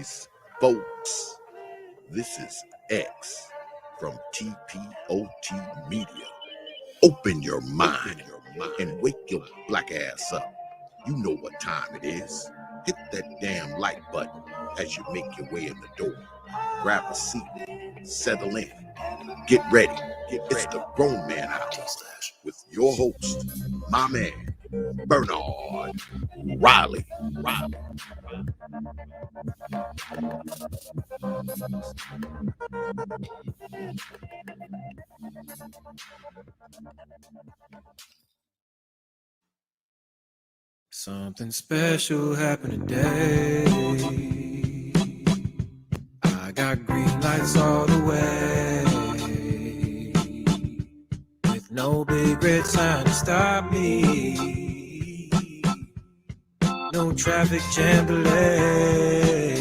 Greetings, folks. This is X from TPOT Media. Open your mind and wake your black ass up. You know what time it is. Hit that damn like button as you make your way in the door. Grab a seat, settle in, get ready. It's the Grown Man Hour with your host, my man, Bernard Riley. Something special happened today. I got green lights all the way, with no big red sign to stop me, no traffic jam delay.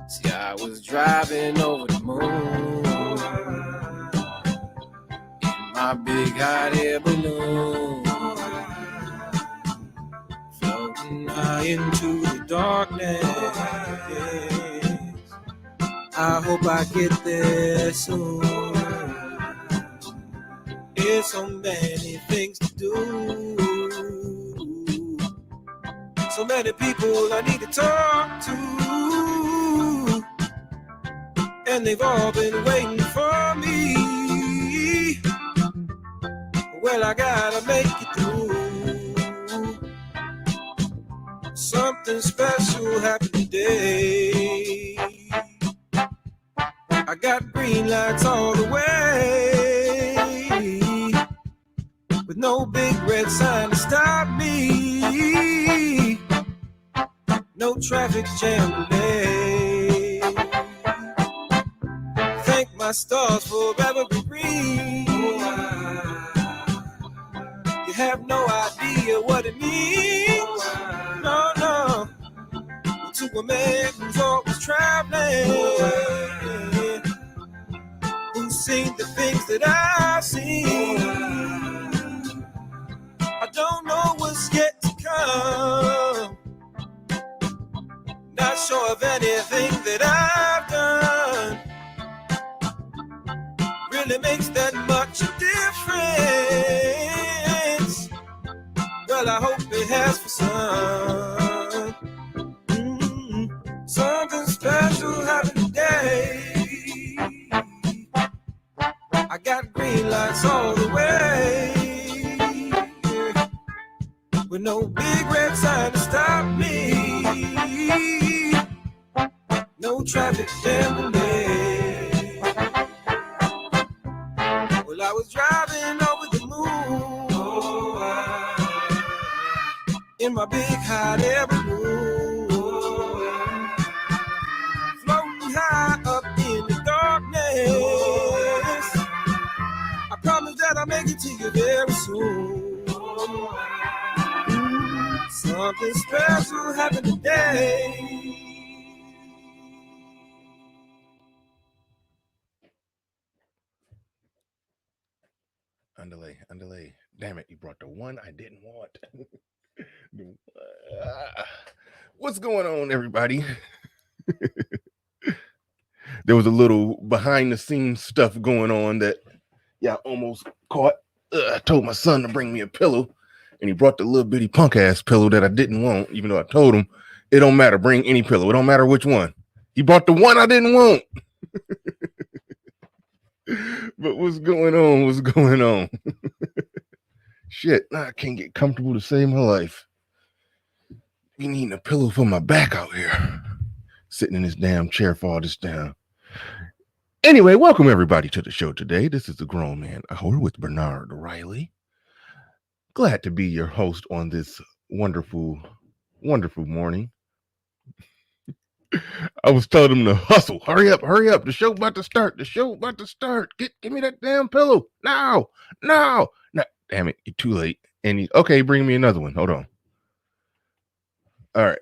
See, I was driving over the moon in my big hot air balloon, floating high into the darkness. I hope I get there soon. There's so many things to do, so many people I need to talk to, and they've all been waiting for me. Well, I gotta make it through. Something special happened today. I got green lights all the way, with no big red sign to stop me, no traffic jam today. Thank my stars for every green. You have no idea what it means. No, no. To a man who's always traveling, who's seen the things that I've seen. I don't know what's yet to come. Not sure of anything that I've done really makes that much difference. Well, I hope it has for some. Something special happened today. I got green lights all the way, with no big red sign to stop me, no traffic jam delay. Well, I was driving over the moon, in my big hot air balloon, floating high up in the darkness. I promise that I'll make it to you very soon. Something special happened today. Underlay. Damn it, you brought the one I didn't want. What's going on, everybody? There was a little behind the scenes stuff going on that almost caught. I told my son to bring me a pillow, and he brought the little bitty punk ass pillow that I didn't want, even though I told him it don't matter, bring any pillow, it don't matter which one. He brought the one I didn't want. But what's going on? Shit, I can't get comfortable to save my life. Be needing a pillow for my back out here, sitting in this damn chair for all this down. Anyway, welcome everybody to the show today. This is the Grown Man Hour with Bernard Riley. Glad to be your host on this wonderful morning. I was telling them to hustle. Hurry up. The show about to start. Give me that damn pillow. No. Damn it, you're too late. And okay, bring me another one. Hold on. All right.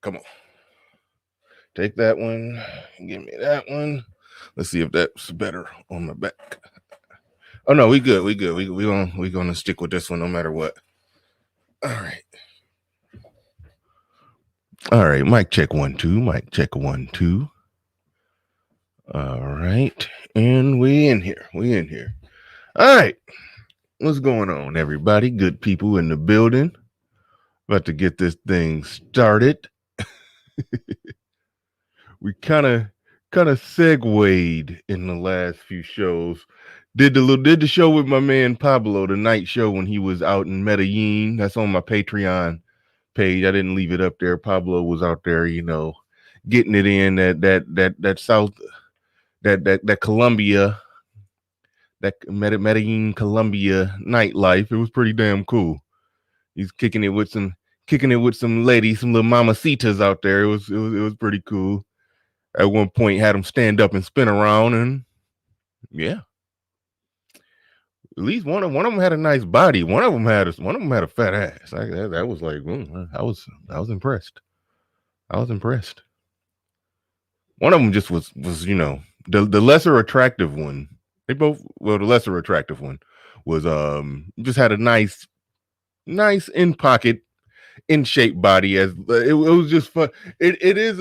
Come on. Take that one. Give me that one. Let's see if that's better on my back. Oh no, we good. We gonna stick with this one no matter what. All right. All right, mic check 1 2, mic check 1 2. All right, and we in here. All right, what's going on, everybody? Good people in the building. About to get this thing started. We kind of segued in the last few shows. Did the show with my man Pablo, the night show when he was out in Medellin. That's on my Patreon page. I didn't leave it up there. Pablo was out there, getting it in that South, that Colombia, that Medellin, Colombia nightlife. It was pretty damn cool. He's kicking it with some ladies, some little mamacitas out there. It was pretty cool. At one point, had him stand up and spin around, and yeah, at least one of them had a nice body. One of them had a fat ass. That was like, I was impressed. One of them just was the lesser attractive one. The lesser attractive one was just had a nice in pocket, in shape body. As it was just fun. It is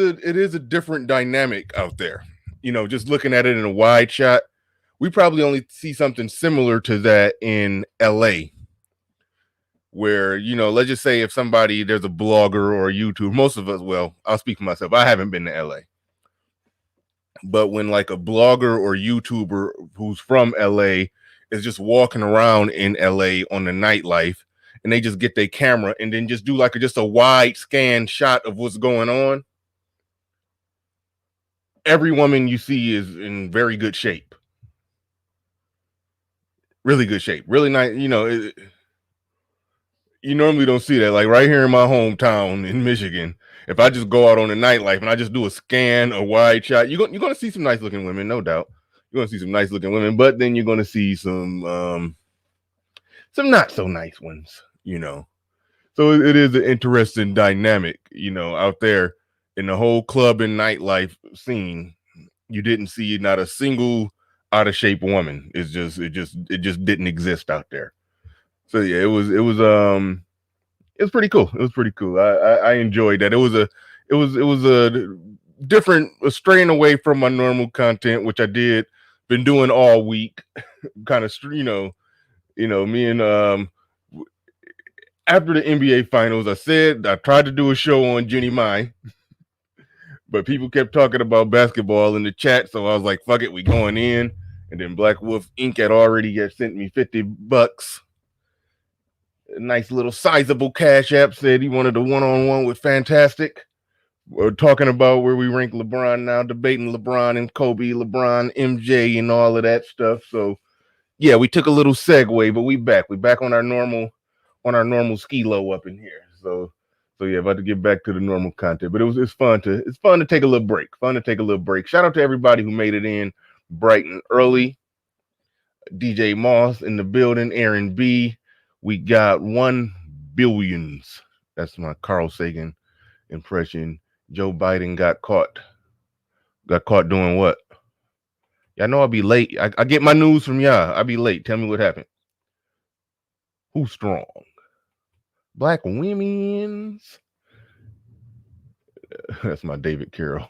a different dynamic out there. Just looking at it in a wide shot, we probably only see something similar to that in LA, where let's just say if there's a blogger or a YouTuber, most of us, well, I'll speak for myself, I haven't been to LA, but when like a blogger or YouTuber who's from LA is just walking around in LA on the nightlife, and they just get their camera and then just do just a wide scan shot of what's going on, every woman you see is in very good shape. Really good shape. Really nice. You normally don't see that. Like right here in my hometown in Michigan, if I just go out on the nightlife and I just do a scan, a wide shot, you're going to see some nice looking women, no doubt. You're going to see some nice looking women, but then you're going to see some not so nice ones, So it is an interesting dynamic, out there in the whole club and nightlife scene. You didn't see not a single out of shape woman. It just didn't exist out there. So yeah, it was pretty cool. It was pretty cool. I enjoyed that. It was a different, straying away from my normal content, which I been doing all week. Kind of, me and after the NBA finals, I tried to do a show on Jenny Mai, but people kept talking about basketball in the chat, so I was like, fuck it, we going in. And then Black Wolf Inc. had sent me $50. A nice little sizable cash app, said he wanted a one-on-one with Fantastic. We're talking about where we rank LeBron now, debating LeBron and Kobe, LeBron, MJ, and all of that stuff. So yeah, we took a little segue, but we back on our normal ski low up in here. So yeah, about to get back to the normal content. But it's fun to take a little break. Shout out to everybody who made it in bright and early. DJ Moss in the building, Aaron B. We got 1 billions. That's my Carl Sagan impression. Joe Biden got caught doing what? Y'all know I'll be late. I get my news from y'all. I'll be late. Tell me what happened. Who's strong? Black women's. That's my David Carroll.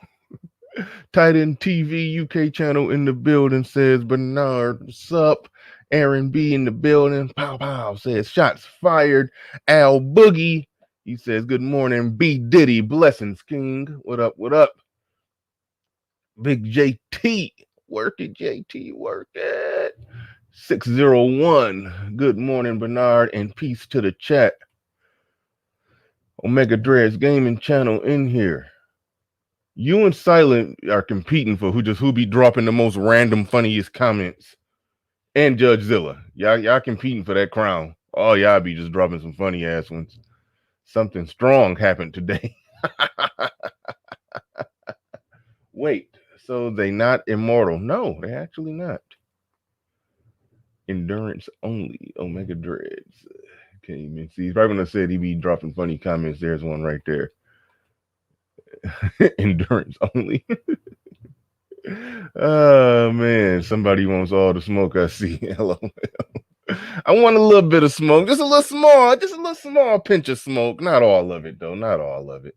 Tight End TV UK channel in the building, says Bernard. What's up? Aaron B in the building. Pow pow says shots fired. Al Boogie. He says good morning. B Diddy. Blessings King. What up? Big JT. Work it, JT. Work it. 601. Good morning, Bernard, and peace to the chat. Omega Dreads Gaming channel in here. You and Silent are competing for who be dropping the most random, funniest comments. And Judge Zilla. Y'all competing for that crown. Oh, y'all be just dropping some funny ass ones. Something strong happened today. Wait, so they not immortal? No, they actually not. Endurance only. Omega Dreads. Can't even see. Right when I said he be dropping funny comments, there's one right there. Endurance only. Oh man, somebody wants all the smoke I see. LOL. I want a little bit of smoke, just a little small pinch of smoke. Not all of it though, not all of it.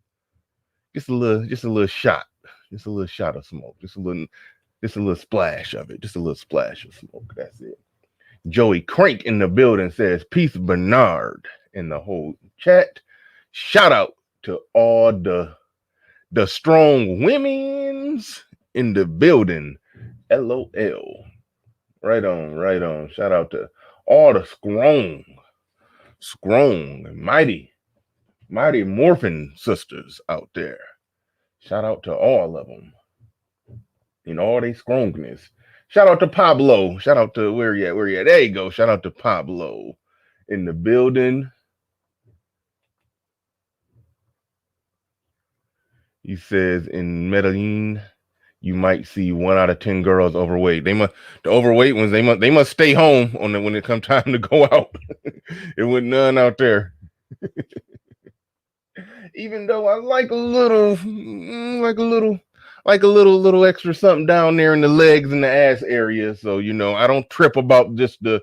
just a little shot, just a little shot of smoke, just a little splash of it, just a little splash of smoke. That's it. Joey Crank in the building says, "Peace, Bernard," in the whole chat. Shout out to all the strong women's in the building. LOL. Right on, right on. Shout out to all the strong, and mighty morphin sisters out there. Shout out to all of them in all their strongness. Shout out to Pablo. Shout out to where you at? There you go. Shout out to Pablo in the building. He says in Medellin, you might see 1 out of 10 girls overweight. The overweight ones, they must stay home when it come time to go out. It was none out there. Even though I like a little extra something down there in the legs and the ass area. So, I don't trip about just the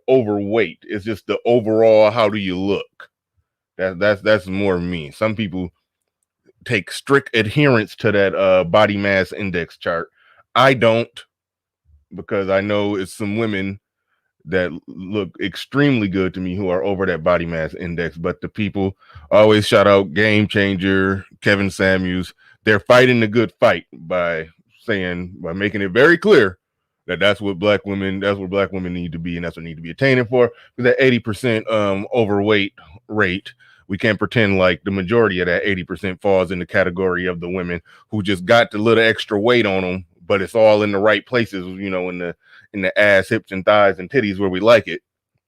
overweight. It's just the overall, how do you look? That's more me. Some people take strict adherence to that body mass index chart. I don't, because I know it's some women that look extremely good to me who are over that body mass index. But the people always shout out Game Changer, Kevin Samuels. They're fighting the good fight by making it very clear that that's what black women need to be, and that's what need to be attaining for. Because that 80% overweight rate, we can't pretend like the majority of that 80% falls in the category of the women who just got the little extra weight on them, but it's all in the right places, in the ass, hips, and thighs and titties where we like it.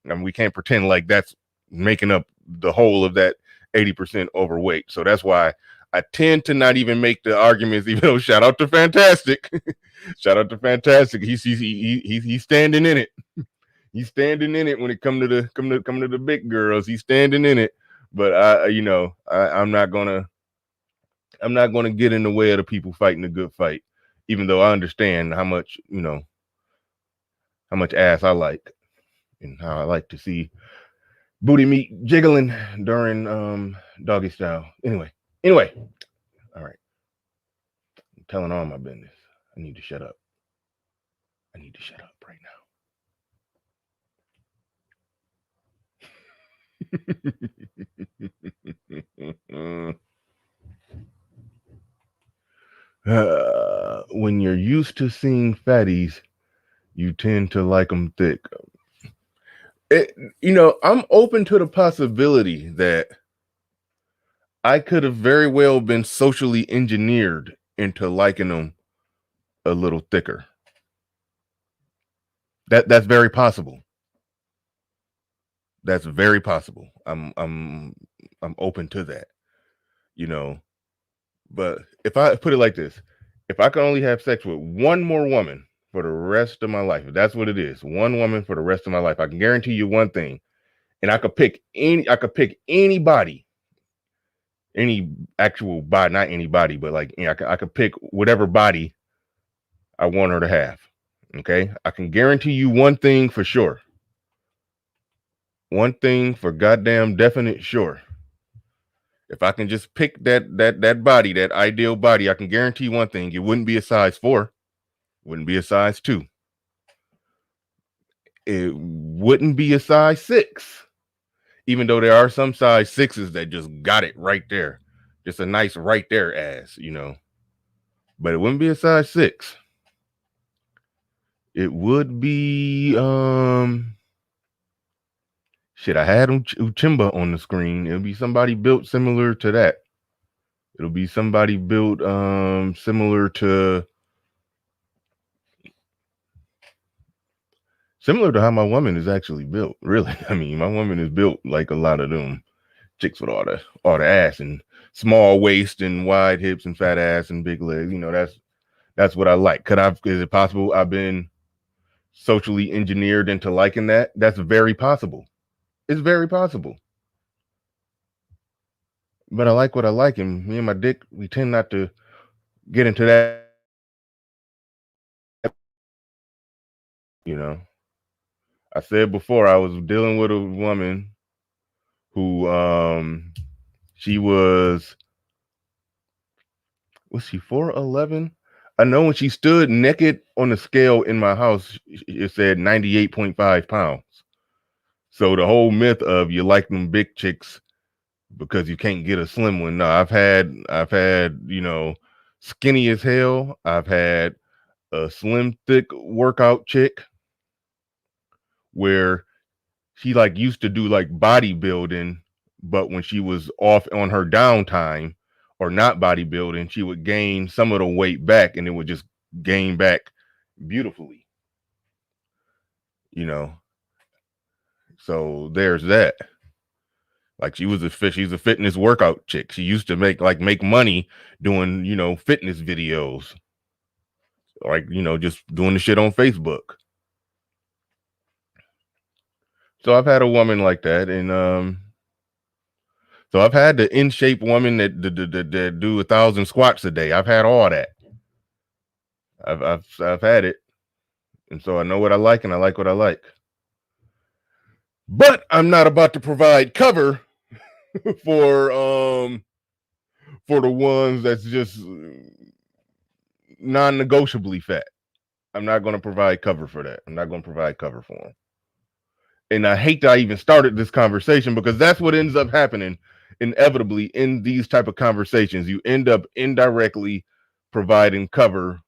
I mean, we can't pretend like that's making up the whole of that 80% overweight. So that's why I tend to not even make the arguments, even though shout out to Fantastic. Shout out to Fantastic. He's standing in it. He's standing in it when it come to the big girls. He's standing in it. But I'm not gonna get in the way of the people fighting a good fight, even though I understand how much ass I like and how I like to see booty meat jiggling during doggy style. Anyway, all right. I'm telling all my business. I need to shut up. Right now. When you're used to seeing fatties, you tend to like them thick. I'm open to the possibility that I could have very well been socially engineered into liking them a little thicker. That's very possible. That's very possible. I'm open to that. But if I put it like this, if I could only have sex with one more woman for the rest of my life, if that's what it is, one woman for the rest of my life, I can guarantee you one thing, and I could pick anybody, any actual body, not anybody, but like I could pick whatever body I want her to have. Okay, I can guarantee you one thing for sure. One thing for goddamn definite sure. If I can just pick that body, that ideal body, I can guarantee one thing: it wouldn't be a size 4, wouldn't be a size 2, it wouldn't be a size 6. Even though there are some size 6s that just got it right there, just a nice right there ass, but it wouldn't be a size 6. It would be shit. I had Uchimba on the screen. It'll be somebody built similar to that. It'll be somebody built similar to how my woman is actually built. Really, I mean, my woman is built like a lot of them chicks with all the ass and small waist and wide hips and fat ass and big legs. That's what I like. Is it possible I've been socially engineered into liking that? That's very possible. It's very possible. But I like what I like, and me and my dick, we tend not to get into that. I said before, I was dealing with a woman who she was Was she 4'11"? I know when she stood naked on the scale in my house, it said 98.5 pounds. So the whole myth of you like them big chicks because you can't get a slim one. No, I've had, you know, skinny as hell. I've had a slim, thick workout chick where she like used to do like bodybuilding, but when she was off on her downtime or not bodybuilding, she would gain some of the weight back and it would just gain back beautifully, you know. So there's that. Like she's a fitness workout chick. She used to make money doing, you know, fitness videos. Like, you know, just doing the shit on Facebook. So I've had a woman like that, and so I've had the in shape woman that do 1,000 squats a day. I've had all that. I've had it, and so I know what I like, and I like what I like. But I'm not about to provide cover for the ones that's just non-negotiably fat. I'm not going to provide cover for that. I'm not going to provide cover for them. And I hate that I even started this conversation because that's what ends up happening inevitably in these type of conversations. You end up indirectly providing cover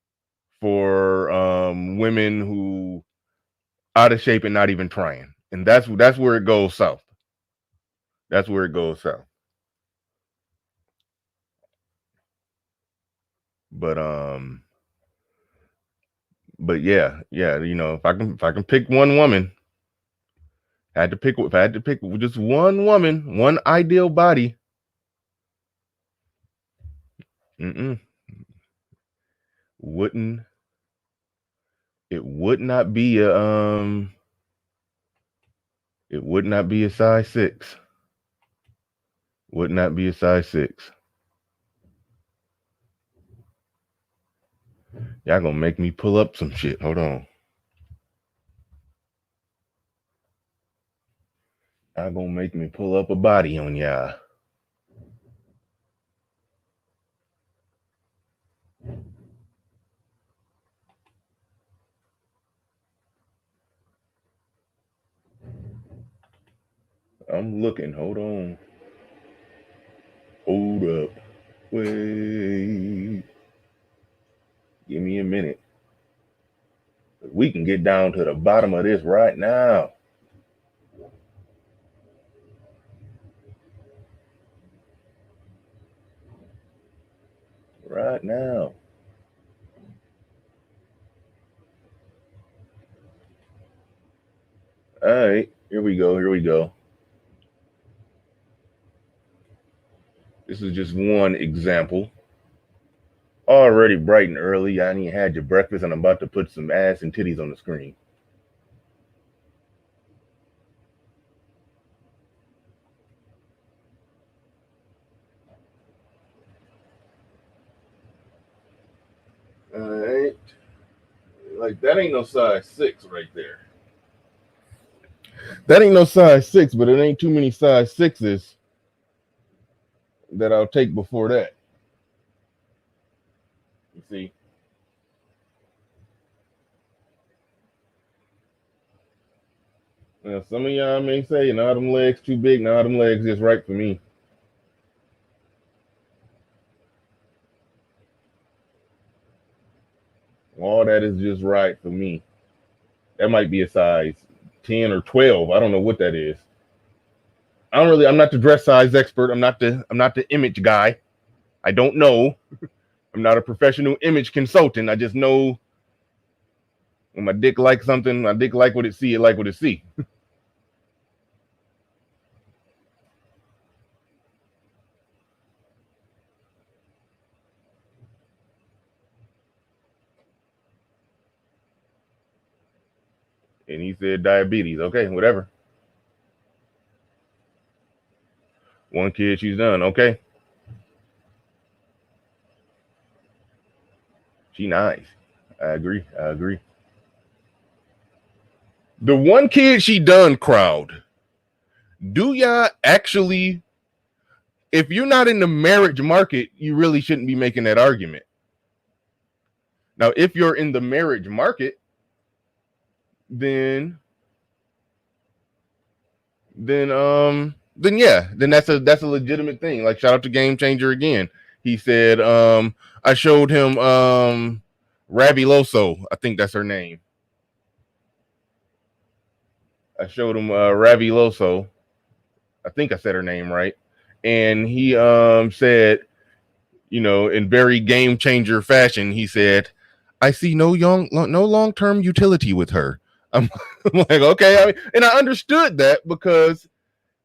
for women who out of shape and not even trying. And that's where it goes south. That's where it goes south. But yeah, you know, if I can pick one woman, if I had to pick just one woman, one ideal body. It would not be a size 6. Would not be a size 6. Y'all gonna make me pull up some shit. Hold on. Y'all gonna make me pull up a body on y'all. I'm looking. Hold on. Hold up. Wait. Give me a minute. We can get down to the bottom of this right now. Right now. All right. Here we go. This is just one example. Already bright and early. I ain't even had your breakfast, and I'm about to put some ass and titties on the screen. All right. Like, that ain't no size 6 right there. That ain't no size 6, but it ain't too many size 6s that I'll take before that. You see? Now, some of y'all may say, nah, them legs too big. Nah, them legs just right for me. All that is just right for me. That might be a size 10 or 12. I don't know what that is. I'm not the dress size expert. I'm not the image guy. I don't know. I'm not a professional image consultant. I just know when my dick likes something, my dick like what it see, it like what it see. And he said diabetes. Okay, whatever. One kid, she's done. Okay. She nice. I agree. The one kid she done crowd. Do y'all actually if you're not in the marriage market, you really shouldn't be making that argument. Now, if you're in the marriage market, then yeah, then that's a legitimate thing. Like, shout out to Game Changer again. He said, I showed him Raviloso, I think that's her name. I showed him Raviloso. I think I said her name right. And he said, you know, in very Game Changer fashion, he said, I see no long-term utility with her. I'm like, okay. I mean, and I understood that because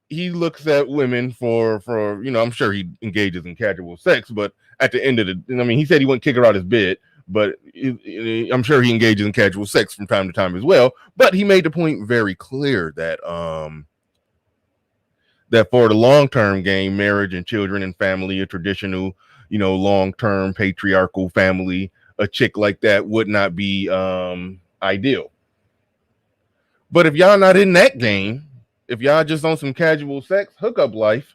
he looks at women for you know, I'm sure he engages in casual sex, but at the end of the, I mean, he said he wouldn't kick her out his bed, but I'm sure he engages in casual sex from time to time as well. But he made the point very clear that that for the long-term game, marriage and children and family, a traditional, you know, long-term patriarchal family, a chick like that would not be ideal. But if y'all not in that game, if y'all just on some casual sex hookup life,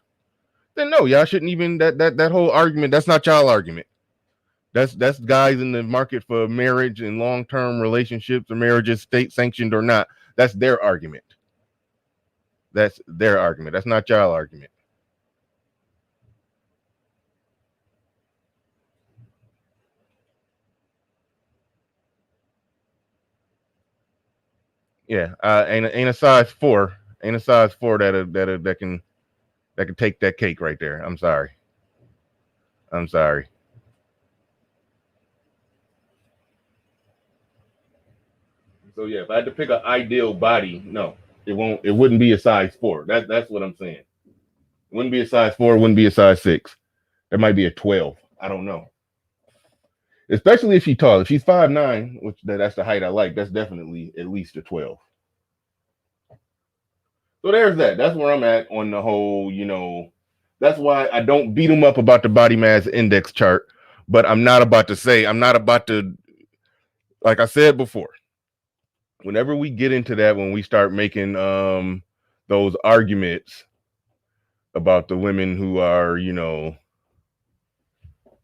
then no, y'all shouldn't even that whole argument. That's not y'all argument. That's guys in the market for marriage and long-term relationships or marriages, state sanctioned or not. That's their argument. That's their argument. That's not y'all argument. Yeah, ain't a size 4. Ain't a size 4 that can take that cake right there. I'm sorry. So yeah, if I had to pick an ideal body, no, it wouldn't be a size 4. That's what I'm saying. It wouldn't be a size 4, it wouldn't be a size 6. There might be a 12. I don't know. Especially if she's tall. If she's 5'9", which that's the height I like, that's definitely at least a 12. So there's that. That's where I'm at on the whole, you know, that's why I don't beat them up about the body mass index chart, but I'm not about to, like I said before, whenever we get into that, when we start making those arguments about the women who are, you know,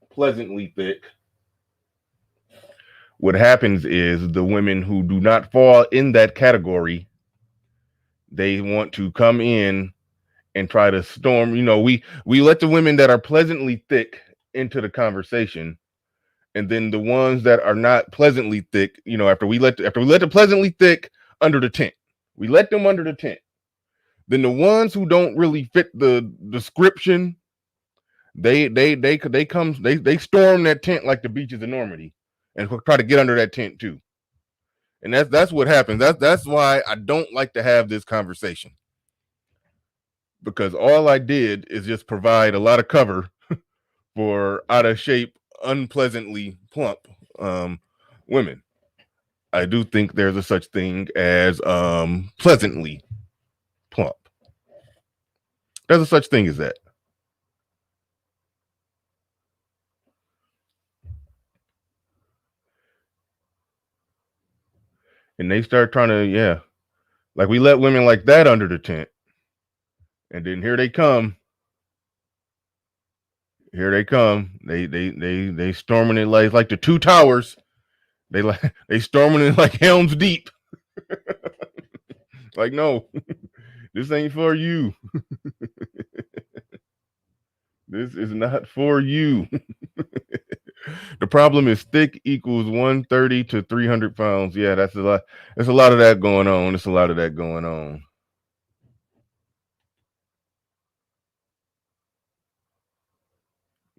pleasantly thick, what happens is the women who do not fall in that category, they want to come in and try to storm. You know, we let the women that are pleasantly thick into the conversation, and then the ones that are not pleasantly thick, you know, after we let the pleasantly thick under the tent, we let them under the tent. Then the ones who don't really fit the description, they storm that tent like the beaches of Normandy and try to get under that tent too. And that's what happens. That's why I don't like to have this conversation, because all I did is just provide a lot of cover for out of shape, unpleasantly plump women. I do think there's a such thing as pleasantly plump. There's a such thing as that. And they start trying to, yeah, like we let women like that under the tent, and then here they come. They storming it like the two towers. They storming it like Helm's Deep. Like, no, this ain't for you. This is not for you. The problem is thick equals 130 to 300 pounds. Yeah, that's a lot. There's a lot of that going on. There's a lot of that going on.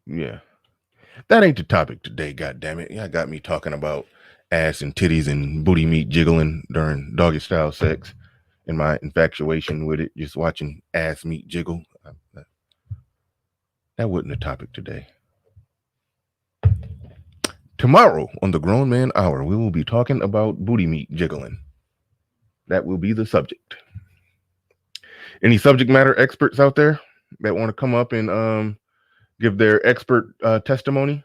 Yeah. That ain't the topic today, god damn it. Y'all got me talking about ass and titties and booty meat jiggling during doggy style sex and my infatuation with it, just watching ass meat jiggle. That wasn't the topic today. Tomorrow on the Grown Man Hour, we will be talking about booty meat jiggling. That will be the subject. Any subject matter experts out there that want to come up and give their expert testimony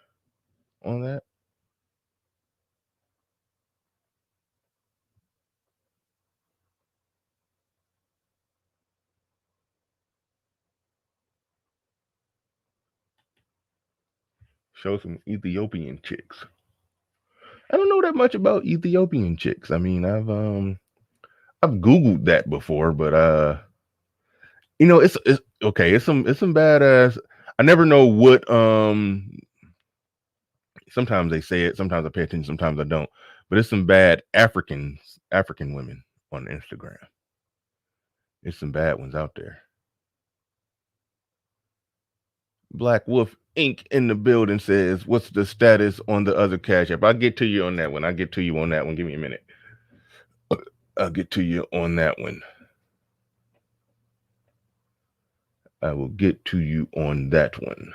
on that? show some Ethiopian chicks. I don't know that much about Ethiopian chicks. I mean, I've Googled that before, but it's okay. It's some badass. I never know what sometimes they say it, sometimes I pay attention, sometimes I don't. But it's some bad African women on Instagram. There's some bad ones out there. Black Wolf Inc. in the building says, what's the status on the other Cash App? I'll get to you on that one. Give me a minute. I'll get to you on that one. I will get to you on that one.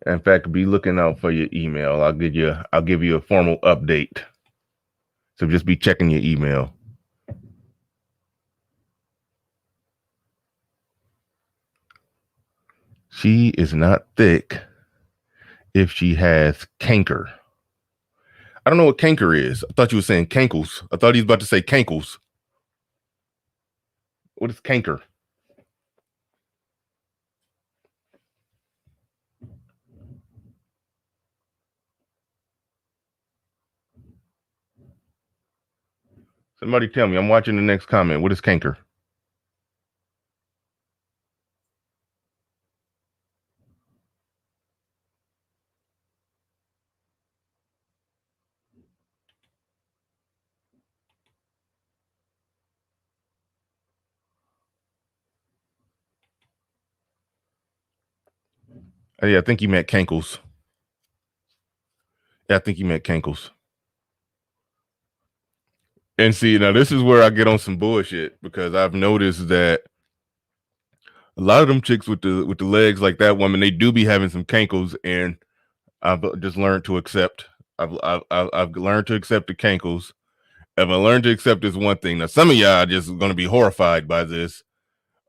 In fact, be looking out for your email. I'll give you a formal update. So just be checking your email. She is not thick if she has canker. I don't know what canker is. I thought you were saying cankles. I thought he was about to say cankles. What is canker? Somebody tell me. I'm watching the next comment. What is canker? Yeah, I think he meant cankles. Yeah, I think he meant cankles. And see, now this is where I get on some bullshit, because I've noticed that a lot of them chicks with the legs like that woman, they do be having some cankles, and I've just learned to accept. I've learned to accept the cankles. If I learned to accept this one thing, now some of y'all are just going to be horrified by this.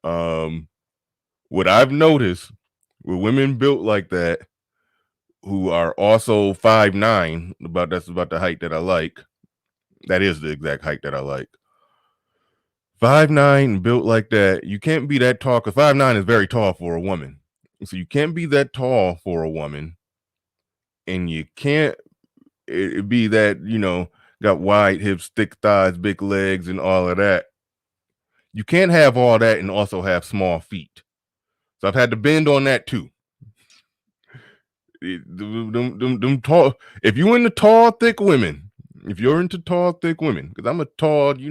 What I've noticed with women built like that, who are also 5'9", that's about the height that I like. That is the exact height that I like. 5'9", built like that. You can't be that tall, because 5'9" is very tall for a woman. So you can't be that tall for a woman, and you can't be that, got wide hips, thick thighs, big legs, and all of that. You can't have all that and also have small feet. So I've had to bend on that too. Them tall. If you're into tall, thick women, because I'm a tall, thick.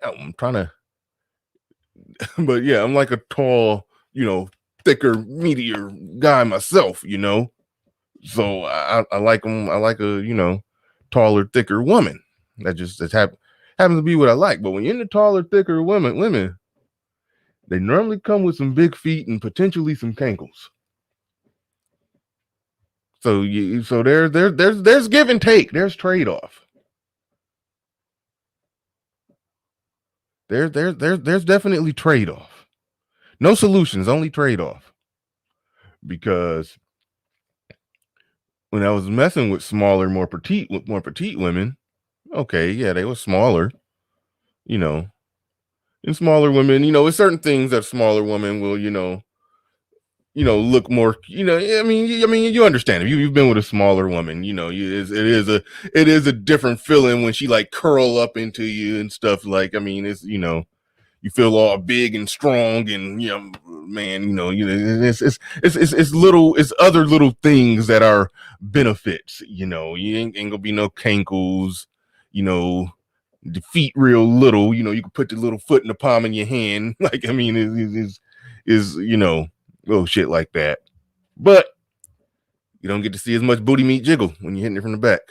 I'm trying to, but yeah, I'm like a tall, thicker, meatier guy myself, So I like them. I like a, taller, thicker woman. That happens to be what I like. But when you're into taller, thicker women, they normally come with some big feet and potentially some cankles. So there's give and take. There's trade-off. There's definitely trade-off. No solutions, only trade-off. Because when I was messing with smaller, more petite women, okay, yeah, they were smaller, and smaller women, it's certain things that smaller women will, look more, I mean, you understand. If you've been with a smaller woman, it is a different feeling when she like curl up into you and stuff. Like, I mean, it's, you feel all big and strong, and man, it's other little things that are benefits. You ain't gonna be no cankles, the feet real little. You can put the little foot in the palm of your hand. Like, I mean, is little shit like that. But you don't get to see as much booty meat jiggle when you're hitting it from the back.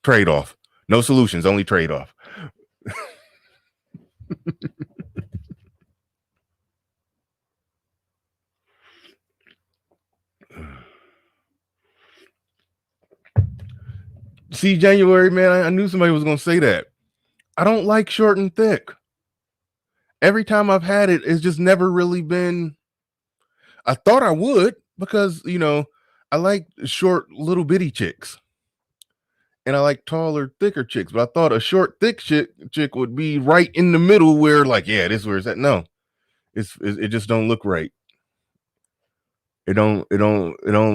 Trade off. No solutions, only trade off. See, January, man, I knew somebody was going to say that. I don't like short and thick. Every time I've had it, it's just never really been. I thought I would, because, I like short, little bitty chicks. And I like taller, thicker chicks. But I thought a short, thick chick would be right in the middle where, like, yeah, this is where it's at. No. It just don't look right. It don't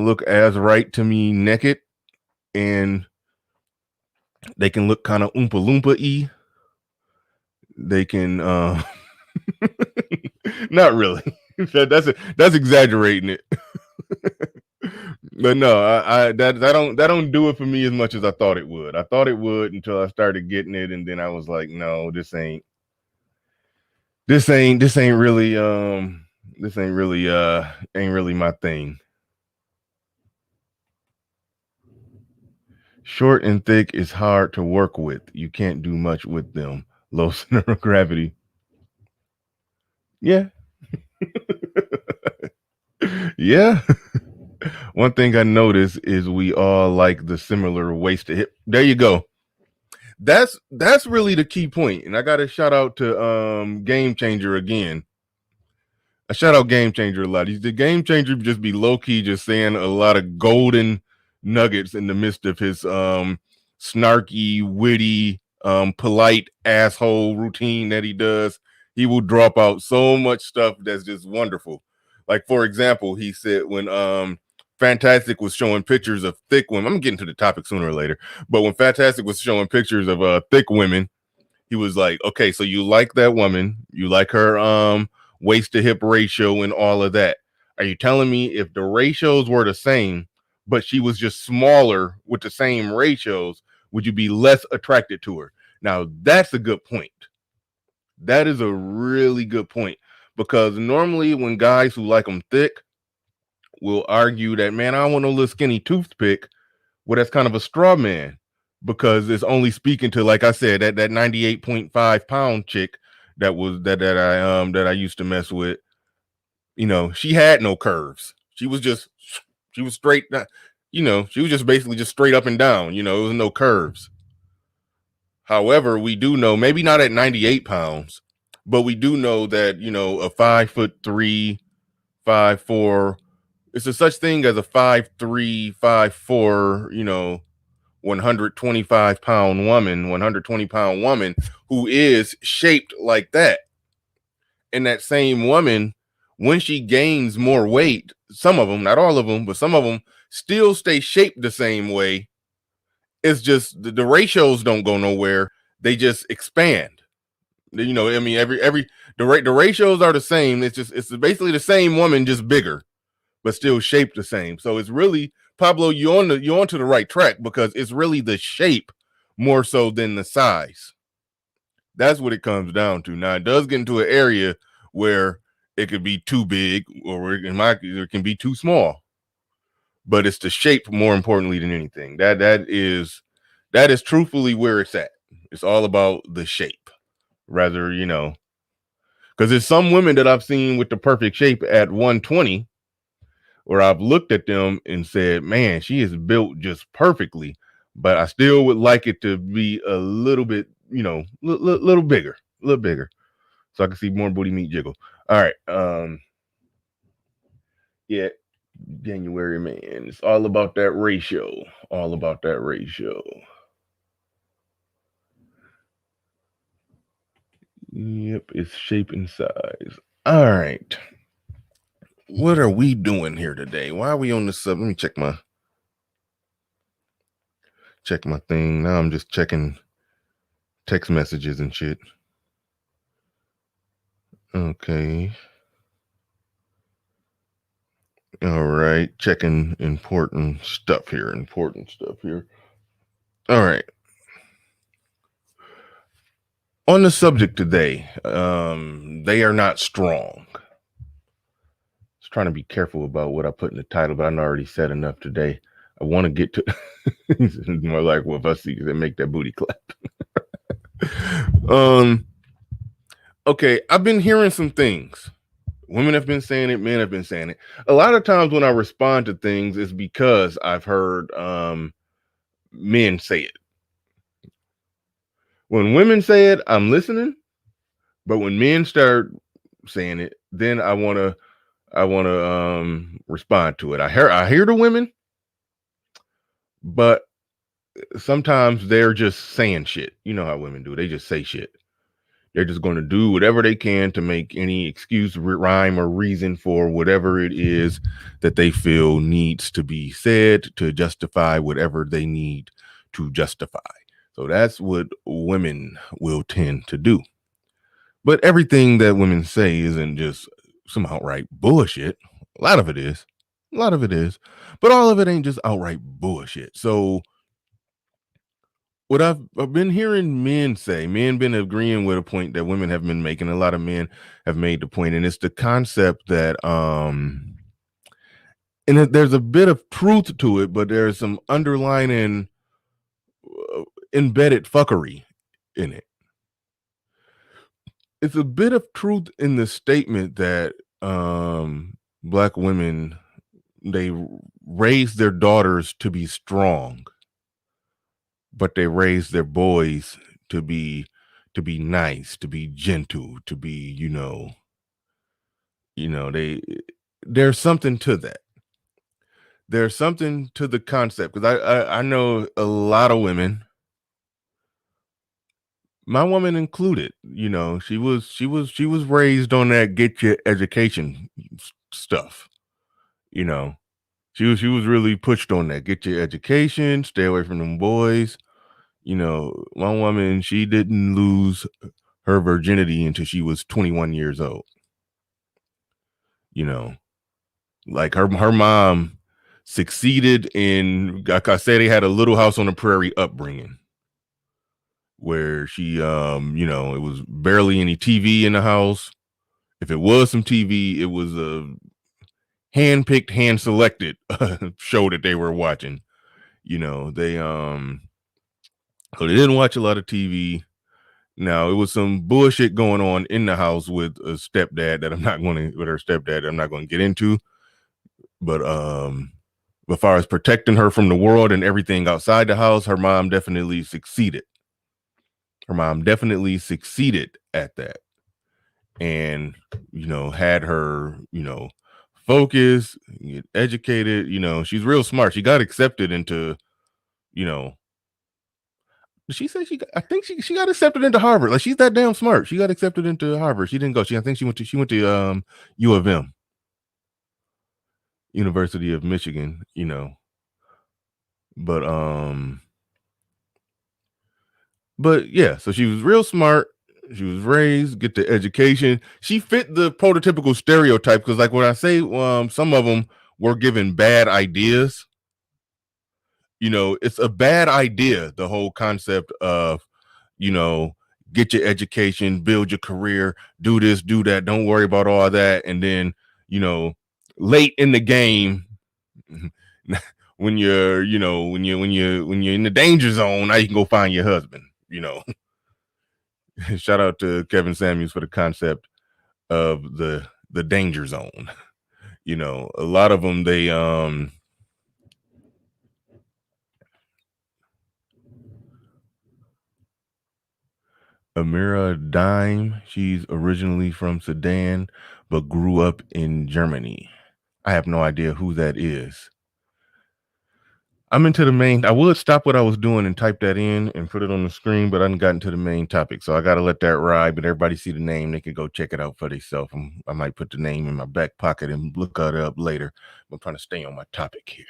look as right to me naked, and they can look kind of oompa loompa-y. They can not really. That's exaggerating it. But no, I that don't do it for me as much as I thought it would. I thought it would until I started getting it, and then I was like, no, this ain't really ain't really my thing. Short and thick is hard to work with. You can't do much with them. Low center of gravity. Yeah. Yeah. One thing I noticed is we all like the similar waist to hip. There you go. That's really the key point. And I got to shout out to Game Changer again. I shout out Game Changer a lot. He's the Game Changer, just be low key, just saying a lot of golden nuggets in the midst of his snarky, witty, polite asshole routine that he does. He will drop out so much stuff that's just wonderful. Like, for example, he said when Fantastic was showing pictures of thick women, I'm getting to the topic sooner or later, but when Fantastic was showing pictures of thick women, he was like, okay, so you like that woman, you like her waist to hip ratio and all of that. Are you telling me if the ratios were the same, but she was just smaller with the same ratios, would you be less attracted to her? Now, that's a good point. That is a really good point, because normally when guys who like them thick will argue that, man, I don't want no little skinny toothpick. Well, that's kind of a straw man, because it's only speaking to, like I said, that 98.5 pound chick that I used to mess with. You know, she had no curves. She was straight. You know, she was just basically just straight up and down. You know, there was no curves. However, we do know, maybe not at 98 pounds, but we do know that, you know, a 5'3", 5'4", it's a such thing as a 5'3", 5'4", you know, 120 pound woman who is shaped like that. And that same woman, when she gains more weight, some of them, not all of them, but some of them still stay shaped the same way. It's just the ratios don't go nowhere. They just expand. You know, I mean, the ratios are the same. It's basically the same woman, just bigger, but still shaped the same. So it's really, Pablo, you're onto the right track, because it's really the shape more so than the size. That's what it comes down to. Now, it does get into an area where it could be too big, or it can be too small. But it's the shape more importantly than anything. That is truthfully where it's at. It's all about the shape, rather, you know, because there's some women that I've seen with the perfect shape at 120, where I've looked at them and said, man, she is built just perfectly, but I still would like it to be a little bit, you know, little bigger, so I can see more booty meat jiggle. All right. Yeah. January, man, it's all about that ratio. Yep, it's shape and size. All right, what are we doing here today? Why are we on this sub? Let me check my thing. Now I'm just checking text messages and shit. Okay. All right, checking important stuff here. All right. On the subject today, they are not strong. I was trying to be careful about what I put in the title, but I already said enough today. I want to get to more like, well, if I see that, make that booty clap. Okay, I've been hearing some things. Women have been saying it, men have been saying it. A lot of times when I respond to things, it's because I've heard men say it. When women say it, I'm listening. But when men start saying it, then I want to respond to it. I hear the women, but sometimes they're just saying shit. You know how women do. They just say shit. They're just going to do whatever they can to make any excuse, rhyme, or reason for whatever it is that they feel needs to be said to justify whatever they need to justify. So that's what women will tend to do. But everything that women say isn't just some outright bullshit. A lot of it is. A lot of it is. But all of it ain't just outright bullshit. So what I've been hearing men say, men been agreeing with a point that women have been making. A lot of men have made the point, and it's the concept that and there's a bit of truth to it, but there's some underlying embedded fuckery in it. It's a bit of truth in the statement that Black women, they raise their daughters to be strong, but they raise their boys to be nice, to be gentle, to be, there's something to that. There's something to the concept, because I know a lot of women, my woman included, she was raised on that get your education stuff. She was really pushed on that. Get your education, stay away from them boys. My woman, she didn't lose her virginity until she was 21 years old. Like her mom succeeded in, like I said, they had a Little House on the Prairie upbringing where she, it was barely any TV in the house. If it was some TV, it was a hand-picked, hand-selected show that they were watching. So they didn't watch a lot of TV. Now, it was some bullshit going on in the house with a stepdad that I'm not going to get into. But as far as protecting her from the world and everything outside the house, her mom definitely succeeded. Her mom definitely succeeded at that. And, had her, focus, get educated. She's real smart. She got accepted into, she said I think she got accepted into Harvard. Like, she's that damn smart. She got accepted into Harvard. She didn't go. I think she went to U of M, University of Michigan. But yeah, so she was real smart. She was raised, get the education. She fit the prototypical stereotype, because, like, when I say some of them were given bad ideas, it's a bad idea. The whole concept of, get your education, build your career, do this, do that. Don't worry about all that. And then, late in the game, when you're in the danger zone, now you can go find your husband. Shout out to Kevin Samuels for the concept of the danger zone. A lot of them, they Amira Dime, she's originally from Sudan but grew up in Germany. I have no idea who that is. I'm into the main. I would stop what I was doing and type that in and put it on the screen, but I hadn't gotten to the main topic. So I got to let that ride. But everybody see the name. They can go check it out for themselves. I might put the name in my back pocket and look it up later. I'm trying to stay on my topic here.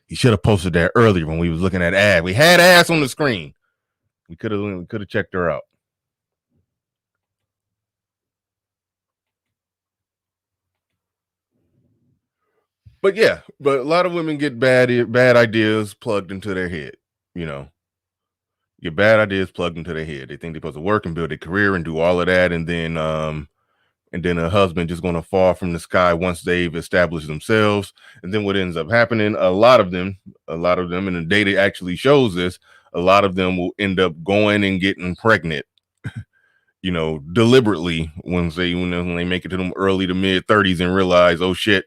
He should have posted that earlier when we was looking at ad. We had ass on the screen. We could have checked her out. But yeah, but a lot of women get bad ideas plugged into their head. Get bad ideas plugged into their head. They think they're supposed to work and build a career and do all of that, and then a husband just going to fall from the sky once they've established themselves. And then what ends up happening, a lot of them, and the data actually shows this, a lot of them will end up going and getting pregnant, deliberately when they make it to them early to mid 30s and realize, oh shit,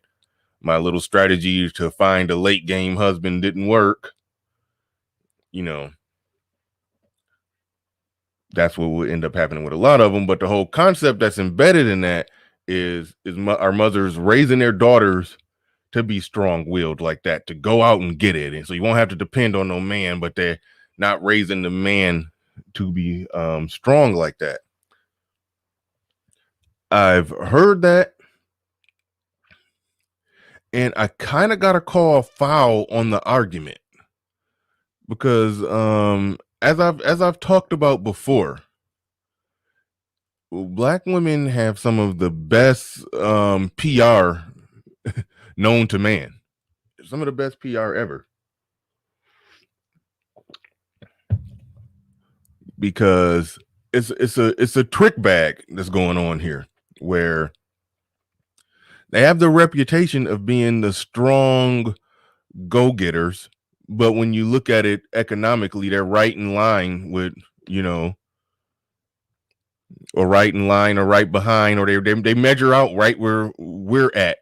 my little strategy to find a late game husband didn't work. That's what will end up happening with a lot of them. But the whole concept that's embedded in that is our mothers raising their daughters to be strong-willed like that, to go out and get it. And so you won't have to depend on no man, but they're not raising the man to be strong like that. I've heard that, and I kind of got to call foul on the argument because as I've talked about before, Black women have some of the best PR known to man. Some of the best PR ever. Because it's a trick bag that's going on here where they have the reputation of being the strong go-getters, but when you look at it economically, they're right in line with, or right in line or right behind, or they measure out right where we're at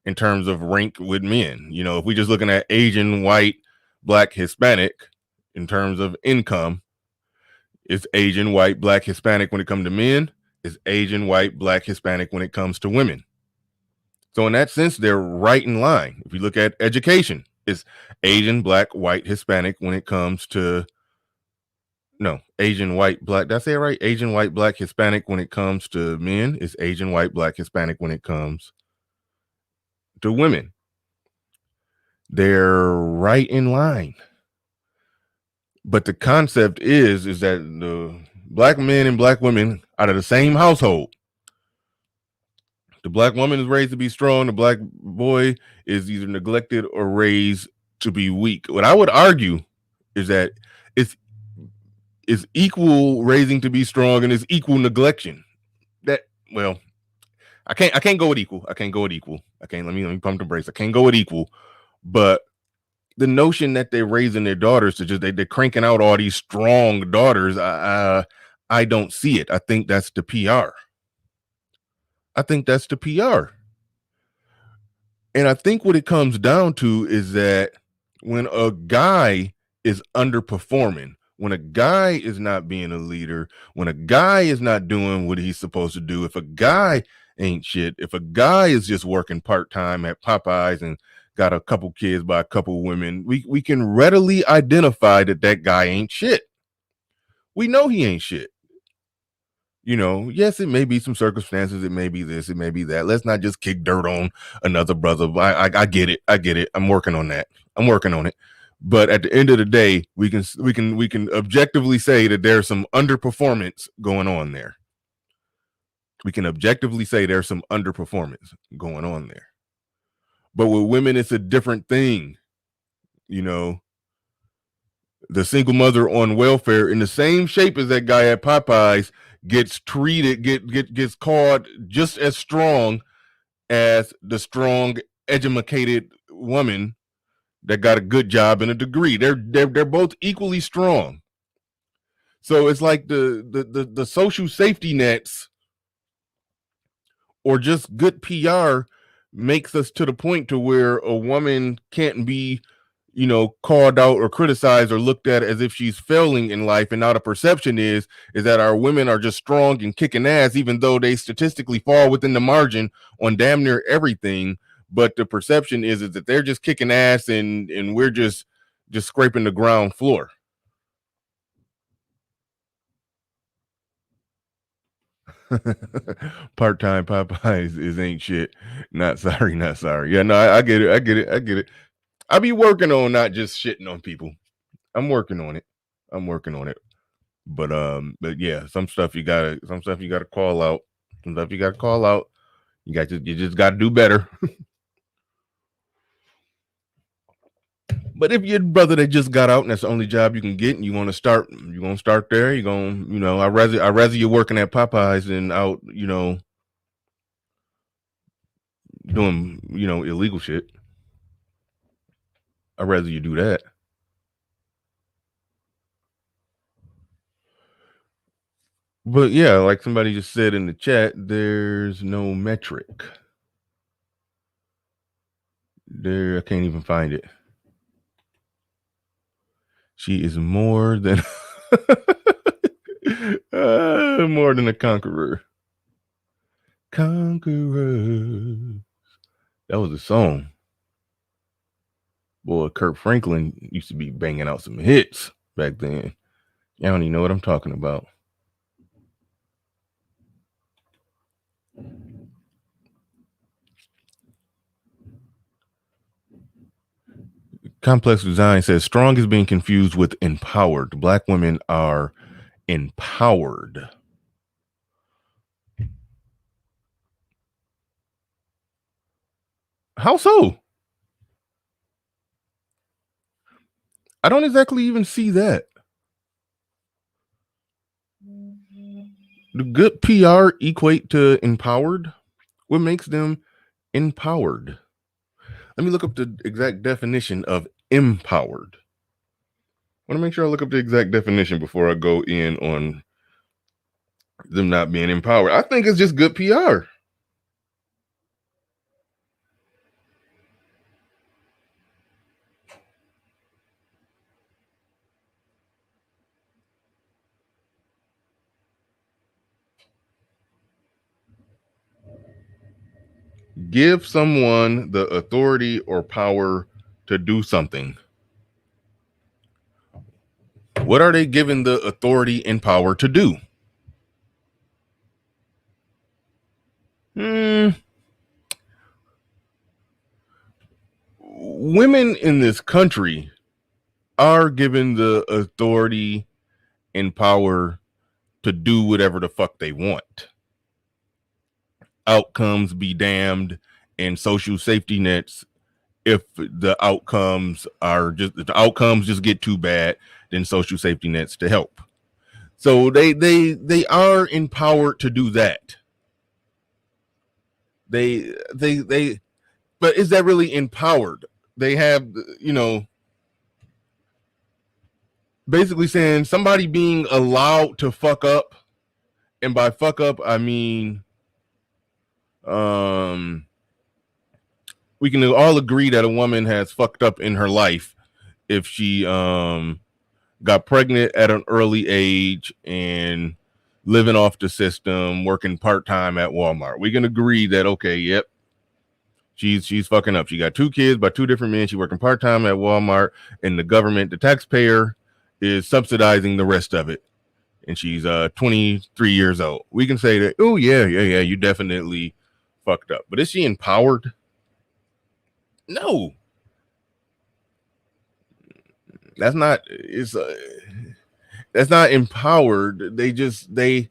in terms of rank with men. If we just looking at Asian, white, Black, Hispanic in terms of income, it's Asian, white, Black, Hispanic when it comes to men. It's Asian, white, Black, Hispanic when it comes to women. So in that sense, they're right in line. If you look at education, it's Asian, Black, white, Hispanic when it comes to, Asian, white, Black. Did I say it right? Asian, white, Black, Hispanic when it comes to men. It's Asian, white, Black, Hispanic when it comes to women. They're right in line. But the concept is that the Black men and Black women out of the same household, the Black woman is raised to be strong. The Black boy is either neglected or raised to be weak. What I would argue is that it's equal raising to be strong and it's equal neglection. I can't go with equal. I can't go with equal. Let me pump the brakes. I can't go with equal. But the notion that they're raising their daughters to just they're cranking out all these strong daughters, I don't see it. I think that's the PR. And I think what it comes down to is that when a guy is underperforming, when a guy is not being a leader, when a guy is not doing what he's supposed to do, if a guy ain't shit, if a guy is just working part-time at Popeyes and got a couple kids by a couple women, we can readily identify that guy ain't shit. We know he ain't shit. Yes, it may be some circumstances. It may be this, it may be that. Let's not just kick dirt on another brother. I get it. I'm working on that. I'm working on it. But at the end of the day, we can objectively say that there's some underperformance going on there. We can objectively say there's some underperformance going on there. But with women, it's a different thing. The single mother on welfare in the same shape as that guy at Popeyes gets treated, gets called just as strong as the strong, educated woman that got a good job and a degree. They're both equally strong. So it's like the social safety nets or just good PR makes us to the point to where a woman can't be, called out or criticized or looked at as if she's failing in life. And now the perception is that our women are just strong and kicking ass, even though they statistically fall within the margin on damn near everything. But the perception is that they're just kicking ass and we're just scraping the ground floor. Part-time Popeyes is ain't shit. Not sorry. Yeah, no, I get it. I be working on not just shitting on people. I'm working on it. But yeah, some stuff you gotta call out. You just gotta do better. But if you're a brother that just got out and that's the only job you can get and you want to start there, you're going, I'd rather you're working at Popeyes than out, doing, illegal shit. I'd rather you do that. But yeah, like somebody just said in the chat, there's no metric. There, I can't even find it. She is more than more than a conqueror. Conquerors. That was a song. Boy, Kirk Franklin used to be banging out some hits back then. I don't even know what I'm talking about. Complex Design says strong is being confused with empowered. Black women are empowered. How so? I don't exactly even see that. Do good PR equate to empowered? What makes them empowered? Let me look up the exact definition of empowered. I want to make sure I look up the exact definition before I go in on them not being empowered. I think it's just good PR. Give someone the authority or power to do something. What are they given the authority and power to do? Women in this country are given the authority and power to do whatever the fuck they want. Outcomes be damned, and social safety nets, if the outcomes just get too bad, then social safety nets to help. So they are empowered to do that. They but is that really empowered? They have, basically saying somebody being allowed to fuck up, and by fuck up I mean we can all agree that a woman has fucked up in her life if she got pregnant at an early age and living off the system, working part-time at Walmart. We can agree that, okay, yep, she's fucking up. She got 2 kids by 2 different men. She's working part-time at Walmart, and the government, the taxpayer, is subsidizing the rest of it. And she's 23 years old. We can say that, oh, yeah, you definitely fucked up. But is she empowered? No. That's not empowered. They're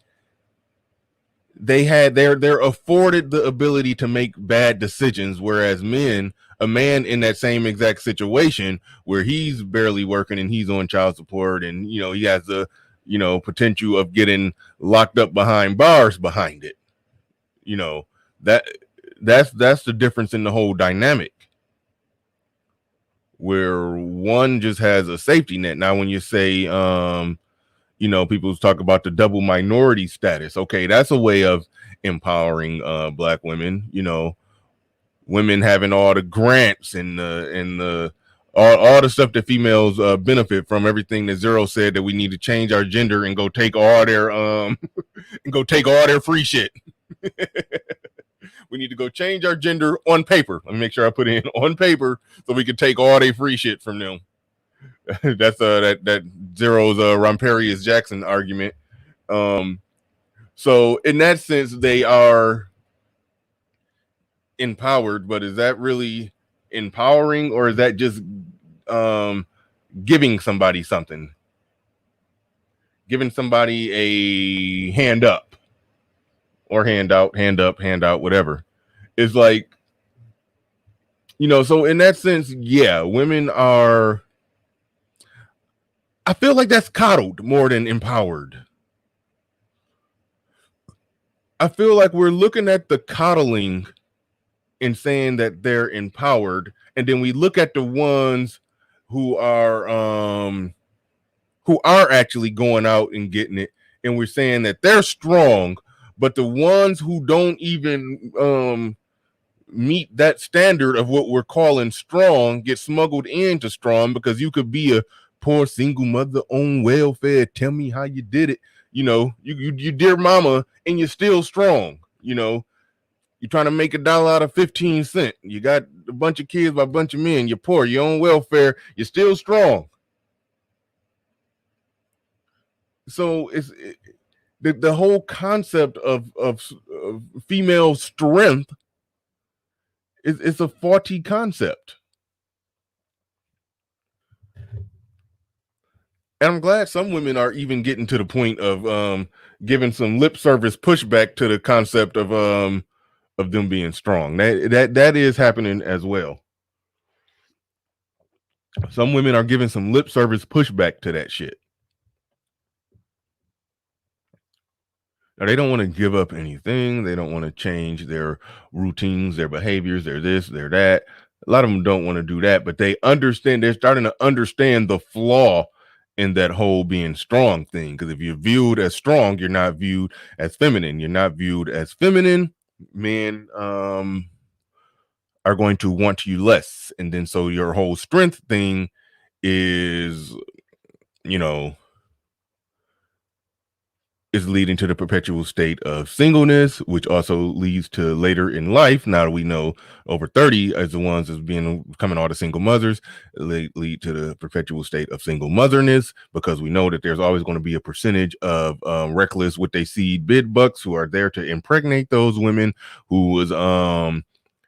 afforded the ability to make bad decisions, whereas a man in that same exact situation where he's barely working and he's on child support, and he has the potential of getting locked up behind bars behind it. That's the difference in the whole dynamic, where one just has a safety net. Now, when you say, people talk about the double minority status. Okay, that's a way of empowering Black women. Women having all the grants and all the stuff that females benefit from. Everything that Zero said, that we need to change our gender and go take all their free shit. We need to go change our gender on paper. Let me make sure I put it in on paper so we can take all their free shit from them. That's that Zero's Romperius Jackson argument. So in that sense, they are empowered, but is that really empowering, or is that just giving somebody something? Giving somebody a hand up or hand out, hand up, hand out, whatever. It's like, so in that sense, yeah, women are, I feel like that's coddled more than empowered. I feel like we're looking at the coddling and saying that they're empowered, and then we look at the ones who are actually going out and getting it, and we're saying that they're strong. But the ones who don't even meet that standard of what we're calling strong get smuggled into strong, because you could be a poor single mother on welfare. Tell me how you did it. You dear mama, and you're still strong. You're trying to make $1 out of 15 cents. You got a bunch of kids by a bunch of men. You're poor. You're on welfare. You're still strong. So it's the whole concept of female strength is a faulty concept. And I'm glad some women are even getting to the point of giving some lip service pushback to the concept of them being strong. That is happening as well. Some women are giving some lip service pushback to that shit. Now, they don't want to give up anything. They don't want to change their routines, their behaviors, their this, their that. A lot of them don't want to do that, but they understand. They're starting to understand the flaw in that whole being strong thing. Because if you're viewed as strong, you're not viewed as feminine. You're not viewed as feminine. Men are going to want you less. And then so your whole strength thing is, is leading to the perpetual state of singleness, which also leads to later in life. Now that we know over 30 as the ones as becoming all the single mothers, lead to the perpetual state of single motherness, because we know that there's always going to be a percentage of reckless with they seed bid bucks who are there to impregnate those women who was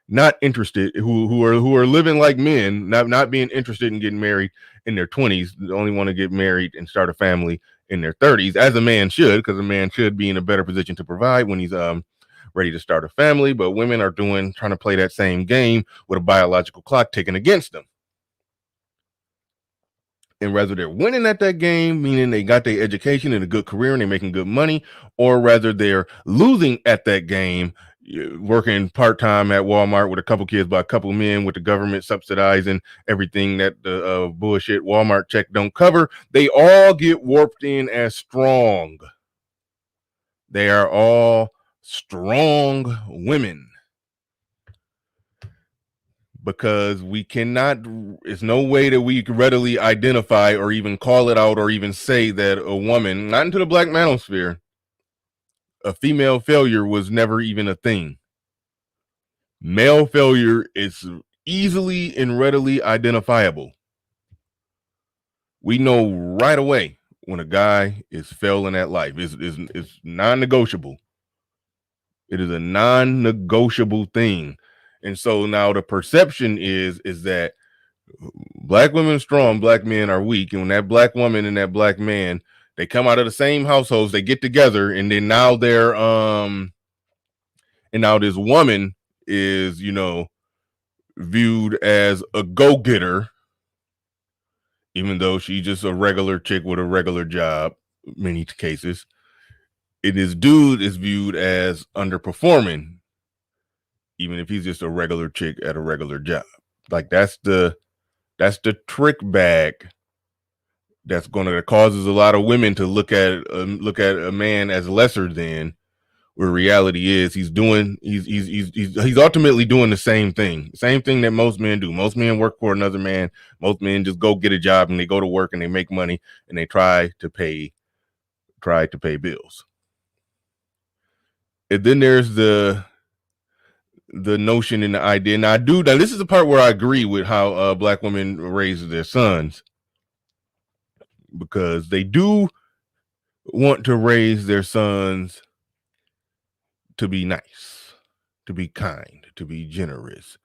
not interested, who are living like men, not being interested in getting married in their 20s. They only want to get married and start a family in their 30s, as a man should, because a man should be in a better position to provide when he's ready to start a family. But women are trying to play that same game with a biological clock ticking against them. And whether they're winning at that game, meaning they got their education and a good career and they're making good money, or whether they're losing at that game, working part-time at Walmart with a couple kids by a couple men, with the government subsidizing everything that the bullshit Walmart check don't cover, they all get warped in as strong. They are all strong women. Because we cannot, it's no way that we can readily identify or even call it out or even say that a woman, not into the black manosphere, a female failure was never even a thing. Male failure is easily and readily identifiable. We know right away when a guy is failing at life. It's non-negotiable. It is a non-negotiable thing. And so now the perception is that black women are strong, black men are weak. And when that black woman and that black man, they come out of the same households, they get together, and then now they're and now this woman is, viewed as a go-getter, even though she's just a regular chick with a regular job, many cases. And this dude is viewed as underperforming, even if he's just a regular chick at a regular job. Like that's the trick bag that causes a lot of women to look at a man as lesser than, where reality is he's ultimately doing the same thing that most men do. Most men work for another man. Most men just go get a job and they go to work and they make money and they try to pay bills. And then there's the notion and the idea. Now this is the part where I agree with how black women raise their sons, because they do want to raise their sons to be nice, to be kind, to be generous.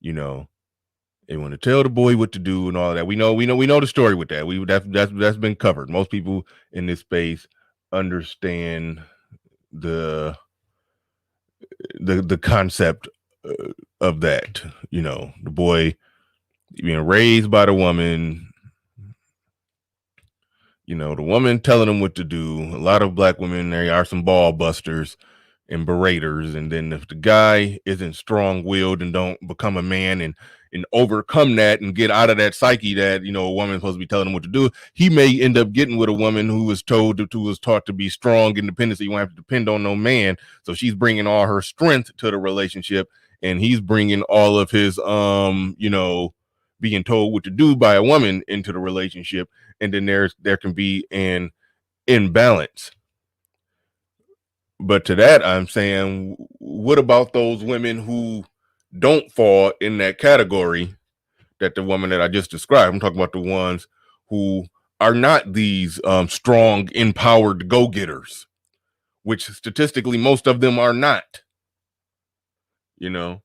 They want to tell the boy what to do and all that. We know the story with that. That's been covered. Most people in this space understand the concept of that. The boy being raised by the woman, the woman telling him what to do. A lot of black women, there are some ball busters and beraters. And then if the guy isn't strong-willed and don't become a man and overcome that and get out of that psyche that, a woman's supposed to be telling him what to do, he may end up getting with a woman who was taught to be strong, independent, so you won't have to depend on no man. So she's bringing all her strength to the relationship, and he's bringing all of his, being told what to do by a woman into the relationship. And then there can be an imbalance. But to that, I'm saying, what about those women who don't fall in that category that the woman that I just described? I'm talking about the ones who are not these strong, empowered go-getters. which statistically most of them are not. You know,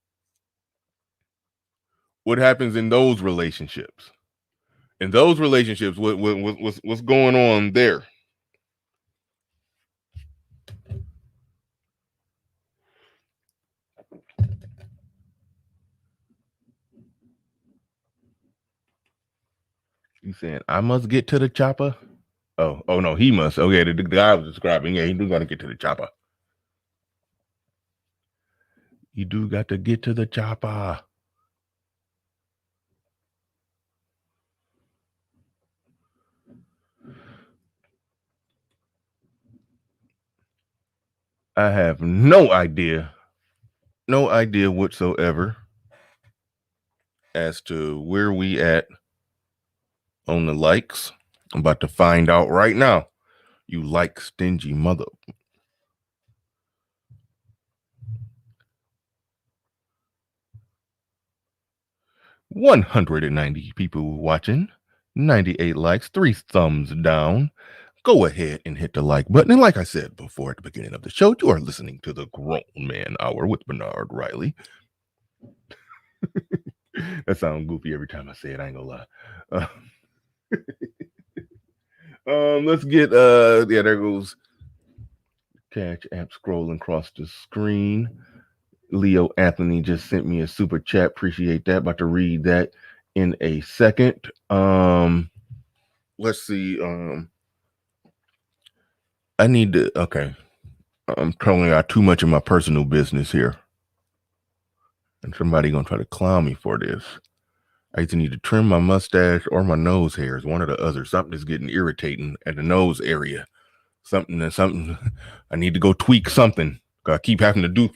what happens in those relationships? In those relationships, what's going on there? You saying I must get to the chopper? Oh no, he must. Oh yeah, the guy I was describing. Yeah, he do got to get to the chopper. You do got to get to the chopper. I have no idea whatsoever as to where we at on the likes. I'm about to find out right now. You like stingy mother. 190 people watching, 98 likes, 3 thumbs down. Go ahead and hit the like button. And like I said before at the beginning of the show, you are listening to the Grown Man Hour with Bernard Riley. That sounds goofy every time I say it. I ain't gonna lie. Let's get yeah, there goes Catch app scrolling across the screen. Leo Anthony just sent me a super chat. Appreciate that. About to read that in a second. Let's see. I need to. Okay, I'm telling out too much of my personal business here, and somebody gonna try to clown me for this. I either need to trim my mustache or my nose hairs, one or the other. Something is getting irritating at the nose area. Something. I need to go tweak something. I keep having to do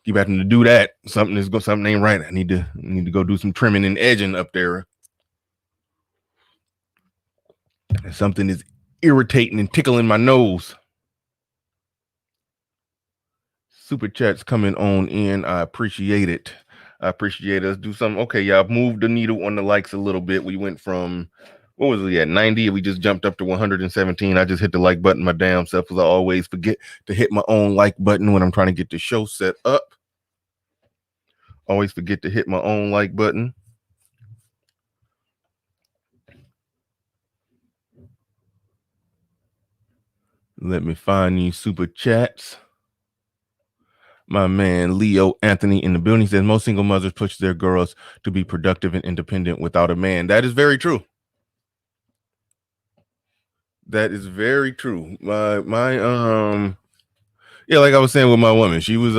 that. Something ain't right. I need to go do some trimming and edging up there. And something is irritating and tickling my nose. Super chats coming on in. I appreciate it. Let's do something. Okay, yeah, I've moved the needle on the likes a little bit. We went from, what was it, at 90? We just jumped up to 117. I just hit the like button my damn self, because I always forget to hit my own like button when I'm trying to get the show set up. Always forget to hit my own like button. Let me find these super chats. My man Leo Anthony in the building says most single mothers push their girls to be productive and independent without a man. That is very true. That is very true. My yeah, like I was saying with my woman, she was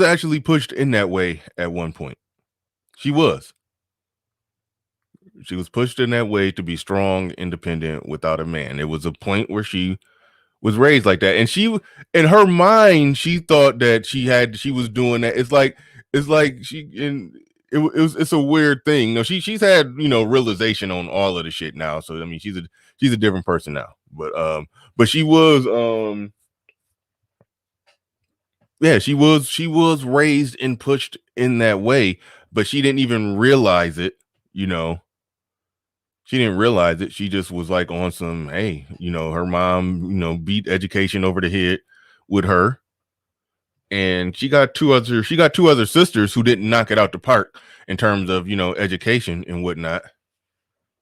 actually pushed in that way at one point. She was pushed in that way to be strong, independent without a man. It was a point where she was raised like that, and she, in her mind, she thought that she was doing that. It's like it's a weird thing. You know, she's had, you know, realization on all of the shit now. So I mean, she's a different person now. But she was yeah, she was raised and pushed in that way, but she didn't even realize it. You know, she didn't realize it. She just was like on some, hey, you know, her mom, you know, beat education over the head with her. And she got two other sisters who didn't knock it out the park in terms of, you know, education and whatnot.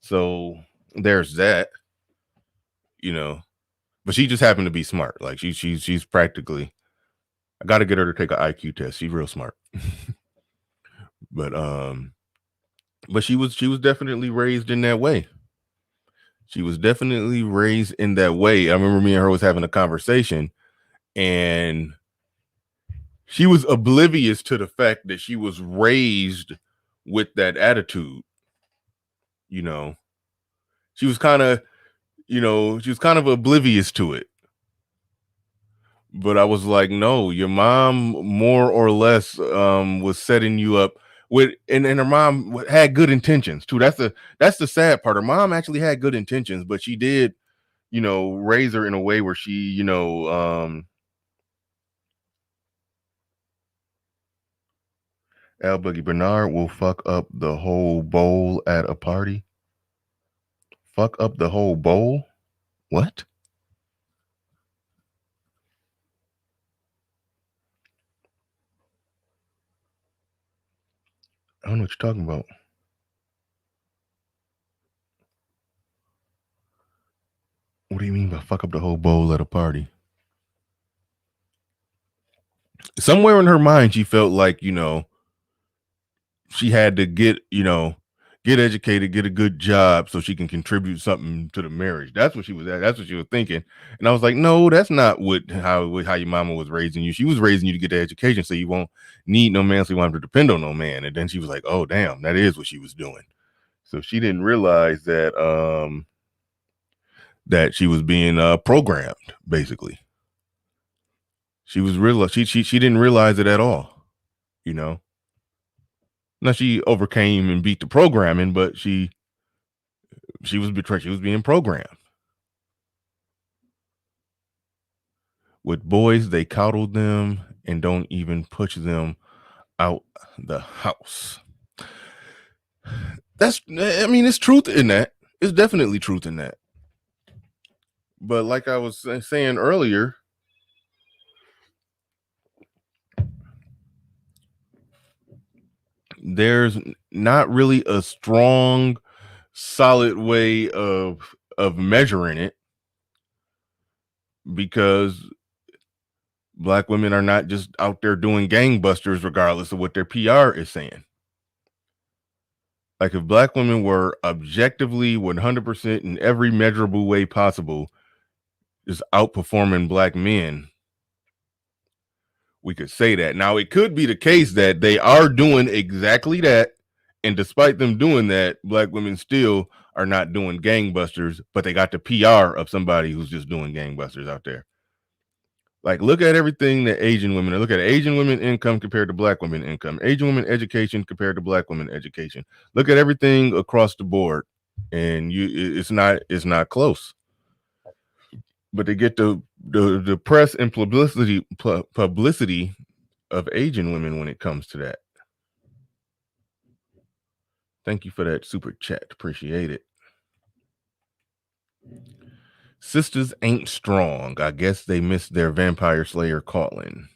So there's that, you know, but she just happened to be smart. Like she's practically, I got to get her to take an IQ test. She's real smart. But she was definitely raised in that way. I remember me and her was having a conversation, and she was oblivious to the fact that she was raised with that attitude. You know, she was kind of oblivious to it. But I was like, no, your mom more or less was setting you up with, and her mom had good intentions too. That's the sad part. Her mom actually had good intentions, but she did, you know, raise her in a way where she, you know, Al Boogie Bernard will fuck up the whole bowl at a party. Fuck up the whole bowl? What? I don't know what you're talking about. What do you mean by fuck up the whole bowl at a party? Somewhere in her mind, she felt like, she had to get educated, get a good job so she can contribute something to the marriage. That's what she was at. That's what she was thinking. And I was like, no, that's not how your mama was raising you. She was raising you to get the education so you won't need no man, so you won't have to depend on no man. And then she was like, oh, damn, that is what she was doing. So she didn't realize that that she was being programmed, basically. She didn't realize it at all, Now she overcame and beat the programming, but she was betrayed. She was being programmed. With boys, they coddle them and don't even push them out the house. It's truth in that. It's definitely truth in that. But like I was saying earlier, there's not really a strong, solid way of measuring it, because Black women are not just out there doing gangbusters regardless of what their PR is saying. Like, if Black women were objectively 100% in every measurable way possible just outperforming Black men, we could say that. Now, it could be the case that they are doing exactly that, and despite them doing that, Black women still are not doing gangbusters, but they got the PR of somebody who's just doing gangbusters out there. Like, look at everything that Asian women are. Look at Asian women income compared to Black women income. Asian women education compared to Black women education. Look at everything across the board, and it's not close. But they get the press and publicity of Asian women when it comes to that. Thank you for that super chat. Appreciate it. Sisters ain't strong. I guess they missed their vampire slayer calling.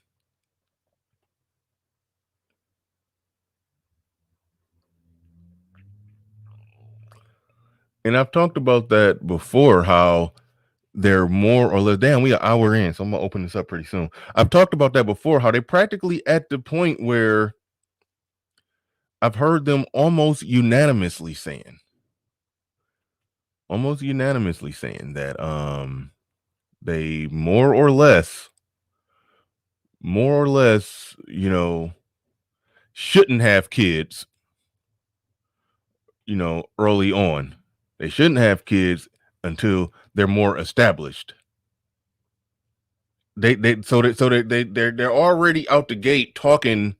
And I've talked about that before, how they're more or less, damn, we are an hour in, so I'm gonna open this up pretty soon. I've talked about that before, how they're practically at the point where I've heard them almost unanimously saying that they more or less, shouldn't have kids, early on. They shouldn't have kids until they're more established. They're already out the gate talking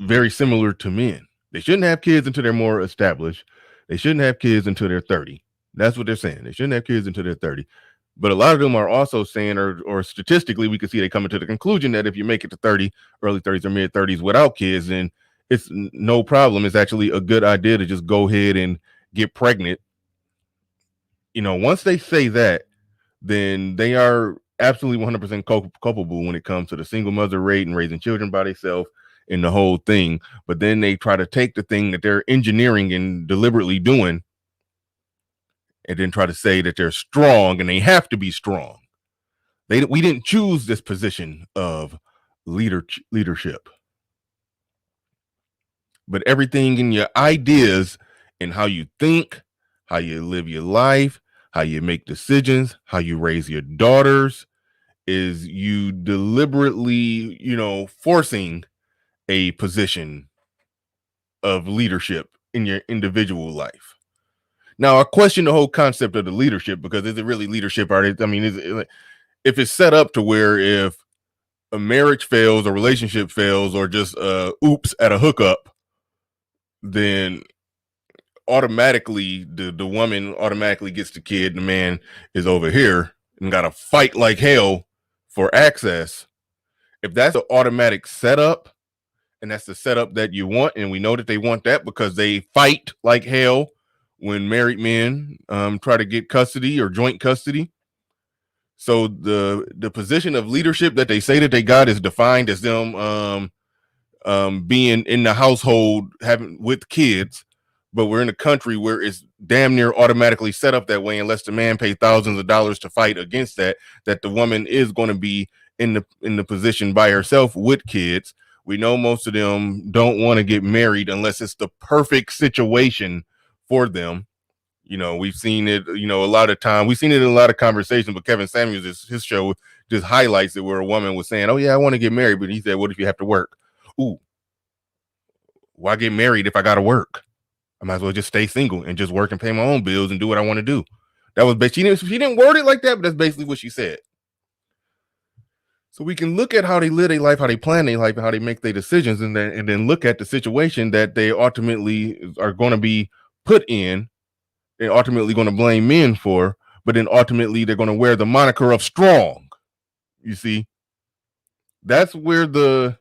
very similar to men. They shouldn't have kids until they're more established. They shouldn't have kids until they're 30. That's what they're saying. They shouldn't have kids until they're 30. But a lot of them are also saying, or statistically, we can see they coming to the conclusion that if you make it to 30, early 30s or mid 30s without kids, then it's no problem. It's actually a good idea to just go ahead and get pregnant. Once they say that, then they are absolutely 100% culpable when it comes to the single mother rate and raising children by themselves and the whole thing. But then they try to take the thing that they're engineering and deliberately doing, and then try to say that they're strong and they have to be strong. We didn't choose this position of leadership. But everything in your ideas and how you think, how you live your life, how you make decisions, how you raise your daughters, is you deliberately, forcing a position of leadership in your individual life. Now, I question the whole concept of the leadership, because is it really leadership? If it's set up to where if a marriage fails, a relationship fails, or just oops at a hookup, then automatically the woman automatically gets the kid, the man is over here and got to fight like hell for access. If that's an automatic setup, and that's the setup that you want, and we know that they want that because they fight like hell when married men try to get custody or joint custody. So the position of leadership that they say that they got is defined as them being in the household having with kids, but we're in a country where it's damn near automatically set up that way unless the man pays thousands of dollars to fight against that the woman is going to be in the position by herself with kids. We know most of them don't want to get married unless it's the perfect situation for them. You know, we've seen it, you know, a lot of time. We've seen it in a lot of conversations, but Kevin Samuels, his show just highlights it where a woman was saying, oh yeah, I want to get married. But he said, what if you have to work? Ooh, why get married if I got to work? I might as well just stay single and just work and pay my own bills and do what I want to do. That was, she didn't word it like that, but that's basically what she said. So we can look at how they live their life, how they plan their life, and how they make their decisions, and then look at the situation that they ultimately are going to be put in. They're ultimately going to blame men for, but then ultimately they're going to wear the moniker of strong. You see, that's where the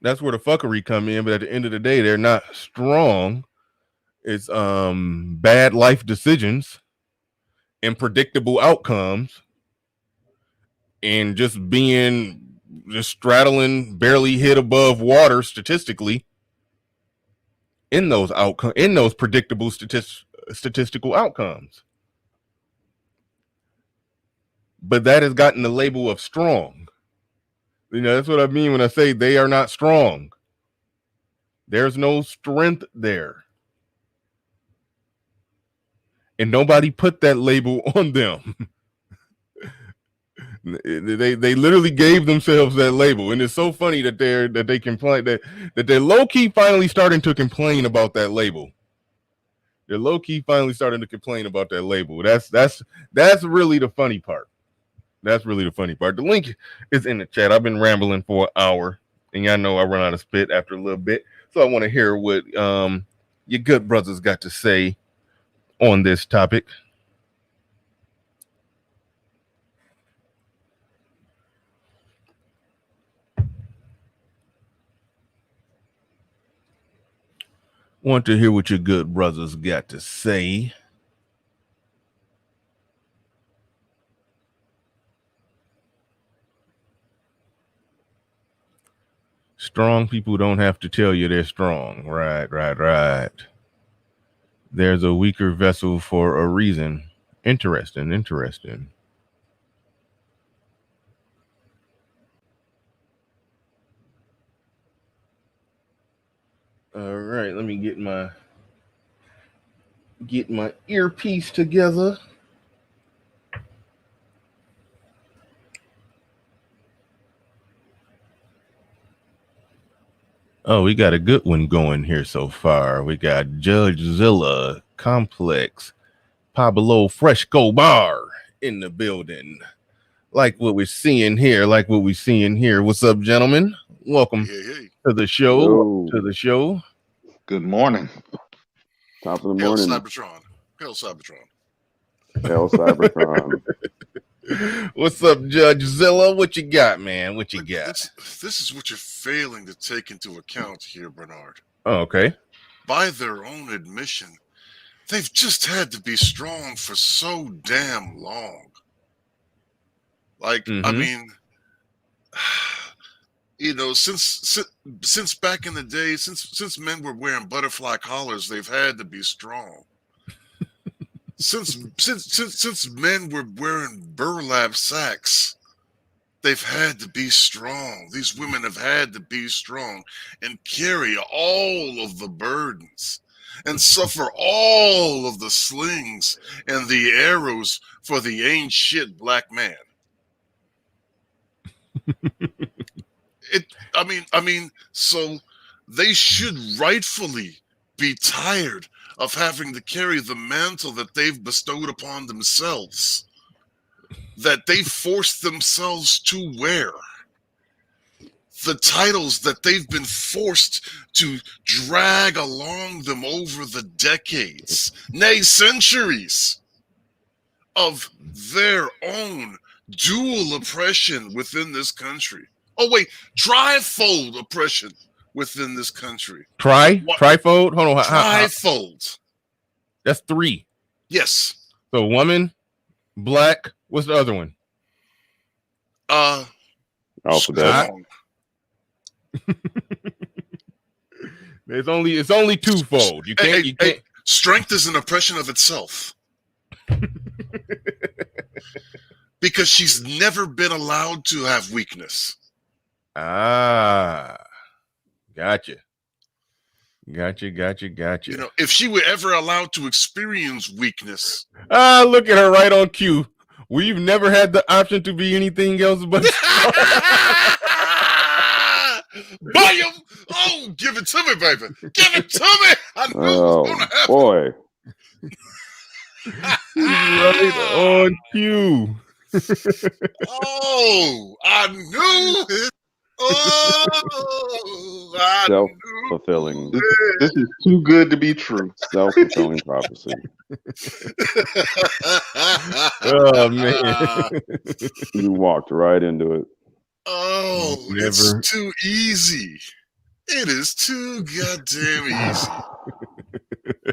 fuckery come in. But at the end of the day, they're not strong. It's bad life decisions and predictable outcomes, and just straddling, barely hit above water statistically in those predictable statistical outcomes. But that has gotten the label of strong. You know, that's what I mean when I say they are not strong. There's no strength there. And nobody put that label on them. They literally gave themselves that label, and it's so funny that they complain that they're low key finally starting to complain about that label. They're low key finally starting to complain about that label. That's really the funny part. That's really the funny part. The link is in the chat. I've been rambling for an hour, and y'all know I run out of spit after a little bit, so I want to hear what your good brothers got to say on this topic. Want to hear what your good brothers got to say. Strong people don't have to tell you they're strong. Right. There's a weaker vessel for a reason. Interesting. All right, let me get my earpiece together. Oh, we got a good one going here so far. We got Judge Zilla, Complex, Pablo Fresco Bar in the building. Like what we're seeing here. What's up, gentlemen? Welcome to the show. Hello. To the show. Good morning. Top of the morning. Hail Cybertron. What's up, Judge Zilla? What you got, man? What you got? This is what you're failing to take into account here, Bernard. Oh, okay. By their own admission, they've just had to be strong for so damn long. Like, I mean, you know, since back in the day, since men were wearing butterfly collars, they've had to be strong. Since men were wearing burlap sacks, they've had to be strong. These women have had to be strong and carry all of the burdens and suffer all of the slings and the arrows for the ain't shit black man. So they should rightfully be tired of having to carry the mantle that they've bestowed upon themselves, that they forced themselves to wear, the titles that they've been forced to drag along them over the decades, nay, centuries of their own dual oppression within this country. Oh, wait, trifold oppression within this country. Trifold? Hold on. Trifold. That's 3. Yes. So woman, black. What's the other one? Alphabet. It's only twofold. You can't. Strength is an oppression of itself. Because she's never been allowed to have weakness. Gotcha. You know, if she were ever allowed to experience weakness. Look at her right on cue. We've never had the option to be anything else but. Volume! Oh, give it to me, baby. Give it to me. I knew it was going to happen. Boy. Right on cue. Oh, I knew it. Oh, I self-fulfilling. This is too good to be true. Self-fulfilling prophecy. Oh man, You walked right into it. Oh, it's too easy. It is too goddamn easy.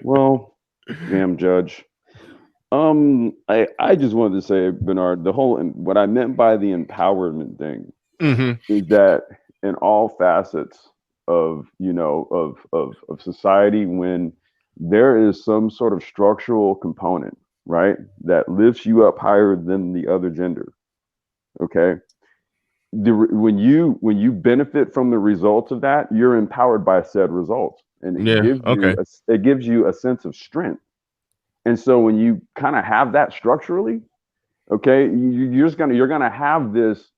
Well, damn judge. I just wanted to say, Bernard, what I meant by the empowerment thing is that in all facets of society, when there is some sort of structural component, right, that lifts you up higher than the other gender, okay, when you benefit from the results of that, you're empowered by said results, and it gives you a sense of strength. And so when you kind of have that structurally, okay, you're gonna have this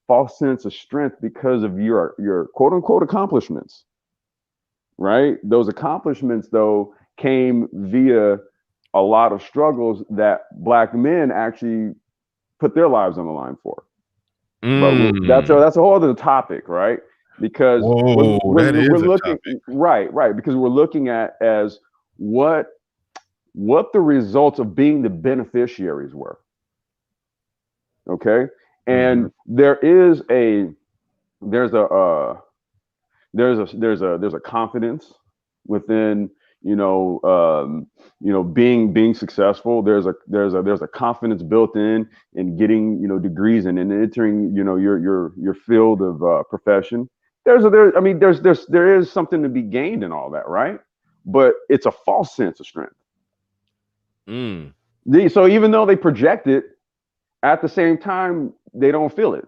false sense of strength because of your quote unquote accomplishments, right? Those accomplishments though came via a lot of struggles that Black men actually put their lives on the line for. But that's a whole other topic, right? Because we're looking right because we're looking at as what the results of being the beneficiaries were. Okay, and there's a confidence within being successful. There's a confidence built in getting degrees and entering your field of profession. There is something to be gained in all that, right? But it's a false sense of strength. So even though they project it, at the same time they don't feel it.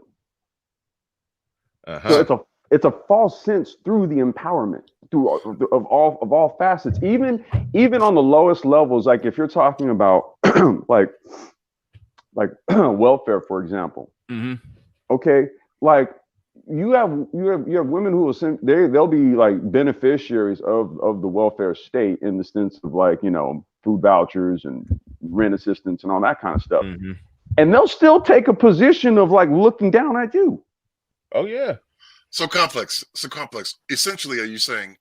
So it's a false sense through the empowerment of all facets, even on the lowest levels. Like if you're talking about like welfare, for example. Okay, like you have women who will they'll be like beneficiaries of the welfare state in the sense of like food vouchers and rent assistance and all that kind of stuff. And they'll still take a position of like looking down at you. Oh yeah. So complex. Essentially, are you saying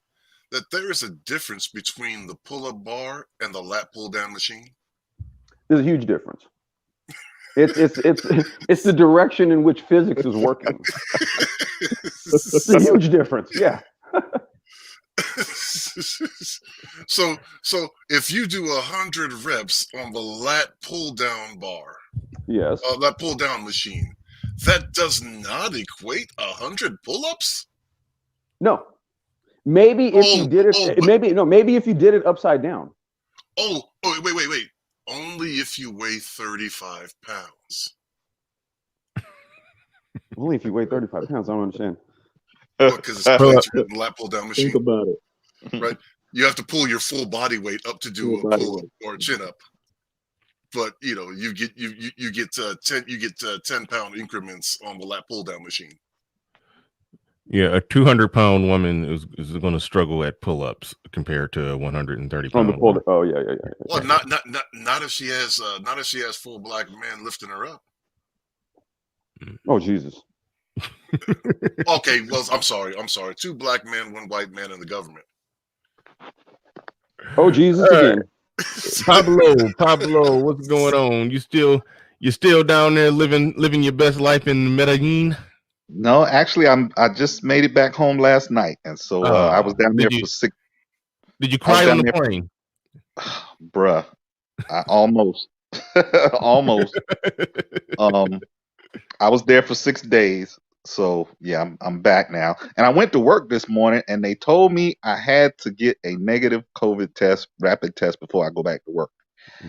that there is a difference between the pull-up bar and the lat pull-down machine? There's a huge difference. It's the direction in which physics is working. It's a huge difference. Yeah. So if you do 100 reps on the lat pull-down bar, yes, lat pull-down machine, that does not equate 100 pull-ups. No, maybe if you did it, maybe if you did it upside down. Wait. Only if you weigh 35 pounds. Only if you weigh 35 pounds. I don't understand. Because it's plates with the lat pull-down machine. Think about it. Right? You have to pull your full body weight up to do a pull-up or a chin-up. But you get 10-pound increments on the lat pull-down machine. Yeah, a 200-pound woman is going to struggle at pull-ups compared to a 130-pound. Oh yeah. Well, not if she has full Black men lifting her up. Oh Jesus. Okay, well, I'm sorry. 2 Black men, 1 white man in the government. Oh Jesus again. Pablo, what's going on? You still down there living your best life in Medellin? No, actually, I just made it back home last night, and so I was down there for 6. Did you cry on the plane? Bruh, I almost. I was there for 6 days. So yeah, I'm back now. And I went to work this morning and they told me I had to get a negative COVID test, rapid test before I go back to work.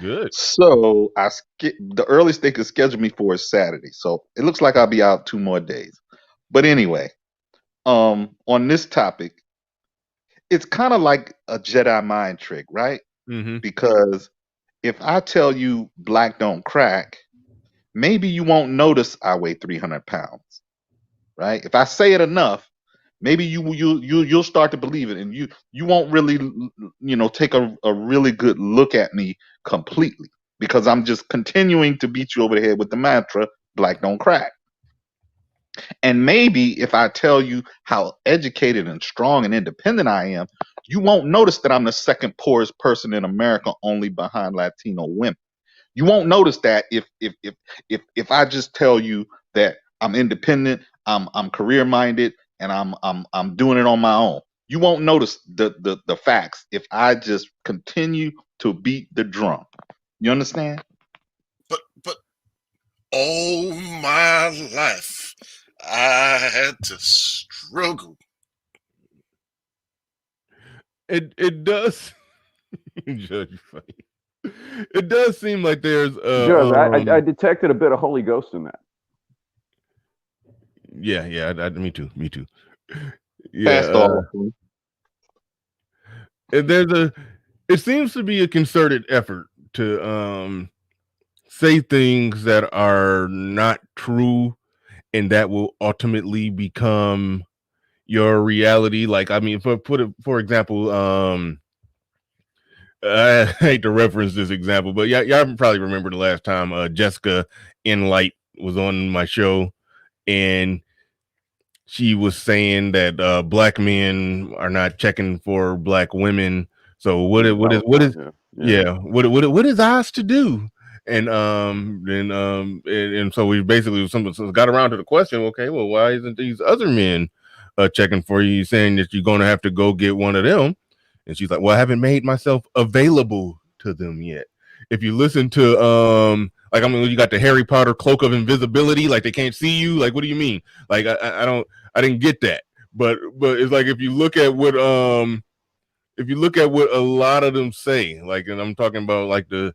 Good. So the earliest they could schedule me for is Saturday. So it looks like I'll be out 2 more days. But anyway, on this topic, it's kind of like a Jedi mind trick, right? Mm-hmm. Because if I tell you black don't crack, maybe you won't notice I weigh 300 pounds, right? If I say it enough, maybe you'll start to believe it, and you won't really take a really good look at me completely, because I'm just continuing to beat you over the head with the mantra black don't crack. And maybe if I tell you how educated and strong and independent I am, you won't notice that I'm the second poorest person in America, only behind Latino women. You won't notice that if I just tell you that I'm independent, I'm career minded, and I'm doing it on my own. You won't notice the facts if I just continue to beat the drum. You understand? But all my life I had to struggle. It does. Judge funny. It does seem like there's Judge, I detected a bit of Holy Ghost in that. Yeah, me too. Yeah. It seems to be a concerted effort to say things that are not true and that will ultimately become your reality. Like, I mean, for example, I hate to reference this example, but y'all probably remember the last time Jessica Enlight was on my show, and she was saying that black men are not checking for black women. So what is ours to do? And so we basically got around to the question, okay, well, why isn't these other men checking for you, saying that you're going to have to go get one of them? And she's like, well, I haven't made myself available to them yet. If you listen to like, I mean, you got the Harry Potter cloak of invisibility, like they can't see you. Like, what do you mean? Like, I didn't get that. But it's like, if you look at what a lot of them say, like, and I'm talking about like the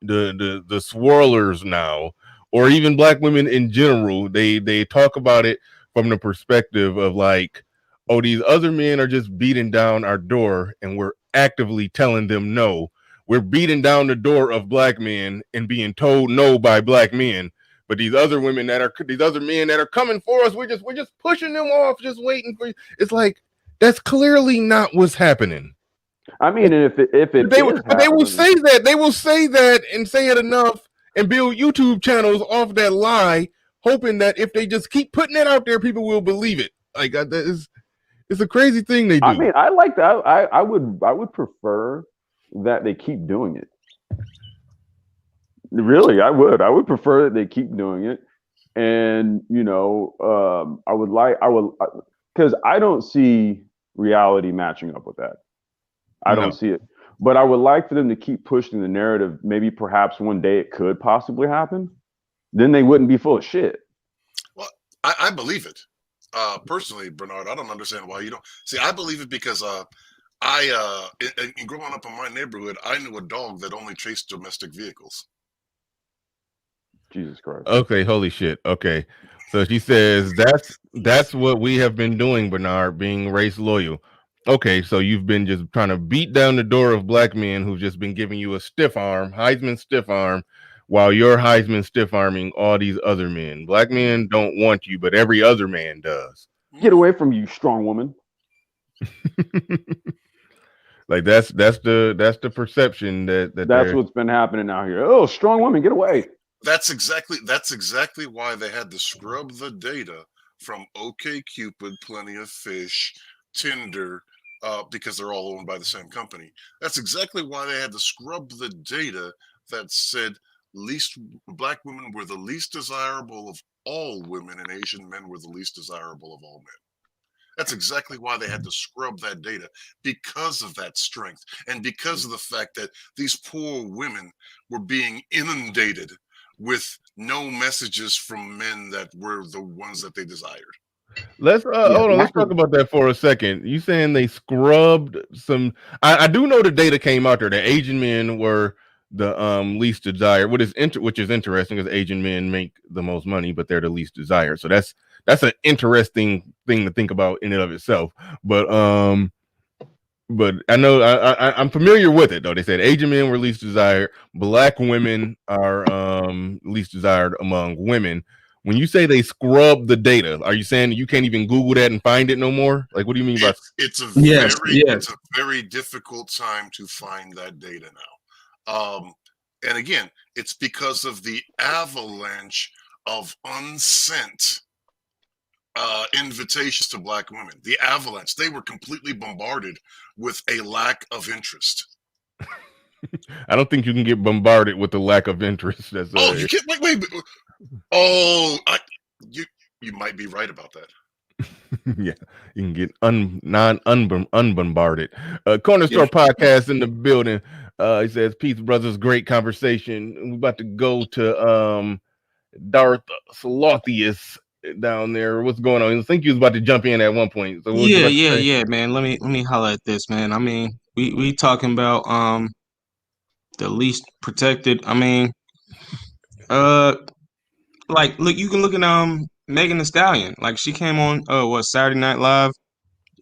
swirlers now, or even black women in general, they talk about it from the perspective of like, oh, these other men are just beating down our door and we're actively telling them no. We're beating down the door of black men and being told no by black men. But these other men that are coming for us, we're just pushing them off, just waiting for you. It's like, that's clearly not what's happening. I mean, they will say that and say it enough and build YouTube channels off that lie, hoping that if they just keep putting it out there, people will believe it. Like, it's a crazy thing they do. I mean, I like that. I would prefer that they keep doing it. Really, I would prefer that they keep doing it. And, I would because I don't see reality matching up with that. I don't see it. But I would like for them to keep pushing the narrative. Maybe perhaps one day it could possibly happen. Then they wouldn't be full of shit. Well, I believe it. Personally, Bernard, I don't understand why you don't. See, I believe it because in growing up in my neighborhood, I knew a dog that only chased domestic vehicles. Jesus Christ. Okay, holy shit. Okay. So she says that's what we have been doing, Bernard, being race loyal. Okay, so you've been just trying to beat down the door of black men who've just been giving you a stiff arm, Heisman stiff arm, while you're Heisman stiff arming all these other men. Black men don't want you, but every other man does. Get away from you, strong woman. Like that's the perception that's what's been happening out here. Oh, strong woman, get away. That's exactly why they had to scrub the data from OkCupid, Plenty of Fish, Tinder, because they're all owned by the same company. That's exactly why they had to scrub the data that said black women were the least desirable of all women and Asian men were the least desirable of all men. That's exactly why they had to scrub that data, because of that strength and because of the fact that these poor women were being inundated with no messages from men that were the ones that they desired. Let's Yeah, hold on. Let's lack talk of about that for a second. You saying they scrubbed some? I do know the data came out there that Asian men were the least desired. Which is interesting because Asian men make the most money, but they're the least desired. So that's an interesting thing to think about in and of itself. But I know I'm familiar with it though. They said Asian men were least desired. Black women are least desired among women. When you say they scrub the data, are you saying you can't even Google that and find it no more? Like, what do you mean by? It's a Yes, very yes. it's a very difficult time to find that data now. And again, it's because of the avalanche of unsent invitations to Black women. The avalanche. They were completely bombarded with a lack of interest. I don't think you can get bombarded with the lack of interest. That's You can't wait. Oh, you might be right about that. yeah, you can get unbombarded. Corner Store Podcast in the building. He says, "Peace, brothers. Great conversation." We're about to go to Darth Salothius down there. What's going on? I think you was about to jump in at one point. So what was you about to say? Yeah, man. Let me holler at this, man. I mean, we talking about the least protected. I mean, like look, you can look at Megan Thee Stallion. Like she came on Saturday Night Live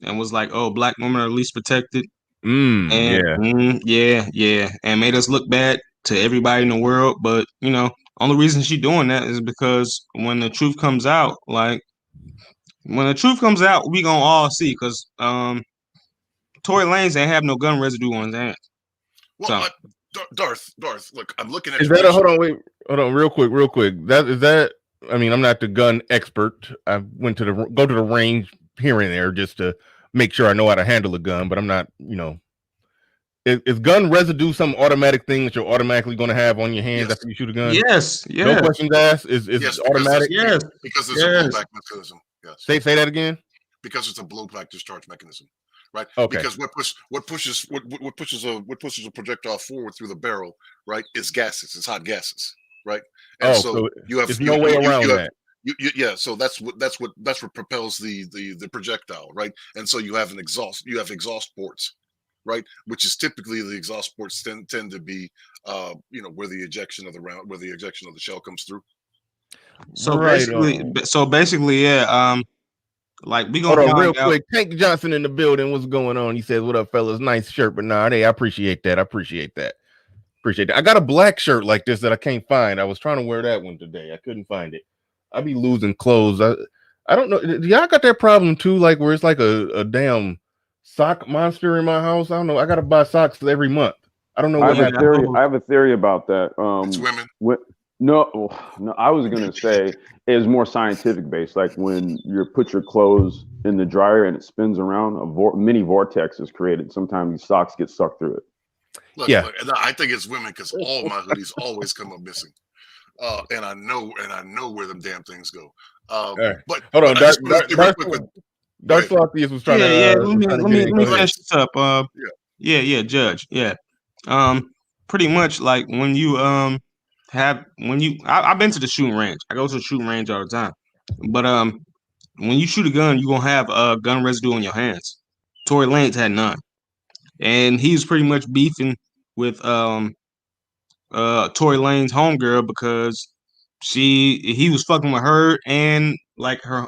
and was like, "Oh, Black women are least protected." And yeah, and made us look bad to everybody in the world. But you know, only reason she doing that is because when the truth comes out, we gonna all see. Because Tory Lanez ain't have no gun residue on his hands. Well, So Darth, look, I'm looking at. Is that hold on, real quick. That I mean, I'm not the gun expert. I went to go to the range here and there just to make sure I know how to handle a gun, but I'm not, you know. Is gun residue some automatic thing that you're automatically going to have on your hands after you shoot a gun? yes. No questions asked. Is automatic? Because it's a blowback mechanism. Yes. Say that again. Because it's a blowback discharge mechanism, right? Okay. Because what pushes a projectile forward through the barrel, right, is gases. It's hot gases, right? And so you have there's no way around that. So that's what propels the projectile, right? And so you have exhaust ports, right? Which is typically the exhaust ports tend to be where the ejection of the shell comes through. So basically, yeah. Like we gonna hold on real quick. Tank Johnson in the building. What's going on? He says, "What up, fellas? Nice shirt, but nah, hey, I appreciate that. I got a black shirt like this that I can't find. I was trying to wear that one today. I couldn't find it. I be losing clothes. I don't know. Do y'all got that problem too? Like where it's like a damn sock monster in my house. I don't know. I gotta buy socks every month. I don't know. I have a theory about that. It's women. No, I was gonna say it's more scientific based. Like when you put your clothes in the dryer and it spins around, a mini vortex is created. Sometimes these socks get sucked through it. Look, I think it's women because all my hoodies always come up missing, and I know where them damn things go. Right. But hold on, Darth Salothius was trying let me finish this up. Judge. Yeah. Pretty much like when you I've been to the shooting range. I go to the shooting range all the time. But when you shoot a gun, you're gonna have gun residue on your hands. Tory Lanez had none. And he was pretty much beefing with Tory Lanez homegirl because he was fucking with her and like her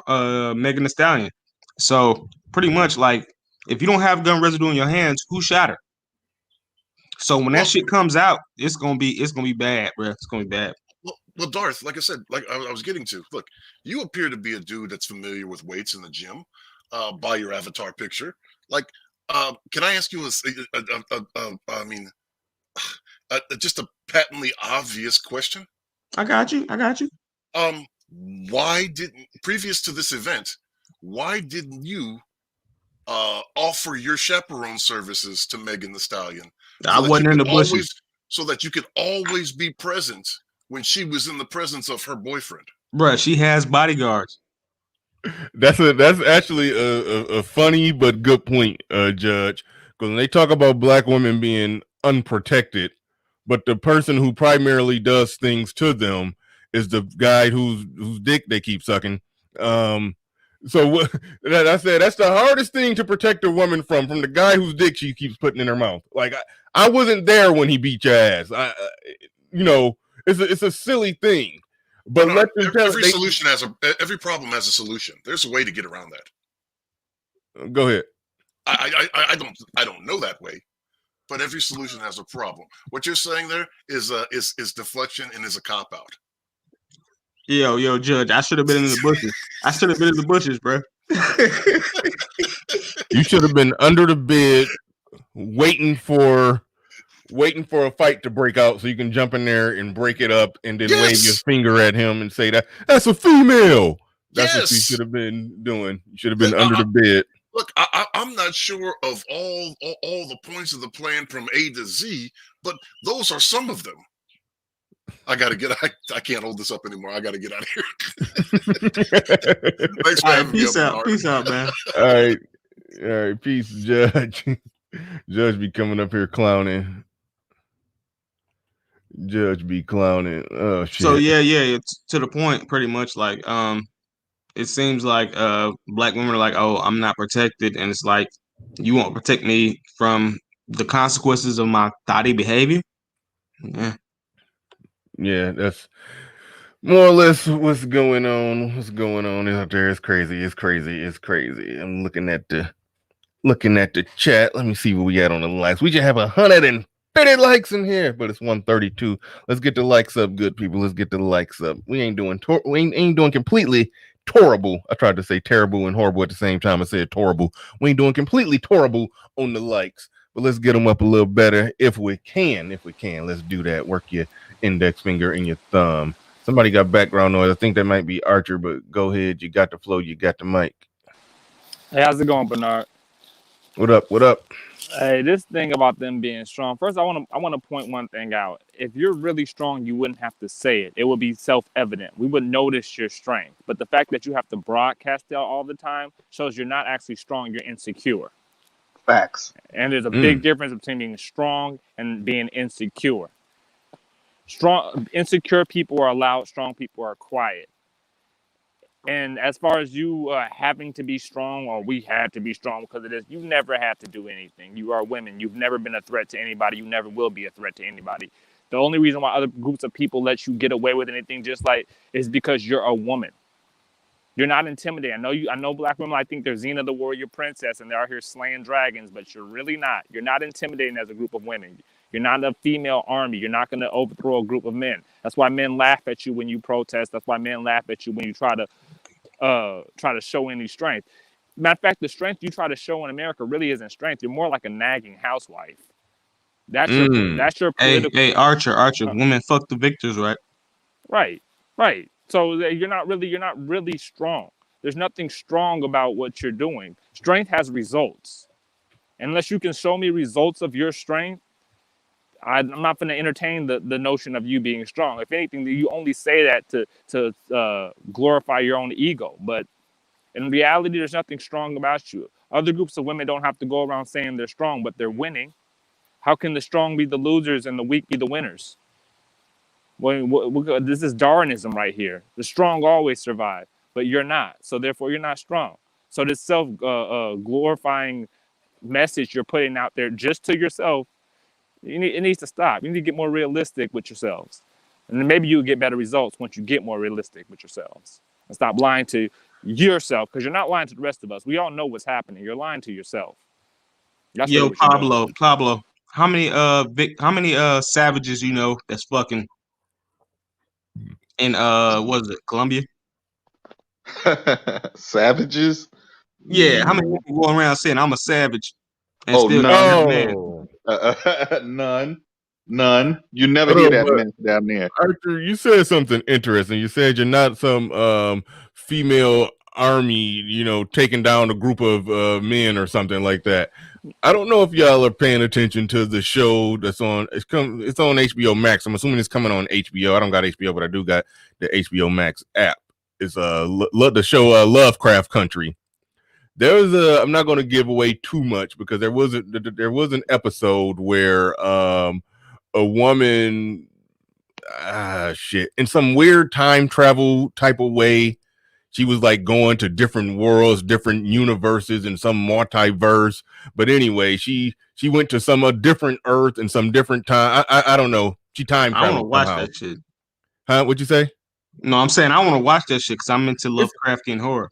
Megan Thee Stallion. So pretty much like if you don't have gun residue in your hands, who shot her? So when that shit comes out, it's gonna be bad, bro. It's gonna be bad. Well, Darth, like I said, like I was getting to, look, you appear to be a dude that's familiar with weights in the gym, by your avatar picture. Like, can I ask you just a patently obvious question? I got you. Why didn't previous to this event? Why didn't you offer your chaperone services to Megan Thee Stallion? I wasn't in the bushes. So that you could always be present when she was in the presence of her boyfriend. Bruh, she has bodyguards. That's actually a funny but good point, Judge. Because when they talk about black women being unprotected, but the person who primarily does things to them is the guy whose dick they keep sucking. So what I said, that's the hardest thing to protect a woman from the guy whose dick she keeps putting in her mouth. Like I wasn't there when he beat your ass. It's a silly thing. But no, every problem has a solution. There's a way to get around that. Go ahead. I don't know that way, but every solution has a problem. What you're saying there is deflection and is a cop out. Yo, Judge, I should have been in the bushes. I should have been in the bushes, bro. You should have been under the bed, waiting for a fight to break out, so you can jump in there and break it up, and then wave your finger at him and say that's a female. That's what you should have been doing. You should have been under the bed. Look, I'm not sure of all the points of the plan from A to Z, but those are some of them. I can't hold this up anymore. I gotta get out of here. Thanks for having me. Peace out, man. All right, peace, Judge. Judge be coming up here clowning. Judge be clowning. Oh shit. So yeah, it's to the point, pretty much. Like, it seems like black women are like, oh, I'm not protected, and it's like, you won't protect me from the consequences of my thoughty behavior. Yeah, that's more or less what's going on. What's going on out there? It's crazy. I'm looking at the chat. Let me see what we got on the likes. We just have 130 likes in here, but it's 132. Let's get the likes up, good people. Let's get the likes up. We ain't doing completely horrible. I tried to say terrible and horrible at the same time. I said horrible. We ain't doing completely horrible on the likes, but let's get them up a little better if we can. Let's do that. Work your index finger and your thumb. Somebody got background noise. I think that might be Archer, but go ahead. You got the flow. You got the mic. Hey, how's it going, Bernard? What up? Hey, this thing about them being strong. First, I want to point one thing out. If you're really strong, you wouldn't have to say it. It would be self-evident. We would notice your strength. But the fact that you have to broadcast it all the time shows you're not actually strong. You're insecure. Facts. And there's a big difference between being strong and being insecure. Insecure people are loud. Strong people are quiet. And as far as you having to be strong, or we had to be strong because of this, you never had to do anything. You are women. You've never been a threat to anybody. You never will be a threat to anybody. The only reason why other groups of people let you get away with anything is because you're a woman. You're not intimidating. I know black women, I think they're Xena the warrior princess and they're out here slaying dragons, but you're really not. You're not intimidating as a group of women. You're not a female army. You're not going to overthrow a group of men. That's why men laugh at you when you protest. That's why men laugh at you when you try to show any strength. Matter of fact, the strength you try to show in America really isn't strength. You're more like a nagging housewife. That's your political. Hey, Archer. Women fuck the victors, right? Right. So you're not really strong. There's nothing strong about what you're doing. Strength has results. Unless you can show me results of your strength, I'm not going to entertain the notion of you being strong. If anything, you only say that to glorify your own ego. But in reality, there's nothing strong about you. Other groups of women don't have to go around saying they're strong, but they're winning. How can the strong be the losers and the weak be the winners? Well, this is Darwinism right here. The strong always survive, but you're not. So therefore, you're not strong. So this self-glorifying message you're putting out there just to yourself, it needs to stop. You need to get more realistic with yourselves. And then maybe you'll get better results once you get more realistic with yourselves. And stop lying to yourself, because you're not lying to the rest of us. We all know what's happening. You're lying to yourself. That's Yo, Pablo, how many savages you know that's fucking in what is it, Colombia? Savages? Yeah, how many people go around saying I'm a savage? And None. You never hear that mess down there. Arthur, you said something interesting. You said you're not some female army, taking down a group of men or something like that. I don't know if y'all are paying attention to the show that's on. It's on HBO Max. I'm assuming it's coming on HBO. I don't got HBO, but I do got the HBO Max app. It's the show Lovecraft Country. I'm not going to give away too much, because there was an episode where a woman, shit, in some weird time travel type of way. She was like going to different worlds, different universes, and some multiverse. But anyway, she went to some different Earth and some different time. I don't know. She time I want to traveled watch somehow. that shit. Huh? What'd you say? No, I'm saying I want to watch that shit because I'm into Lovecraftian horror.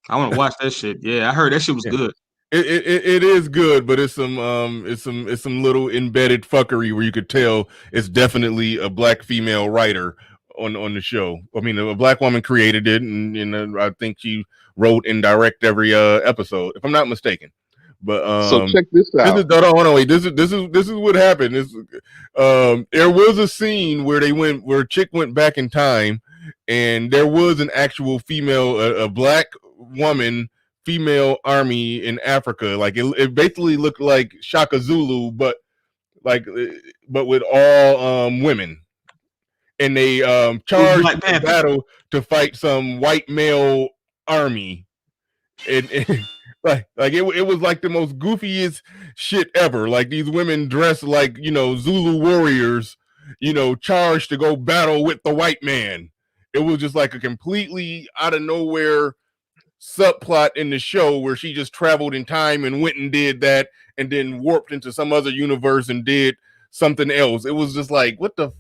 I want to watch that shit. Yeah, I heard that shit was good. It is good, but it's some little embedded fuckery where you could tell it's definitely a black female writer on the show. I mean, a black woman created it, and I think she wrote and direct every episode, if I'm not mistaken. But So check this out. This is what happened. There was a scene where a chick went back in time, and there was an actual female, a black woman, female army in Africa. Like it basically looked like Shaka Zulu, but with all women. And they charged the battle to fight some white male army, and it was like the most goofiest shit ever. Like these women dressed like Zulu warriors, charged to go battle with the white man. It was just like a completely out of nowhere subplot in the show where she just traveled in time and went and did that, and then warped into some other universe and did something else. It was just like, what the.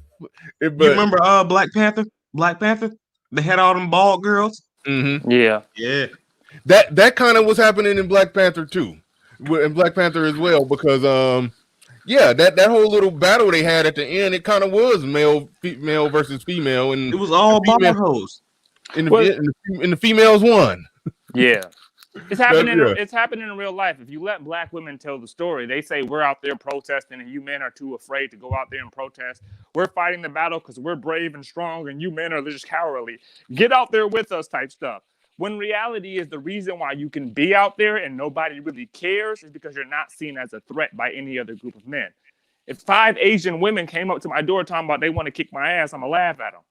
You remember Black Panther? Black Panther? They had all them bald girls. Mm-hmm. Yeah. That kind of was happening in Black Panther too, in Black Panther as well, because that whole little battle they had at the end, it kind of was male versus female, and it was all bald hoes. And the females won. Yeah. It's happening. It's happening in real life. If you let black women tell the story, they say we're out there protesting, and you men are too afraid to go out there and protest. We're fighting the battle because we're brave and strong, and you men are just cowardly. Get out there with us, type stuff. When reality is the reason why you can be out there and nobody really cares is because you're not seen as a threat by any other group of men. If 5 Asian women came up to my door talking about they want to kick my ass, I'm gonna laugh at them.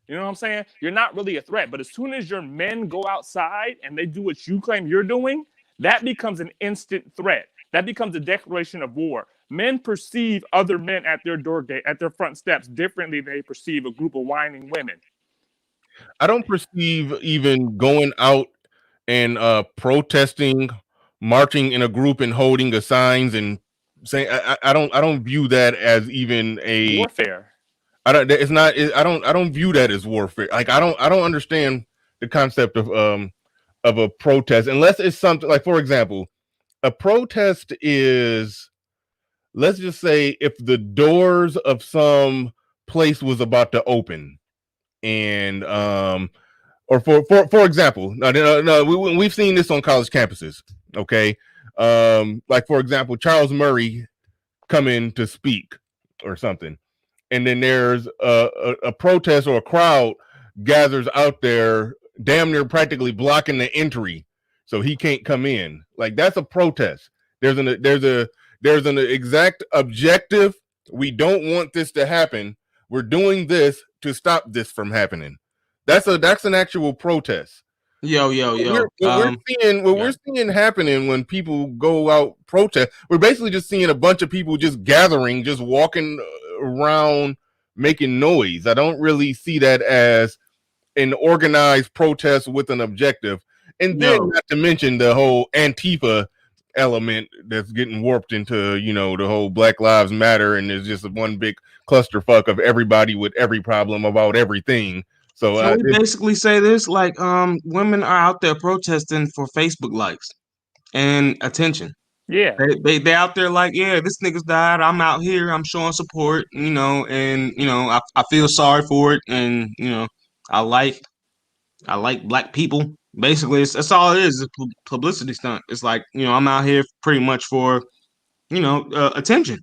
You know what I'm saying? You're not really a threat. But as soon as your men go outside and they do what you claim you're doing, that becomes an instant threat. That becomes a declaration of war. Men perceive other men at their door gate, at their front steps, differently than they perceive a group of whining women. I don't perceive even going out and protesting, marching in a group and holding the signs and saying I don't view that as even a warfare. I don't view that as warfare. Like I don't understand the concept of a protest unless it's something like, for example, a protest is, let's just say, if the doors of some place was about to open, and or for example, we've seen this on college campuses. Okay, like for example, Charles Murray come in to speak or something. And then there's a protest or a crowd gathers out there, damn near practically blocking the entry, so he can't come in. Like that's a protest. There's an exact objective. We don't want this to happen. We're doing this to stop this from happening. That's an actual protest. Yo. We're seeing happening when people go out protest. We're basically just seeing a bunch of people just gathering, just walking around making noise. I don't really see that as an organized protest with an objective. And then not to mention the whole Antifa element that's getting warped into, the whole Black Lives Matter, and there's just one big clusterfuck of everybody with every problem about everything. So we basically say this, like women are out there protesting for Facebook likes and attention. Yeah, they out there like, yeah, this nigga's died. I'm out here. I'm showing support, and I feel sorry for it, and I like black people. Basically, that's all it is. It's a publicity stunt. It's like, I'm out here pretty much for, attention.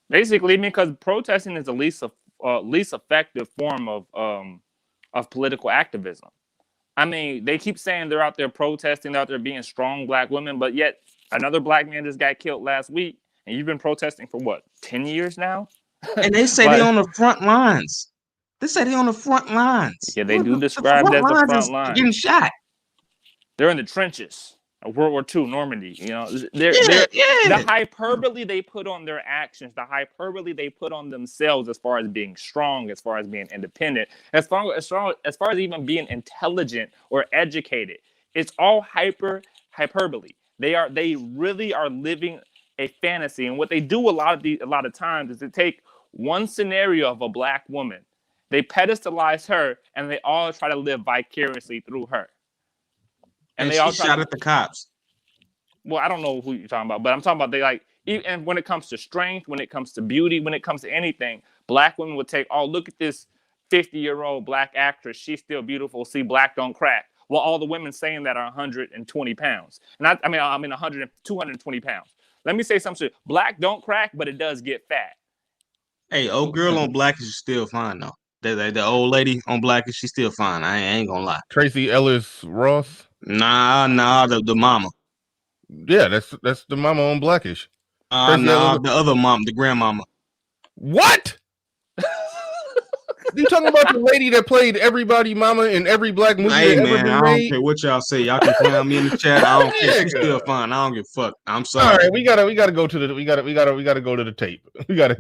Basically, because protesting is the least effective form of political activism. I mean, they keep saying they're out there protesting, they're out there being strong black women, but yet another black man just got killed last week, and you've been protesting for what, 10 years now? And they say they're on the front lines. Yeah, they do describe it as the front line. Getting shot. They're in the trenches. World War II, Normandy. You know, they're Yeah, the yeah. hyperbole they put on their actions, the hyperbole they put on themselves, as far as being strong, as far as being independent, as far as even being intelligent or educated. It's all hyperbole. They really are living a fantasy, and what they do a lot of times is to take one scenario of a black woman, they pedestalize her, and they all try to live vicariously through her. And they she all try shot to, at the cops. well, I don't know who you're talking about, but I'm talking about they like, and when it comes to strength, when it comes to beauty, when it comes to anything, black women would take, oh, look at this 50-year-old black actress, she's still beautiful. See, black don't crack. Well, all the women saying that are 120 pounds, and I mean 220 pounds. Let me say something. Black don't crack, but it does get fat. Hey, old girl on Blackish is still fine though. The old lady on Blackish, she's still fine. I ain't gonna lie. Tracy Ellis Ross. Nah, the mama. Yeah, that's the mama on Blackish. Tracy Nah, Ellis. the other mom, the grandmama. What? You talking about the lady that played everybody mama in every black movie Hey that man, ever been I don't made? care what y'all say. Y'all can clown me in the chat. I don't care. She's still fine. I don't give a fuck. I'm sorry. All right, we gotta go to the we gotta go to the tape. We got to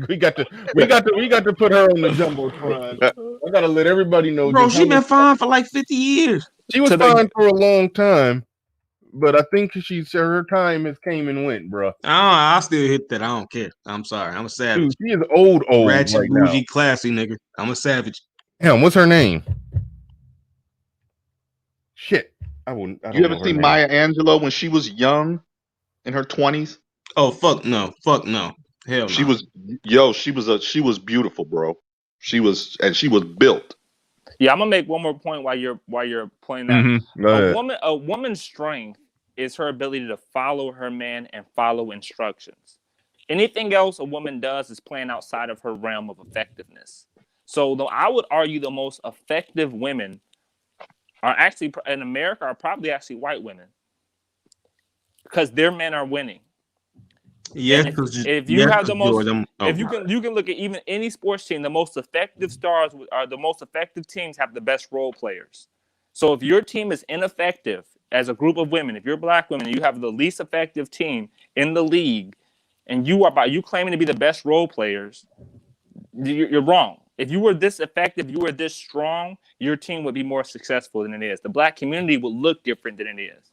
put her on the jumbotron. I gotta let everybody know. Bro, just she how been much- fine for like 50 years. She was fine for a long time, but I think her time has came and went, bro. I'll still hit that. I don't care. I'm sorry. I'm a savage. Dude, she is old Ratchet, right bougie, now. classy nigga. I'm a savage. Damn, what's her name? Shit, I don't You ever know her see name. Maya Angelou when she was young, in her 20s? Oh fuck no, hell no. She was beautiful, bro. She was built. Yeah, I'm gonna make one more point while you're playing that. Mm-hmm. Go ahead. A woman's strength is her ability to follow her man and follow instructions. Anything else a woman does is playing outside of her realm of effectiveness. So, though I would argue the most effective women are actually in America are probably actually white women, because their men are winning. Yes, if you have the most, if you can look at even any sports team, the most effective stars are the most effective teams have the best role players. So if your team is ineffective as a group of women, if you're black women, you have the least effective team in the league, and you claiming to be the best role players, you're wrong. If you were this effective, you were this strong, your team would be more successful than it is. The black community would look different than it is.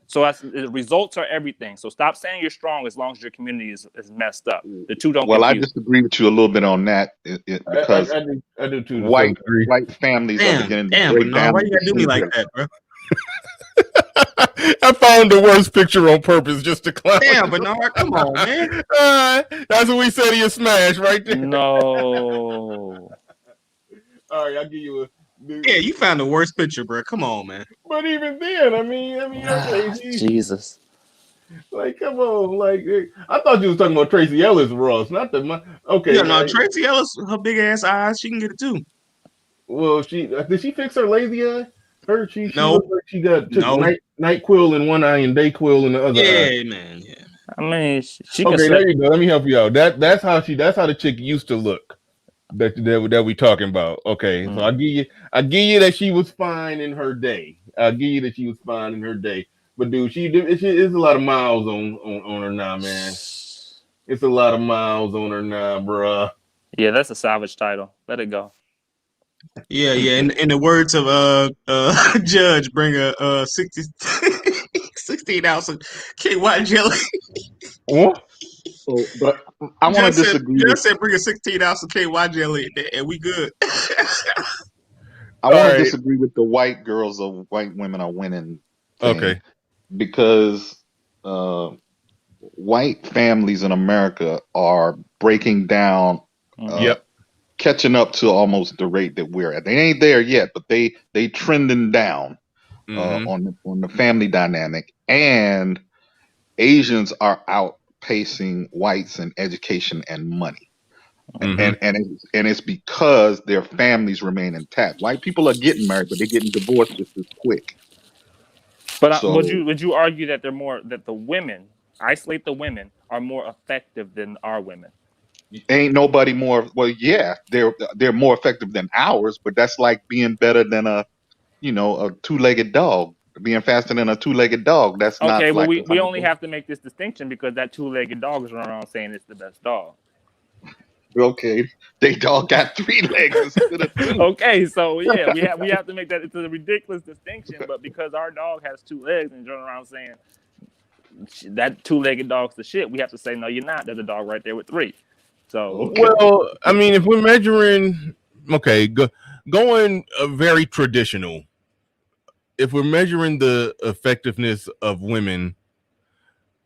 So the results are everything. So stop saying you're strong as long as your community is messed up. The two don't. Well, compute. I disagree with you a little bit on that because I do too. White families are beginning to break down. Why you gotta do me like that, bro? I found the worst picture on purpose just to clown. Damn, but no, come on, man. That's what we said. He a smash right there. No. All right, I'll give you a. Yeah, you found the worst picture, bro. Come on, man. But even then, I mean, Jesus. Like, come on, like, I thought you was talking about Tracy Ellis Ross, not the. Okay. Yeah, no, Tracy Ellis, her big ass eyes, she can get it too. Well, did she fix her lazy eye? She No. looked like she got night quill in one eye and day quill in the other eye. Yeah, man. Yeah. I mean, she okay. can There you go. Let me help you out. That's how the chick used to look. That we talking about. Okay, so I give you that she was fine in her day. I'll give you that she was fine in her day. But dude, it's a lot of miles on her now, man. It's a lot of miles on her now, bruh. Yeah, that's a salvage title. Let it go. Yeah. In the words of Judge, bring a 16 ounce of KY jelly. What? So, but I want to disagree. Judge said bring a 16 ounce of KY jelly, and we good. I want to disagree with the white girls of white women are winning thing. Okay. Because white families in America are breaking down, catching up to almost the rate that we're at. They ain't there yet, but they trending down on the family dynamic, and Asians are outpacing whites in education and money. And it's because their families remain intact. White people are getting married, but they're getting divorced just as quick. But would you argue that that the women, isolate the women, are more effective than our women? Ain't nobody more. Well, yeah, they're more effective than ours, but that's like being better than a two-legged dog. being faster than a two-legged dog. That's not Okay, well, like we only have to make this distinction because that two-legged dog is running around saying it's the best dog. okay. They dog got 3 legs instead of 2. Okay, so yeah, we have to make that. It's a ridiculous distinction, but because our dog has 2 legs and running around saying that two-legged dog's the shit, we have to say no, you're not. There's a dog right there with 3. So Well, I mean, if we're measuring, okay, going very traditional. If we're measuring the effectiveness of women,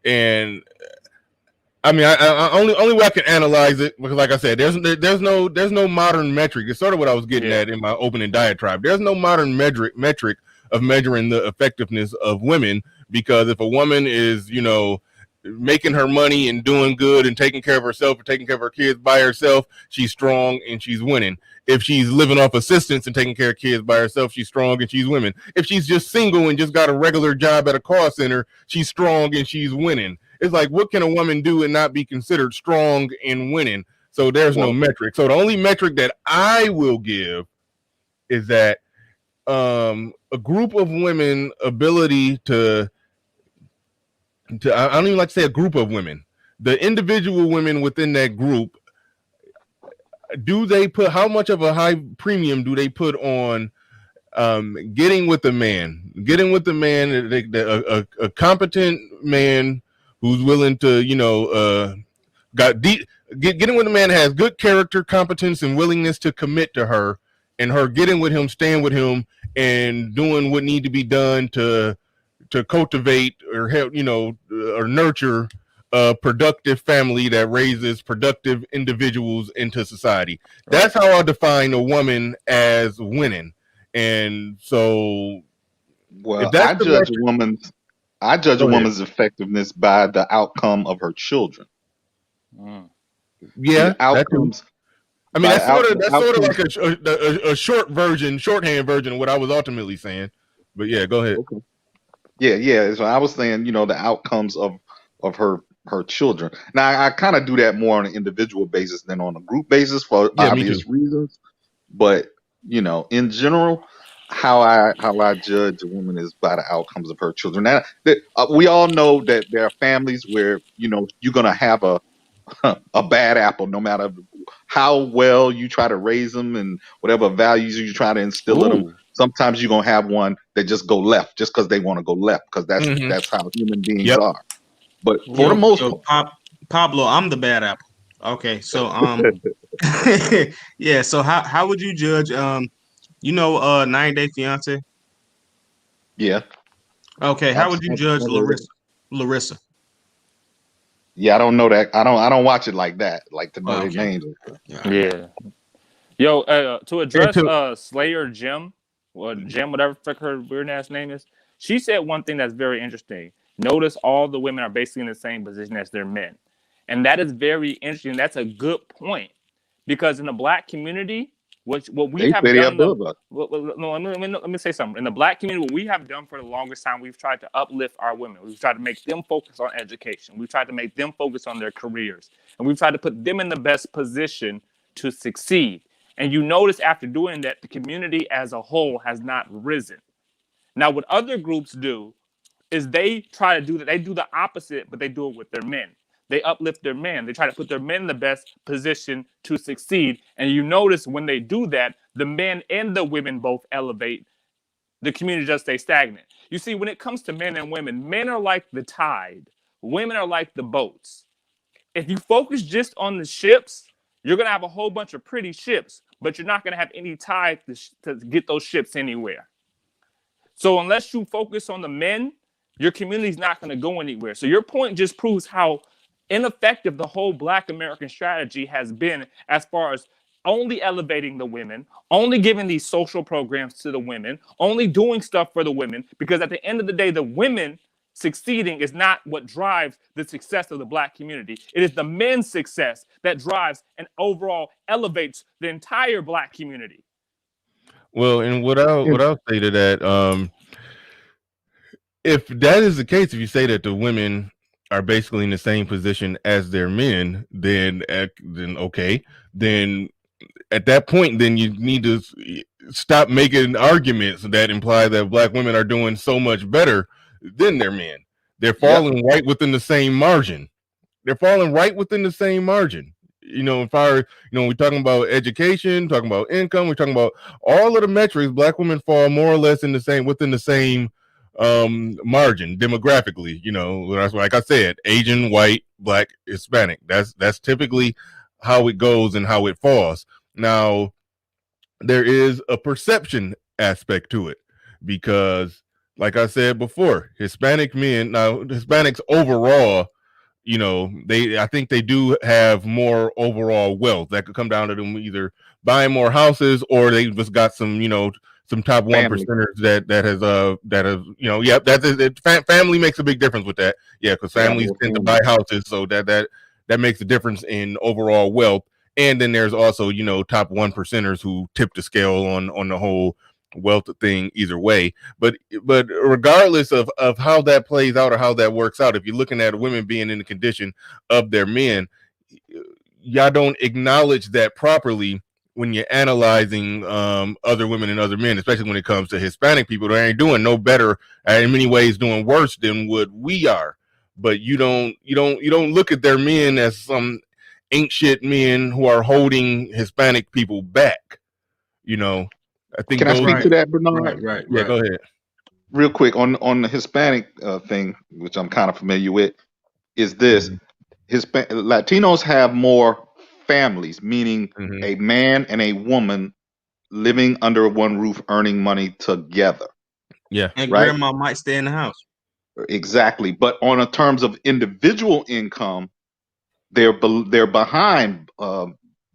and I mean, I only way I can analyze it because, like I said, there's no modern metric. It's sort of what I was getting at in my opening diatribe. There's no modern metric of measuring the effectiveness of women, because if a woman is, you know, making her money and doing good and taking care of herself and taking care of her kids by herself, she's strong and she's winning. If she's living off assistance and taking care of kids by herself, she's strong and she's winning. If she's just single and just got a regular job at a call center, she's strong and she's winning. It's like, what can a woman do and not be considered strong and winning? So there's no metric. So the only metric that I will give is that a group of women ability to I don't even like to say a group of women, the individual women within that group, do they put, how much of a high premium do they put on getting with a man, a competent man who's willing to, you know, getting with a man that has good character, competence, and willingness to commit to her, and her getting with him, staying with him, and doing what need to be done to cultivate or help, you know, or nurture a productive family that raises productive individuals into society. That's how I define a woman as winning. And so, well, I judge a woman's effectiveness by the outcome of her children. Yeah, the outcomes. I mean, that's sort of like a shorthand version of what I was ultimately saying. But yeah, go ahead. Okay. Yeah. So I was saying, you know, the outcomes of her children. Now I kind of do that more on an individual basis than on a group basis for obvious reasons. But you know, in general, how I judge a woman is by the outcomes of her children. Now, we all know that there are families where, you know, you're gonna have a bad apple, no matter how well you try to raise them and whatever values you try to instill in them. Sometimes you're gonna have one that just go left just because they want to go left, because that's how human beings are. But for the most part, Pablo, I'm the bad apple. Okay, so yeah. So how would you judge 90 Day Fiance? Yeah. Okay, how would you judge Larissa? Yeah, I don't know that. I don't watch it like that, like to know their names. Yeah. Yo, to address Slayer Jim, whatever her weird ass name is, she said one thing that's very interesting. Notice all the women are basically in the same position as their men. And that is very interesting. That's a good point. Because in the black community, what we have done, let me say something. In the black community, what we have done for the longest time, we've tried to uplift our women. We've tried to make them focus on education. We've tried to make them focus on their careers. And we've tried to put them in the best position to succeed. And you notice after doing that, the community as a whole has not risen. Now, what other groups do is they try to do that. They do the opposite, but they do it with their men. They uplift their men. They try to put their men in the best position to succeed. And you notice when they do that, the men and the women both elevate. The community just stays stagnant. You see, when it comes to men and women, men are like the tide. Women are like the boats. If you focus just on the ships, you're going to have a whole bunch of pretty ships, but you're not going to have any tide to get those ships anywhere. So unless you focus on the men, your community is not going to go anywhere. So your point just proves how ineffective the whole Black American strategy has been as far as only elevating the women, only giving these social programs to the women, only doing stuff for the women, because at the end of the day, the women succeeding is not what drives the success of the Black community. It is the men's success that drives and overall elevates the entire Black community. Well, and what I'll say to that, if that is the case, if you say that the women are basically in the same position as their men, then okay, then at that point, then you need to stop making arguments that imply that black women are doing so much better than their men. They're falling right within the same margin. They're falling right within the same margin. We're talking about education, talking about income, we're talking about all of the metrics. Black women fall more or less within the same margin demographically. That's like I said, Asian, white, black, Hispanic. That's typically how it goes and how it falls. Now, there is a perception aspect to it because, like I said before, Hispanics overall, I think they do have more overall wealth. That could come down to them either buying more houses or they just got some, some top 1%ers family makes a big difference with that. Yeah, because families tend to buy houses, so that makes a difference in overall wealth. And then there's also, top 1%ers who tip the scale on the whole wealth thing either way. But regardless of how that plays out or how that works out, if you're looking at women being in the condition of their men, y'all don't acknowledge that properly when you're analyzing other women and other men, especially when it comes to Hispanic people. They ain't doing no better, in many ways doing worse than what we are. But you don't look at their men as some ain't shit men who are holding Hispanic people back. I think. Can I speak to that, Bernard? Right. Yeah, go ahead. Real quick on the Hispanic thing, which I'm kind of familiar with, is this: Latinos have more families, meaning a man and a woman living under one roof, earning money together. Yeah, and right? grandma might stay in the house. Exactly, but on a terms of individual income, they're behind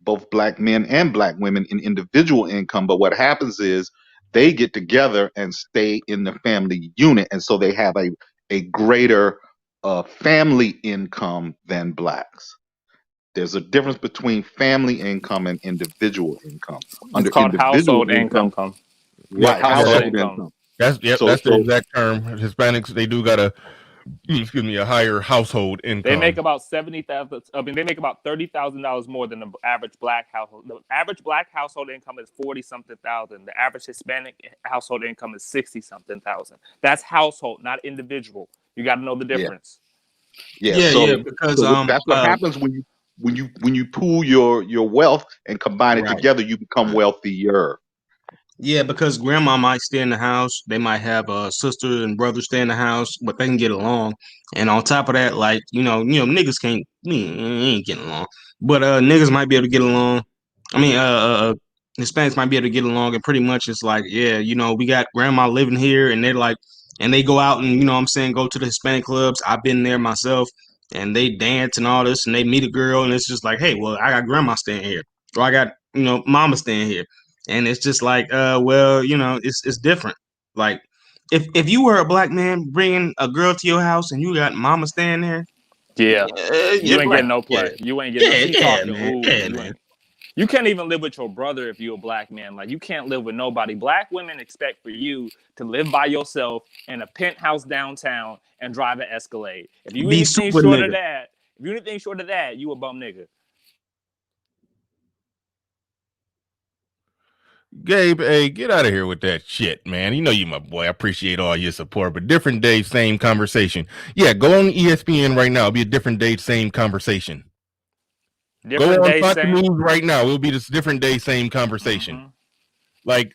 both black men and black women in individual income. But what happens is they get together and stay in the family unit, and so they have a greater family income than blacks. There's a difference between family income and individual income. It's called household income. Right, household income. That's the exact term. Hispanics, they do got a higher household income. They make about $70,000. They make about $30,000 more than the average black household. The average black household income is 40-something thousand. The average Hispanic household income is 60-something thousand. That's household, not individual. You got to know the difference. Because that's what happens when you pool your wealth and combine it together. You become wealthier. Yeah, because grandma might stay in the house. They might have a sister and brother stay in the house, but they can get along. And on top of that, like, niggas ain't getting along. But niggas might be able to get along. Hispanics might be able to get along, and pretty much it's like, we got grandma living here, and they're like, and they go out and, go to the Hispanic clubs. I've been there myself, and they dance and all this, and they meet a girl, and it's just like, hey, well, I got grandma staying here, or I got, mama staying here. And it's just like, it's different. Like, if you were a black man bringing a girl to your house and you got mama staying there, you ain't getting no play. You ain't getting no. You can't even live with your brother if you're a black man. Like, you can't live with nobody. Black women expect for you to live by yourself in a penthouse downtown and drive an Escalade. If you anything short of that, you a bum nigga. Gabe, hey, get out of here with that shit, man. You my boy. I appreciate all your support, but different day, same conversation. Yeah, go on ESPN right now. It'll be a different day, same conversation. Go on Fox News right now. It'll be this different day, same conversation. I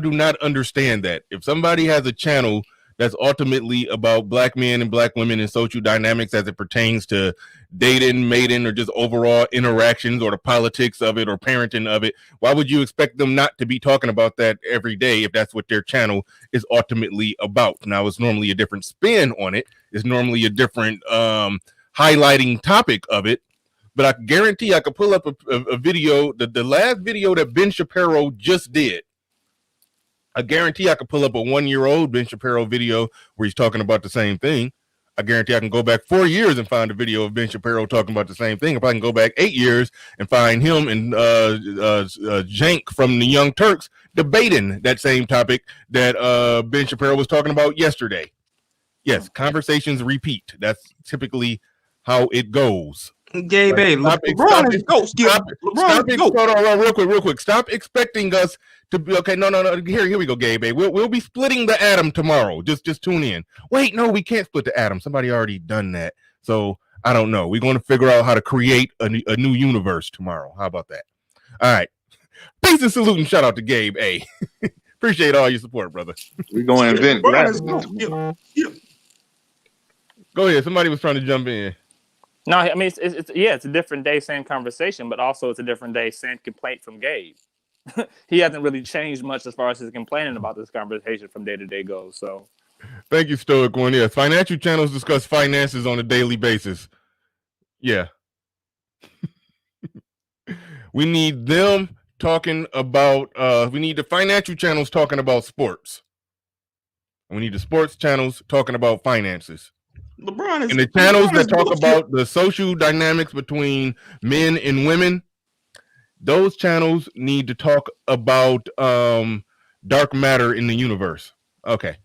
do not understand that. If somebody has a channel that's ultimately about black men and black women and social dynamics as it pertains to dating, mating, or just overall interactions or the politics of it or parenting of it, why would you expect them not to be talking about that every day if that's what their channel is ultimately about? Now, it's normally a different spin on it. It's normally a different highlighting topic of it. But I can guarantee I could pull up a video, the last video that Ben Shapiro just did. I guarantee I could pull up a 1-year-old Ben Shapiro video where he's talking about the same thing. I guarantee I can go back 4 years and find a video of Ben Shapiro talking about the same thing. If I can go back 8 years and find him and Cenk from the Young Turks debating that same topic that Ben Shapiro was talking about yesterday. Yes, conversations repeat. That's typically how it goes. Gabe, Like, hey, LeBron is GOAT. LeBron is GOAT. Hold on, real quick. Stop expecting us to be okay. No. Here we go, Gabe. We'll be splitting the atom tomorrow. Just tune in. Wait, no, we can't split the atom. Somebody already done that. So I don't know. We're going to figure out how to create a new universe tomorrow. How about that? All right. Peace and salute and shout out to Gabe. Hey, appreciate all your support, brother. We're going to invent LeBron is gravity. GOAT. Yeah. Go ahead. Somebody was trying to jump in. No, I mean, it's a different day, same conversation, but also it's a different day, same complaint from Gabe. He hasn't really changed much as far as his complaining about this conversation from day to day goes. So, Thank you, Stoic One. Yes, financial channels discuss finances on a daily basis. Yeah. We need them talking about, we need the financial channels talking about sports. And we need the sports channels talking about finances. LeBron is And the channels LeBron that is talk GOAT. about the social dynamics between men and women, those channels need to talk about dark matter in the universe. Okay.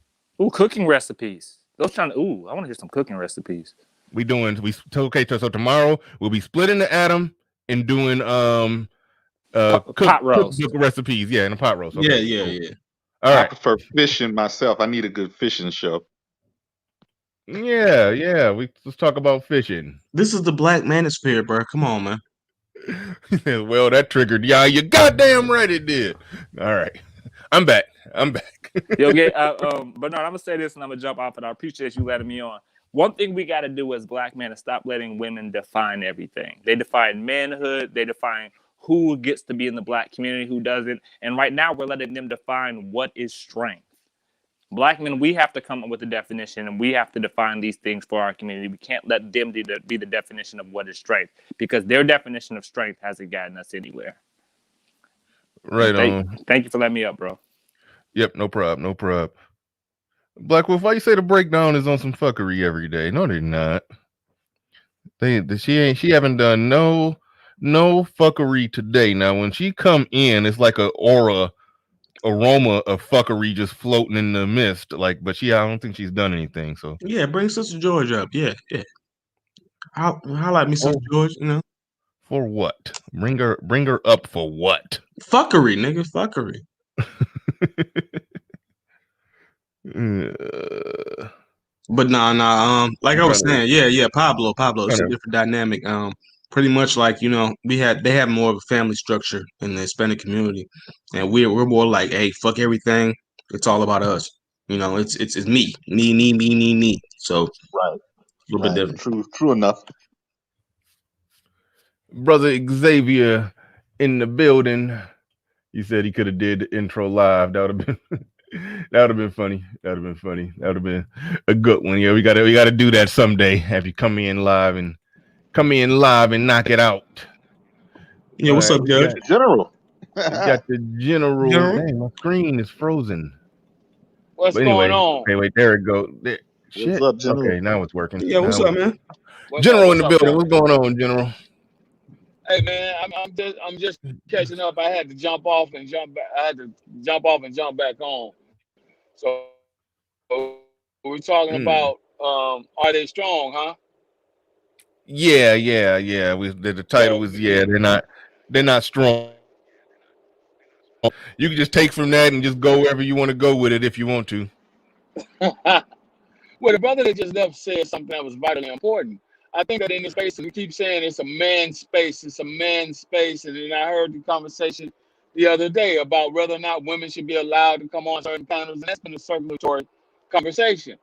ooh, cooking recipes. Those trying to, I want to hear some cooking recipes. So tomorrow we'll be splitting the atom and doing Pot roast. cookbook recipes. Yeah, in a pot roast. Okay, Yeah. cool. All I right. prefer fishing myself. I need a good fishing show. Yeah. Let's talk about fishing. This is the Black Manosphere, bro. Come on, man. Well, that triggered. Yeah, you goddamn right it did. All right. I'm back. Yo, but no, I'm gonna say this and I'm gonna jump off it. I appreciate you letting me on. One thing we got to do as black men is stop letting women define everything. They define manhood. They define who gets to be in the black community, who doesn't. And right now, we're letting them define what is strength. Black men, we have to come up with a definition, and we have to define these things for our community. We can't let them be the definition of what is strength, because their definition of strength hasn't gotten us anywhere. Right on. Thank you for letting me up, bro. Yep, no problem. Black Wolf, why you say the breakdown is on some fuckery every day? No, they're not. She haven't done no fuckery today. Now, when she come in, it's like a aroma of fuckery just floating in the mist. But I don't think she's done anything. So Yeah, bring Sister George up. Yeah. Highlight me, Sister George. You know, for what? Bring her up for what? fuckery, nigga, fuckery. But nah. Like I was saying, yeah, Pablo. It's a different dynamic. Pretty much like, you know, they have more of a family structure in the Hispanic community, and we're more like, hey, fuck everything. It's all about us. You know, it's me. So Right. a little bit different. True enough. Brother Xavier in the building. He said he could have did the intro live. That would have been funny. That would have been a good one. Yeah, we gotta do that someday. Have you come in live and knock it out. Yeah, what's up, Judge? General. Got the general. Dang, my screen is frozen. What's going on? Wait, there it goes. What's up, General? Okay, now it's working. Yeah, what's up, man? General in the building. What's going on, General? Hey, man, I'm just catching up. I had to jump off and jump back. I had to jump off and jump back on. So we're talking about are they strong, huh? Yeah. The title was they're not strong. You can just take from that and just go wherever you want to go with it if you want to. Well, the brother that just left said something that was vitally important. I think that in this space, we keep saying it's a man's space, and then I heard the conversation the other day about whether or not women should be allowed to come on certain panels, and that's been a circulatory conversation.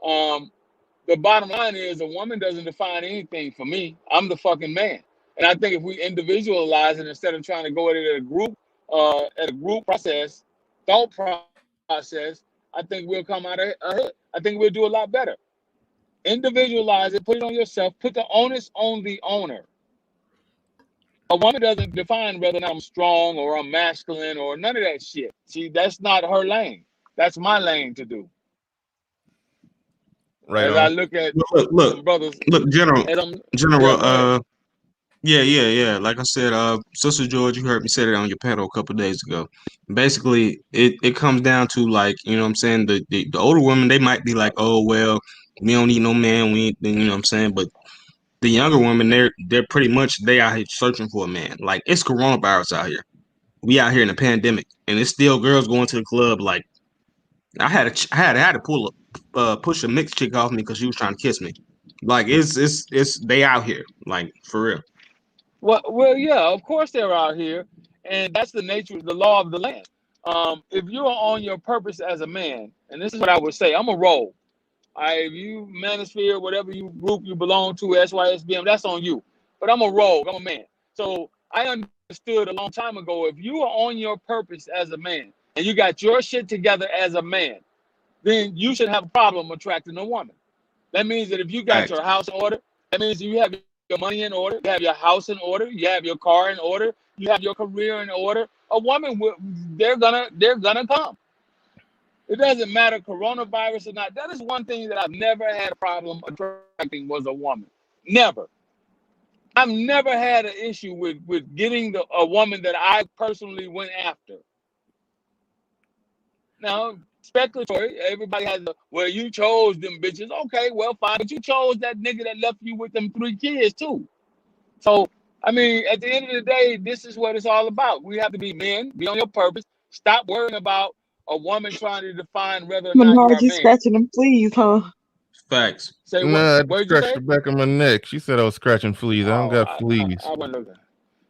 The bottom line is a woman doesn't define anything for me. I'm the fucking man. And I think if we individualize it instead of trying to go at it at a group process, thought process, I think we'll come out ahead. I think we'll do a lot better. Individualize it, put it on yourself, put the onus on the owner. A woman doesn't define whether or not I'm strong or I'm masculine or none of that shit. See, that's not her lane. That's my lane to do. Right. As I look at look, brothers. Look, General. Yeah. Like I said, Sister George, you heard me say that on your panel a couple of days ago. Basically, it comes down to, like, you know what I'm saying, the older women, they might be like, oh, well, we don't need no man, we ain't, you know what I'm saying, but the younger women, they're pretty much they out here searching for a man. Like it's coronavirus out here. We out here in a pandemic, and it's still girls going to the club. Like I had to push a mixed chick off me because she was trying to kiss me. Like it's they out here, like for real. Well, yeah, of course they're out here, and that's the nature, the law of the land. If you are on your purpose as a man, and this is what I would say, I'm a role. If you manosphere, whatever group you belong to, SYSBM, that's on you. But I'm a rogue, I'm a man. So I understood a long time ago, if you are on your purpose as a man, and you got your shit together as a man, then you should have a problem attracting a woman. That means that if you got your house in order, that means you have your money in order, you have your house in order, you have your car in order, you have your career in order. A woman, they're gonna come. It doesn't matter coronavirus or not. That is one thing that I've never had a problem attracting was a woman. Never. I've never had an issue with getting a woman that I personally went after. Now, speculatory, everybody has well, you chose them bitches. Okay, well, fine, but you chose that nigga that left you with them 3 kids too. So, I mean, at the end of the day, this is what it's all about. We have to be men, be on your purpose. Stop worrying about a woman trying to define whether or not you are Menard, a you man. scratching them fleas, huh? Facts. Say Nah, I what did you scratched say? the back of my neck. She said I was scratching fleas. I don't got I fleas. wasn't looking.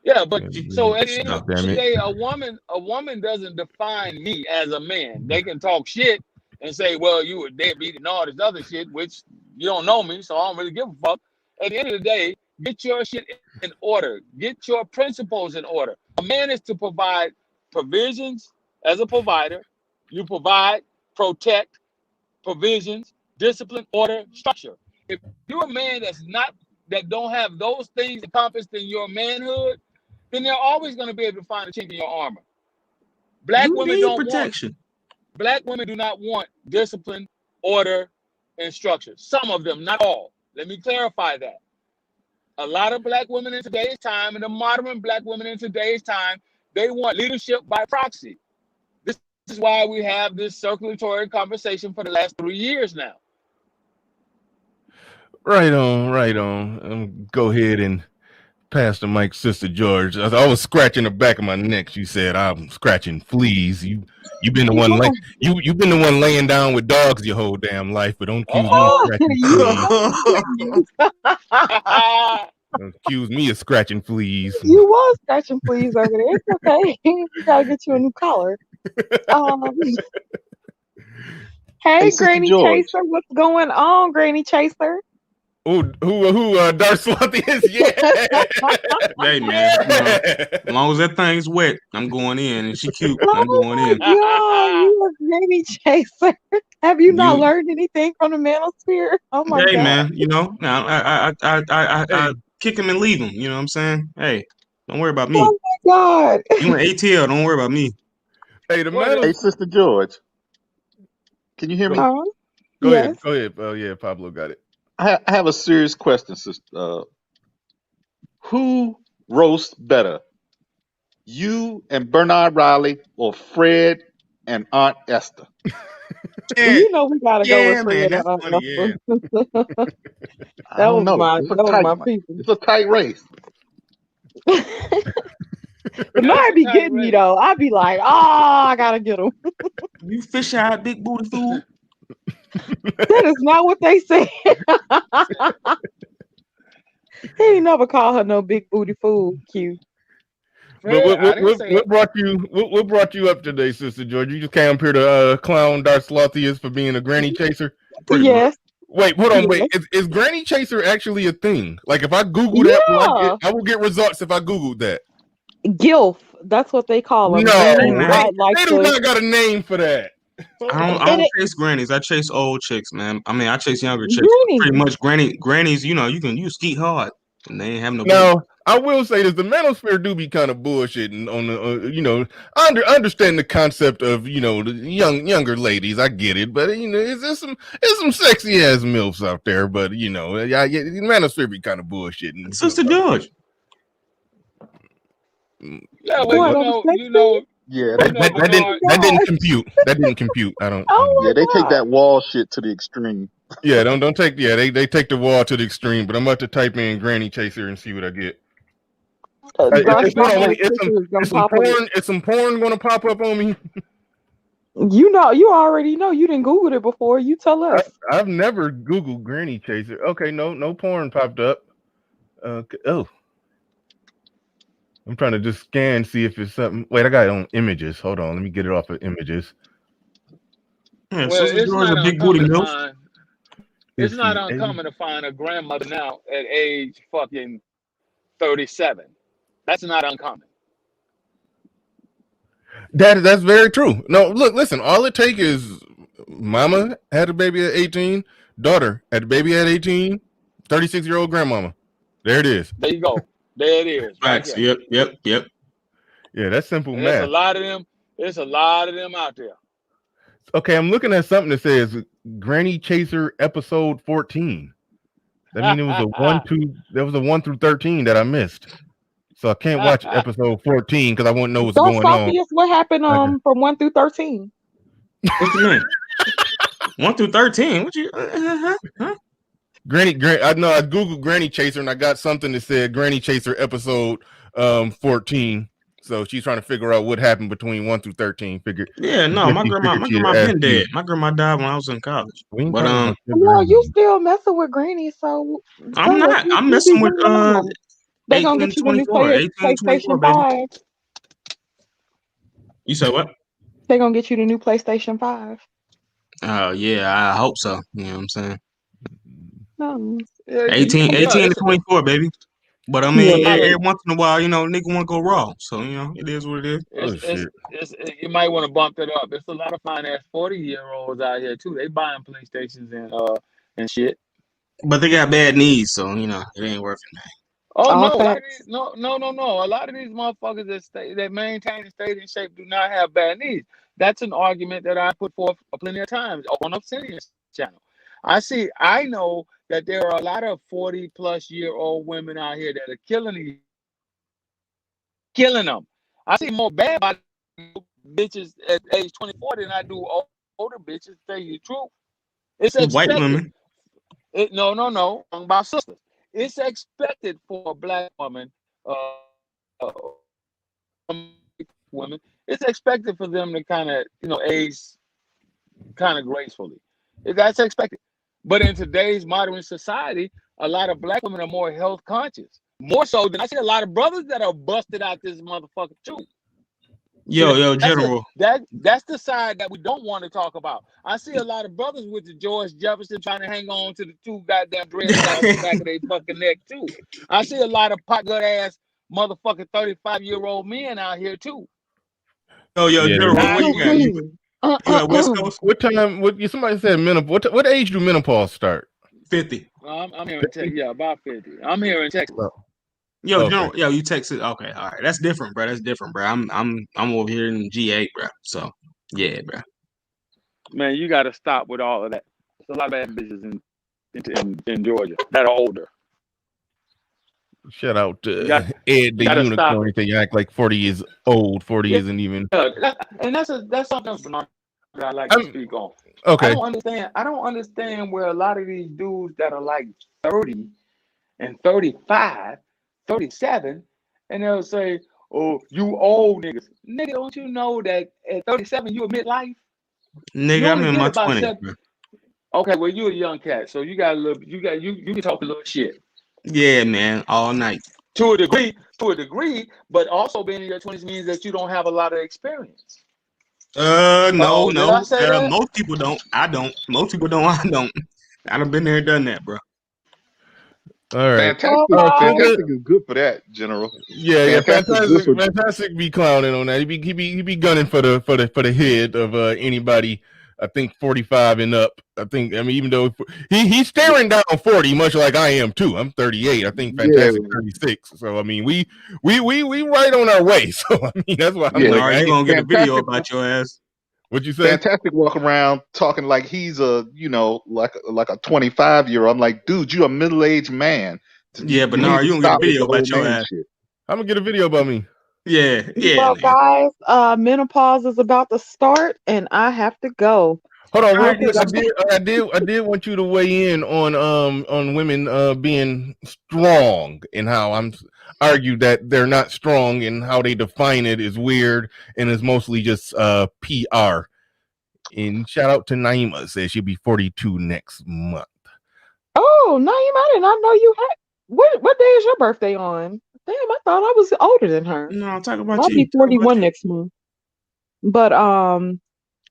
Yeah, but so at the end Oh, of the damn it. day, a woman doesn't define me as a man. They can talk shit and say, well, you were deadbeat and all this other shit, which you don't know me, so I don't really give a fuck. At the end of the day, get your shit in order. Get your principles in order. A man is to provide provisions as a provider. You provide, protect, provisions, discipline, order, structure. If you're a man that don't have those things accomplished in your manhood, then they're always going to be able to find a chink in your armor. Black You women need don't protection. Black women do not want discipline, order, and structure. Some of them, not all. Let me clarify that. A lot of black women in today's time, and the modern black women in today's time, they want leadership by proxy. This is why we have this circulatory conversation for the last 3 years now. Right on. Go ahead and pass the mic, Sister George. I was scratching the back of my neck. She said I'm scratching fleas. You've been the one you've been the one laying down with dogs your whole damn life, but don't accuse me of scratching fleas. Don't accuse me of scratching fleas. You was scratching fleas over there. It's okay. You gotta get you a new collar. Hey, Sister Granny George. Chaser, what's going on, Granny Chaser? Who Darth Slothy is? Yeah. Hey man, you know, as long as that thing's wet, I'm going in, and she cute. I'm going in. Yeah, you a Granny Chaser. Have you not learned anything from the manosphere? Oh my Hey God. man, you know, now I kick him and leave him. You know what I'm saying? Hey, don't worry about me. Oh my God. You in ATL? Don't worry about me. Hey, the What man. Hey, Sister George. Can you hear me? Go Yes. ahead. Oh yeah, Pablo got it. I have a serious question, sister. Who roasts better, you and Bernard Riley, or Fred and Aunt Esther? Well, you know we gotta go with Fred. that's funny, yeah. I That don't was know. my It's a that was tight- my people. It's a tight race. But no, I'd be getting me though. I'd be like, oh, I gotta get him. You fish out big booty fool. That is not what they said. He ain't never call her no big booty fool. Cute. But Fred, I didn't say what brought you up today, Sister George? You just came up here to clown Darth Slothius for being a granny chaser? Yes. Wait, hold on, Yes. wait. Is granny chaser actually a thing? Like if I Google that, Yeah. I will get results if I Googled that. Gilf. That's what they call them. No, Like they do not got a name for that. I don't chase grannies. I chase old chicks, man. I mean, I chase younger chicks. Grannies. Pretty much grannies. You know, you skeet hard, and they ain't have no. Now, I will say this: the manosphere do be kind of bullshitting on the, you know. I understand the concept of, you know, the younger ladies. I get it, but you know, there's some sexy ass milfs out there. But you know, the manosphere be kind of bullshitting. Sister George. Yeah, well, you know. Yeah, that didn't compute. That didn't compute. I don't. Oh yeah, they take that wall shit to the extreme. Yeah, don't take. Yeah, they take the wall to the extreme. But I'm about to type in Granny Chaser and see what I get. Darcy, Hold on, my wait. picture is gonna It's some pop up. porn. It's some porn gonna pop up on me. You know, you already know. You didn't Google it before. You tell us. I've never Googled Granny Chaser. Okay, no porn popped up. Oh, I'm trying to just scan, see if it's something. Wait, I got it on images. Hold on, let me get it off of images. Yeah, Well, Sister it's Joy's not a big booty uncommon to milf. find. It's not uncommon to find a grandmother now at age fucking 37. That's not uncommon. That's very true. No, look, listen. All it takes is mama had a baby at 18, daughter had a baby at 18, 36-year-old grandmama. There it is. There you go. There it is. Right Facts. there. Yep. Yeah, that's simple And math. there's a lot of them. There's a lot of them out there. Okay, I'm looking at something that says Granny Chaser episode 14. That means it was a 1-2. There was a 1 through 13 that I missed. So I can't watch episode 14 because I won't know what's going on. What happened from 1 through 13? What you mean? 1 through 13? What you? Granny. I know I googled Granny Chaser and I got something that said Granny Chaser episode 14. So she's trying to figure out what happened between 1 through 13. Yeah, no, my grandma been dead. My grandma died when I was in college. But well, you still messing with Granny, so I'm not. I'm messing with They're gonna get you the new PlayStation 5. You say what? They're gonna get you the new PlayStation 5. Oh yeah, I hope so. You know what I'm saying? No. 18 to 24, baby. But I mean, every once in a while, you know, nigga want to go raw. So, you know, it is what it is. You might want to bump it up. There's a lot of fine ass 40-year-olds out here too. They buying PlayStations and shit. But they got bad knees, so you know, it ain't worth it. Oh no, no. A lot of these motherfuckers that maintain and stay in shape do not have bad knees. That's an argument that I put forth plenty of times on Obsidian's channel. I know that there are a lot of 40-plus-year-old women out here that are killing them. I see more bad body bitches at age 24 than I do older bitches. To tell you the truth, it's expected. White women. No. I'm about sisters. It's expected for a black woman, women. It's expected for them to kind of, age kind of gracefully. That's expected. But in today's modern society, a lot of black women are more health conscious. More so than I see a lot of brothers that are busted out this motherfucker too. Yo, General. That's the side that we don't want to talk about. I see a lot of brothers with the George Jefferson trying to hang on to the two goddamn dreads out the back of their fucking neck too. I see a lot of pot gut ass motherfucking 35-year-old men out here too. Yo, General, where you at? West Coast? What time? Somebody said menopause. What age do menopause start? 50. I'm here in Texas. Yeah, about 50. I'm here in Texas. Yo, okay. General, you Texas. Okay, all right. That's different, bro. I'm over here in G8, bro. So yeah, bro. Man, you got to stop with all of that. There's a lot of bad bitches in Georgia that are older. Shout out to Ed the Unicorn. You act like 40 is old. 40 isn't even. And that's something else, Bernard, that I like to speak on. Okay. I don't understand where a lot of these dudes that are like 30 and 35, 37, and they'll say, "Oh, you old niggas." Nigga, don't you know that at 37 you a midlife? Nigga, I'm in my 20s. Okay, well you a young cat, so you got a little. You can talk a little shit. Yeah, man, all night. To a degree, but also being in your 20s means that you don't have a lot of experience. No. Most people don't. I don't. Most people don't. I don't. I done been there and done that, bro. All right. Fantastic is good for that, General. Yeah. Fantastic be clowning on that. He be gunning for the head of anybody. I think 45 and up. Even though he's staring down 40, much like I am too. I'm 38. I think Fantastic 36. So I mean, we right on our way. So I mean, that's why I'm like, are you gonna get a video about your ass? What'd you say? Fantastic walk around talking like he's like a 25-year-old. I'm like, dude, you a middle-aged man. Yeah, but no, you don't get a video about your ass. I'm gonna get a video about me. Yeah. Well, guys, menopause is about to start, and I have to go. Hold on, All real right, quick. this I did want you to weigh in on women being strong and how I'm argue that they're not strong and how they define it is weird and is mostly just PR. And shout out to Naima, says she'll be 42 next month. Oh, Naeem, I did not know you had. What day is your birthday on? Damn, I thought I was older than her. No, I'm talking about I'll you. be Talk about 41 you. next month. But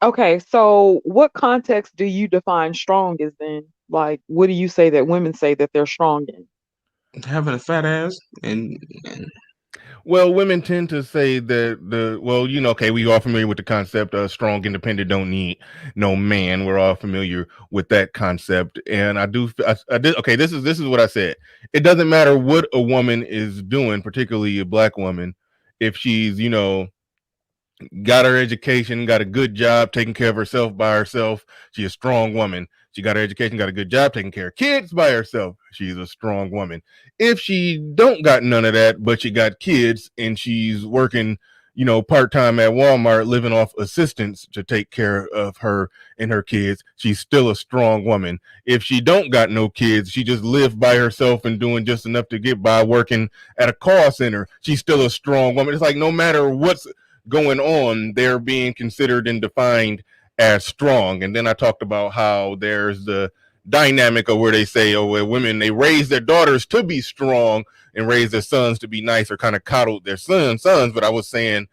okay, so what context do you define strong as then? Like, what do you say that women say that they're strong in? Having a fat ass and Well, women tend to say that okay, we all familiar with the concept of strong, independent, don't need no man. We're all familiar with that concept, and I did. Okay, this is what I said. It doesn't matter what a woman is doing, particularly a black woman, if she's got her education, got a good job, taking care of herself by herself. She's a strong woman. She got her education, got a good job, taking care of kids by herself. She's a strong woman. If she don't got none of that, but she got kids and she's working, part-time at Walmart, living off assistance to take care of her and her kids, she's still a strong woman. If she don't got no kids, she just live by herself and doing just enough to get by, working at a call center, she's still a strong woman. It's like no matter what's going on, they're being considered and defined as strong. And then I talked about how there's the dynamic of where they say, where women, they raise their daughters to be strong and raise their sons to be nice, or kind of coddled their sons. But I was saying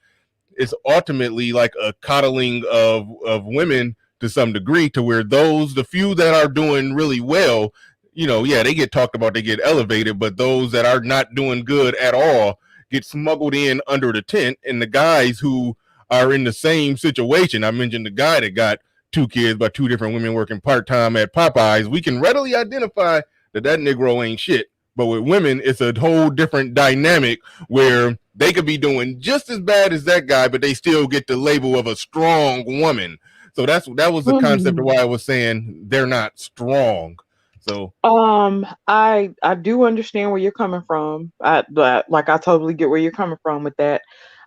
it's ultimately like a coddling of women to some degree, to where the few that are doing really well, they get talked about, they get elevated, but those that are not doing good at all get smuggled in under the tent. And the guys who are in the same situation, I mentioned the guy that got 2 kids by 2 different women working part-time at Popeyes, we can readily identify that Negro ain't shit. But with women, it's a whole different dynamic where they could be doing just as bad as that guy, but they still get the label of a strong woman. So that was the concept of why I was saying they're not strong. So I do understand where you're coming from. I totally get where you're coming from with that.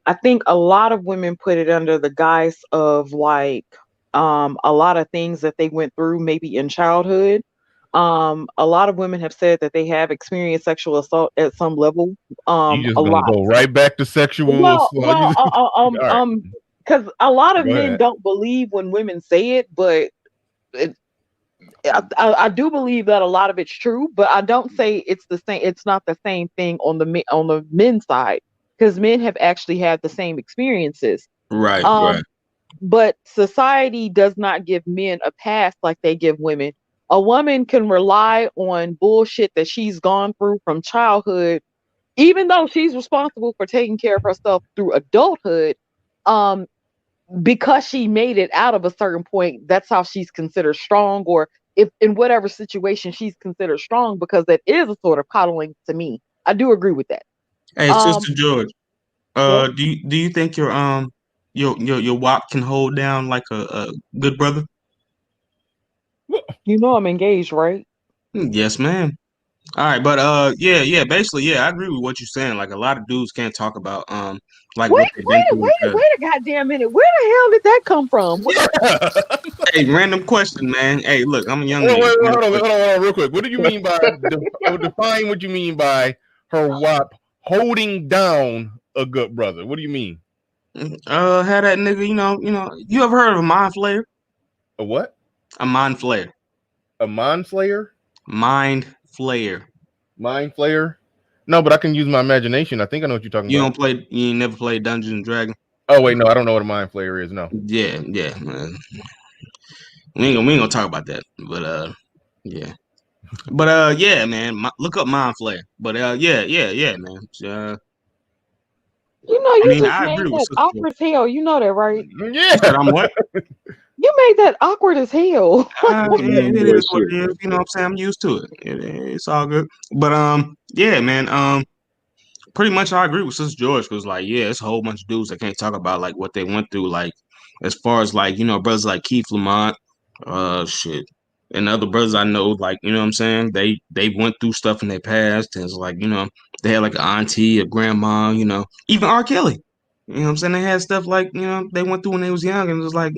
I think a lot of women put it under the guise of like a lot of things that they went through maybe in childhood. A lot of women have said that they have experienced sexual assault at some level. You just A gonna lot. go right back to sexual Well, assault. All right, because a lot of go men ahead. don't believe when women say it, but I do believe that a lot of it's true, but I don't say it's the same. It's not the same thing on the men's side, because men have actually had the same experiences. right. But society does not give men a pass like they give women. A woman can rely on bullshit that she's gone through from childhood, even though she's responsible for taking care of herself through adulthood. Because she made it out of a certain point, that's how she's considered strong, or if in whatever situation she's considered strong, because that is a sort of coddling to me. I do agree with that. Hey, Sister George, Yeah. do you think your WAP can hold down like a good brother? You know I'm engaged, right? Yes, ma'am. All right, but basically, I agree with what you're saying. Like a lot of dudes can't talk about like what they've been through. Wait a goddamn minute. Where the hell did that come from? Hey, random question, man. Hey, look, I'm a young man. Wait, hold on, real quick. What do you mean by define what you mean by her WAP holding down a good brother? What do you mean? Had that nigga, you ever heard of a mind flayer? A what? A mind flayer. A mind flayer? Mind flayer. Mind flayer? No, but I can use my imagination. I think I know what you're talking about. You ain't never played Dungeons and Dragons? Oh wait, no, I don't know what a mind flayer is. No. Yeah, man. We ain't gonna talk about that. But yeah. But yeah, man. Look up mind flayer. But yeah, man. You know, you I mean, just I made agree with that Sister awkward as hell. You know that, right? Yeah. I'm what? You made that awkward as hell. It is what it is. You know what I'm saying? I'm used to it. It's all good. But yeah, man. Pretty much I agree with Sister George, because like, yeah, it's a whole bunch of dudes that can't talk about like what they went through, like as far as like, brothers like Keith Lamont, shit. And other brothers I know, like, you know what I'm saying? They went through stuff in their past, and it's like, they had like an auntie, a grandma, even R. Kelly. You know what I'm saying? They had stuff like, they went through when they was young, and it was like,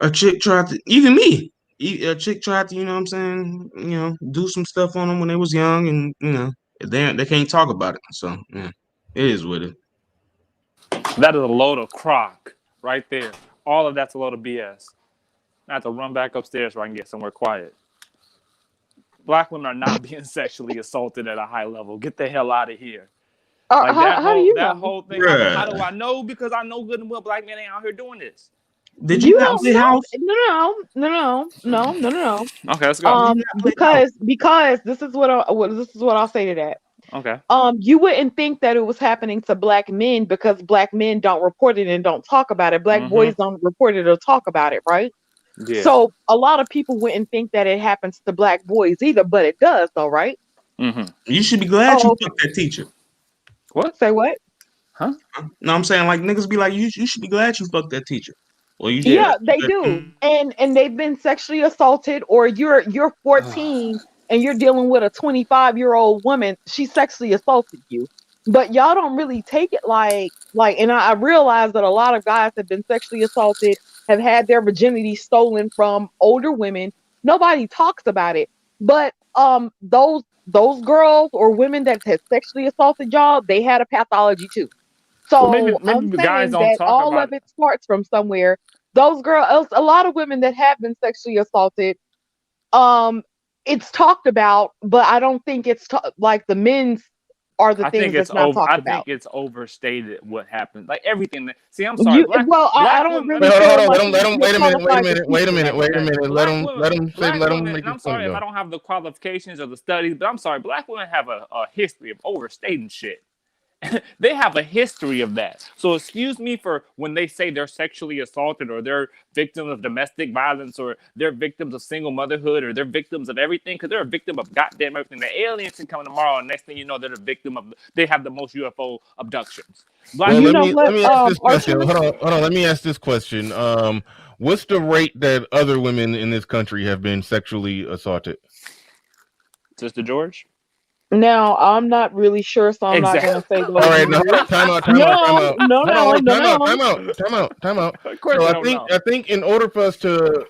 a chick tried to, even me, a chick tried to, you know what I'm saying, do some stuff on them when they was young, and they can't talk about it. So yeah, it is what it. That is a load of crock right there. All of that's a load of BS. I have to run back upstairs so I can get somewhere quiet. Black women are not being sexually assaulted at a high level. Get the hell out of here. Like How do you that know? whole thing. Bruh. How do I know? Because I know good and well black men ain't out here doing this. Did you You not don't play know. house? No. Okay, let's go. Because this is what I'll say to that. Okay. You wouldn't think that it was happening to black men because black men don't report it and don't talk about it. Black boys don't report it or talk about it, right? Yeah. So a lot of people wouldn't think that it happens to black boys either, but it does, though, right? You should be glad you fucked that teacher. What? Say what? Huh? No, I'm saying like niggas be like, you should be glad you fucked that teacher. Well, you did. Yeah, they do, and they've been sexually assaulted, or you're 14 and you're dealing with a 25-year-old woman. She sexually assaulted you, but y'all don't really take it like. And I realize that a lot of guys have been sexually assaulted, have had their virginity stolen from older women. Nobody talks about it, but those girls or women that have sexually assaulted y'all, they had a pathology too. So maybe I'm the guys saying don't that talk all about of it starts from somewhere. Those girls, a lot of women that have been sexually assaulted, it's talked about, but I don't think it's like the men's are the things that's not talked about. I think it's overstated what happened. Like everything. See, I'm sorry. I don't really Wait, feel hold on. like Let him. Wait a minute. Wait a minute. Black Let him women, make and I'm his sorry point. if I don't have the qualifications or the studies, but I'm sorry. Black women have a history of overstating shit. They have a history of that. So excuse me for when they say they're sexually assaulted or they're victims of domestic violence or they're victims of single motherhood or they're victims of everything, because they're a victim of goddamn everything. The aliens can come tomorrow and next thing you know they're the victim of, they have the most UFO abductions. Well, let me ask this question. Hold on. Let me ask this question. What's the rate that other women in this country have been sexually assaulted? Sister George? Now, I'm not really sure, so I'm not going to say those. All right, now time out. Time out. So I think in order for us to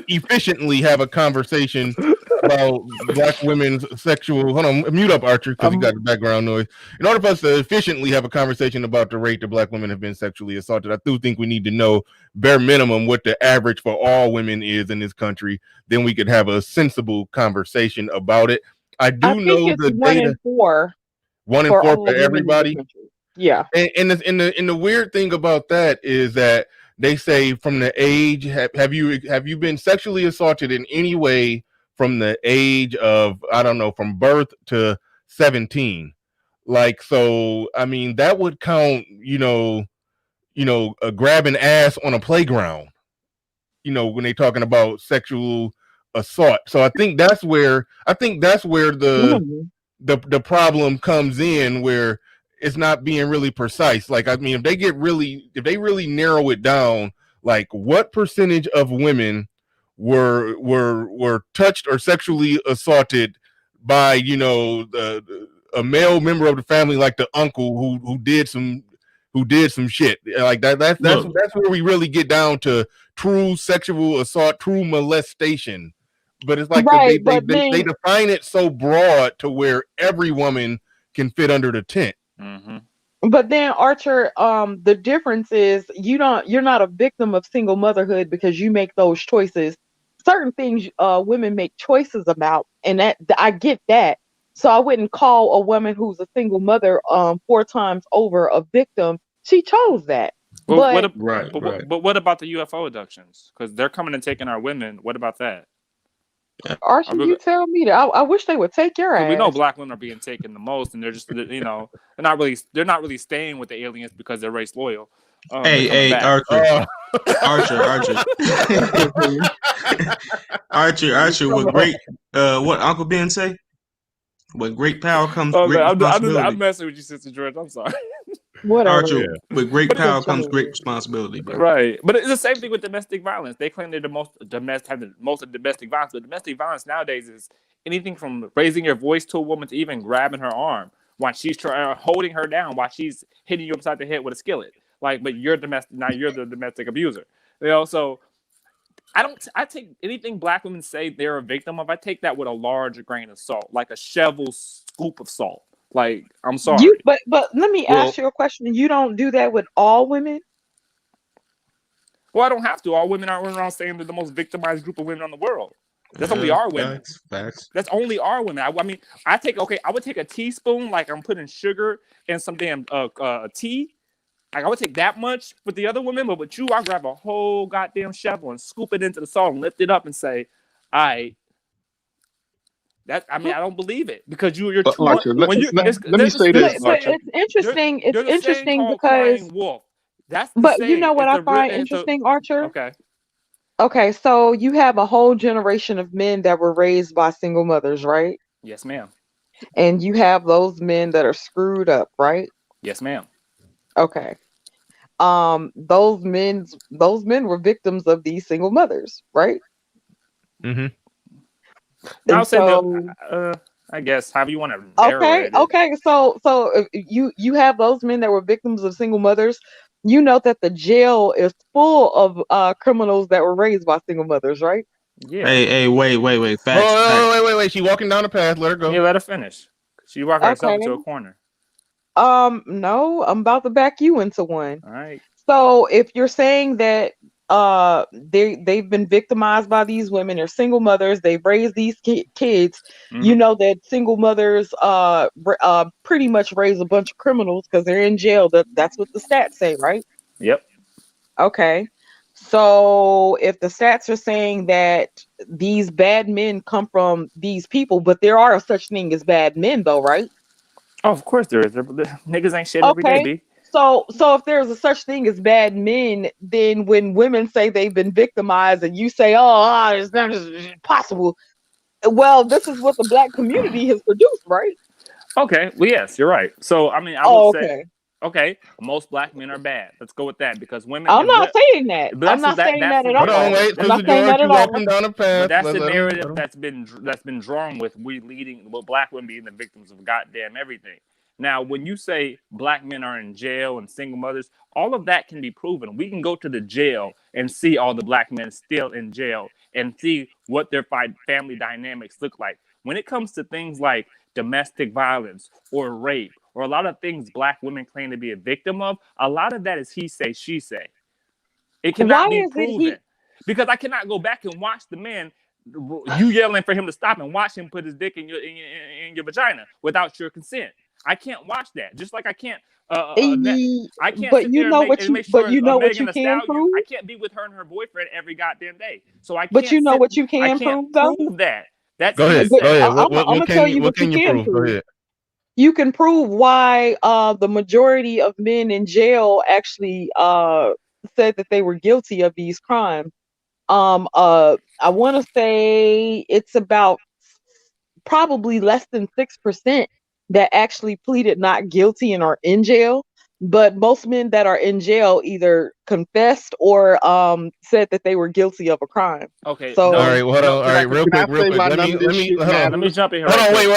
efficiently have a conversation about black women's sexual, hold on, mute up Archer because he got the background noise. In order for us to efficiently have a conversation about the rate that black women have been sexually assaulted, I do think we need to know bare minimum what the average for all women is in this country. Then we could have a sensible conversation about it. I think know the 1 data. in 4. 1 in 4 for everybody. Yeah. And the weird thing about that is that they say from the age, have you been sexually assaulted in any way from the age of, I don't know, from birth to 17? Like, so I mean that would count, grabbing ass on a playground, when they're talking about sexual assault. So I think that's where the problem comes in, where it's not being really precise. Like, I mean, if they really narrow it down, like what percentage of women were touched or sexually assaulted by, a male member of the family, like the uncle who did some shit like that. That's where we really get down to true sexual assault, true molestation. But it's like they define it so broad to where every woman can fit under the tent. But then, Archer, the difference is you're not a victim of single motherhood because you make those choices. Certain things women make choices about, and that I get that. So I wouldn't call a woman who's a single mother 4 times over a victim. She chose that. But what about the UFO abductions? Because they're coming and taking our women. What about that? Archie, you tell me that. I wish they would take your ass. We know black women are being taken the most, and they're just, they're not really staying with the aliens because they're race loyal. Hey, Archer. Archer. What great? What Uncle Ben say? With great power comes great responsibility. I'm messing with you, Sister George. I'm sorry. Whatever. Archer, with great power comes great responsibility, bro. Right, but it's the same thing with domestic violence. They claim they're have the most of domestic violence, but domestic violence nowadays is anything from raising your voice to a woman to even grabbing her arm while she's holding her down while she's hitting you upside the head with a skillet. Like, but you're domestic now. You're the domestic abuser. So I take anything black women say they're a victim of, I take that with a large grain of salt, like a shovel scoop of salt. Like, I'm You sorry. but let me Well, ask you a question. You don't do that with all women? Well, I don't have to. All women aren't running around saying they're the most victimized group of women in the world. That's only our women. Facts. That's only our women. I mean, I would take a teaspoon, like I'm putting sugar in some damn tea. Like, I would take that much with the other women, but with you, I grab a whole goddamn shovel and scoop it into the salt and lift it up and say, "All right." I don't believe it, because you're But too like, let, when you. let, let me say But this, but Archer. it's interesting. It's There's a saying interesting called because, crying wolf. That's the but you saying. know what It's I a find it's a interesting, Archer? okay. Okay, so you have a whole generation of men that were raised by single mothers, right? Yes, ma'am. And you have those men that are screwed up, right? Yes, ma'am. Okay. Those men were victims of these single mothers, right? Mm-hmm. I'll And say so, I guess however you want to narrate it. okay. So if you have those men that were victims of single mothers. You know that the jail is full of criminals that were raised by single mothers, right? Yeah. Hey, wait. Facts. Oh, wait. She walking down the path. Let her go. Yeah, let her finish. She walked herself into a Okay. corner. No, I'm about to back you into one. All right. So if you're saying that they've been victimized by these women, they're single mothers, they've raised these kids, you Mhm. know that single mothers pretty much raise a bunch of criminals because they're in jail. That's what the stats say, right? Yep. Okay. So if the stats are saying that these bad men come from these people, but there are such thing as bad men though, right? Oh, of course there is. Niggas ain't shit every day, Okay. B. So if there's a such thing as bad men, then when women say they've been victimized and you say, it's not possible. Well, this is what the black community has produced, right? Okay. Well, yes, you're right. So I mean, I Oh, would say, okay. okay, most black men are bad. Let's go with that, because women. I'm not saying that. But I'm not saying that at Hold on, all. wait, I'm not Sister saying George, that you at all. walking down the But path. that's the Let 'em- narrative let 'em- that's been drawn with black women being the victims of goddamn everything. Now, when you say black men are in jail and single mothers, all of that can be proven. We can go to the jail and see all the black men still in jail and see what their family dynamics look like. When it comes to things like domestic violence or rape or a lot of things black women claim to be a victim of, a lot of that is he say, she say. It cannot Why be is it proven, because I cannot go back and watch the man, you yelling for him to stop, and watch him put his dick in your vagina without your consent. I can't watch that. Just like I can't but sit you there know and what make you sure what Megan you Thee can Stallion. prove? I can't be with her and her boyfriend every goddamn day. So I But can't you know sit. what you I can can't prove though? prove that. That's Go he ahead. But Go say. ahead. I'm gonna tell you what what you can you can prove? Go prove. ahead. You can prove why the majority of men in jail actually said that they were guilty of these crimes. I want to say it's about probably less than 6% that actually pleaded not guilty and are in jail. But most men that are in jail either confessed or said that they were guilty of a crime. Okay, So All right, well, hold on. All Can right, real I quick, say why none of this shit hold on. let me matters? jump in here Hold right on, quick. wait,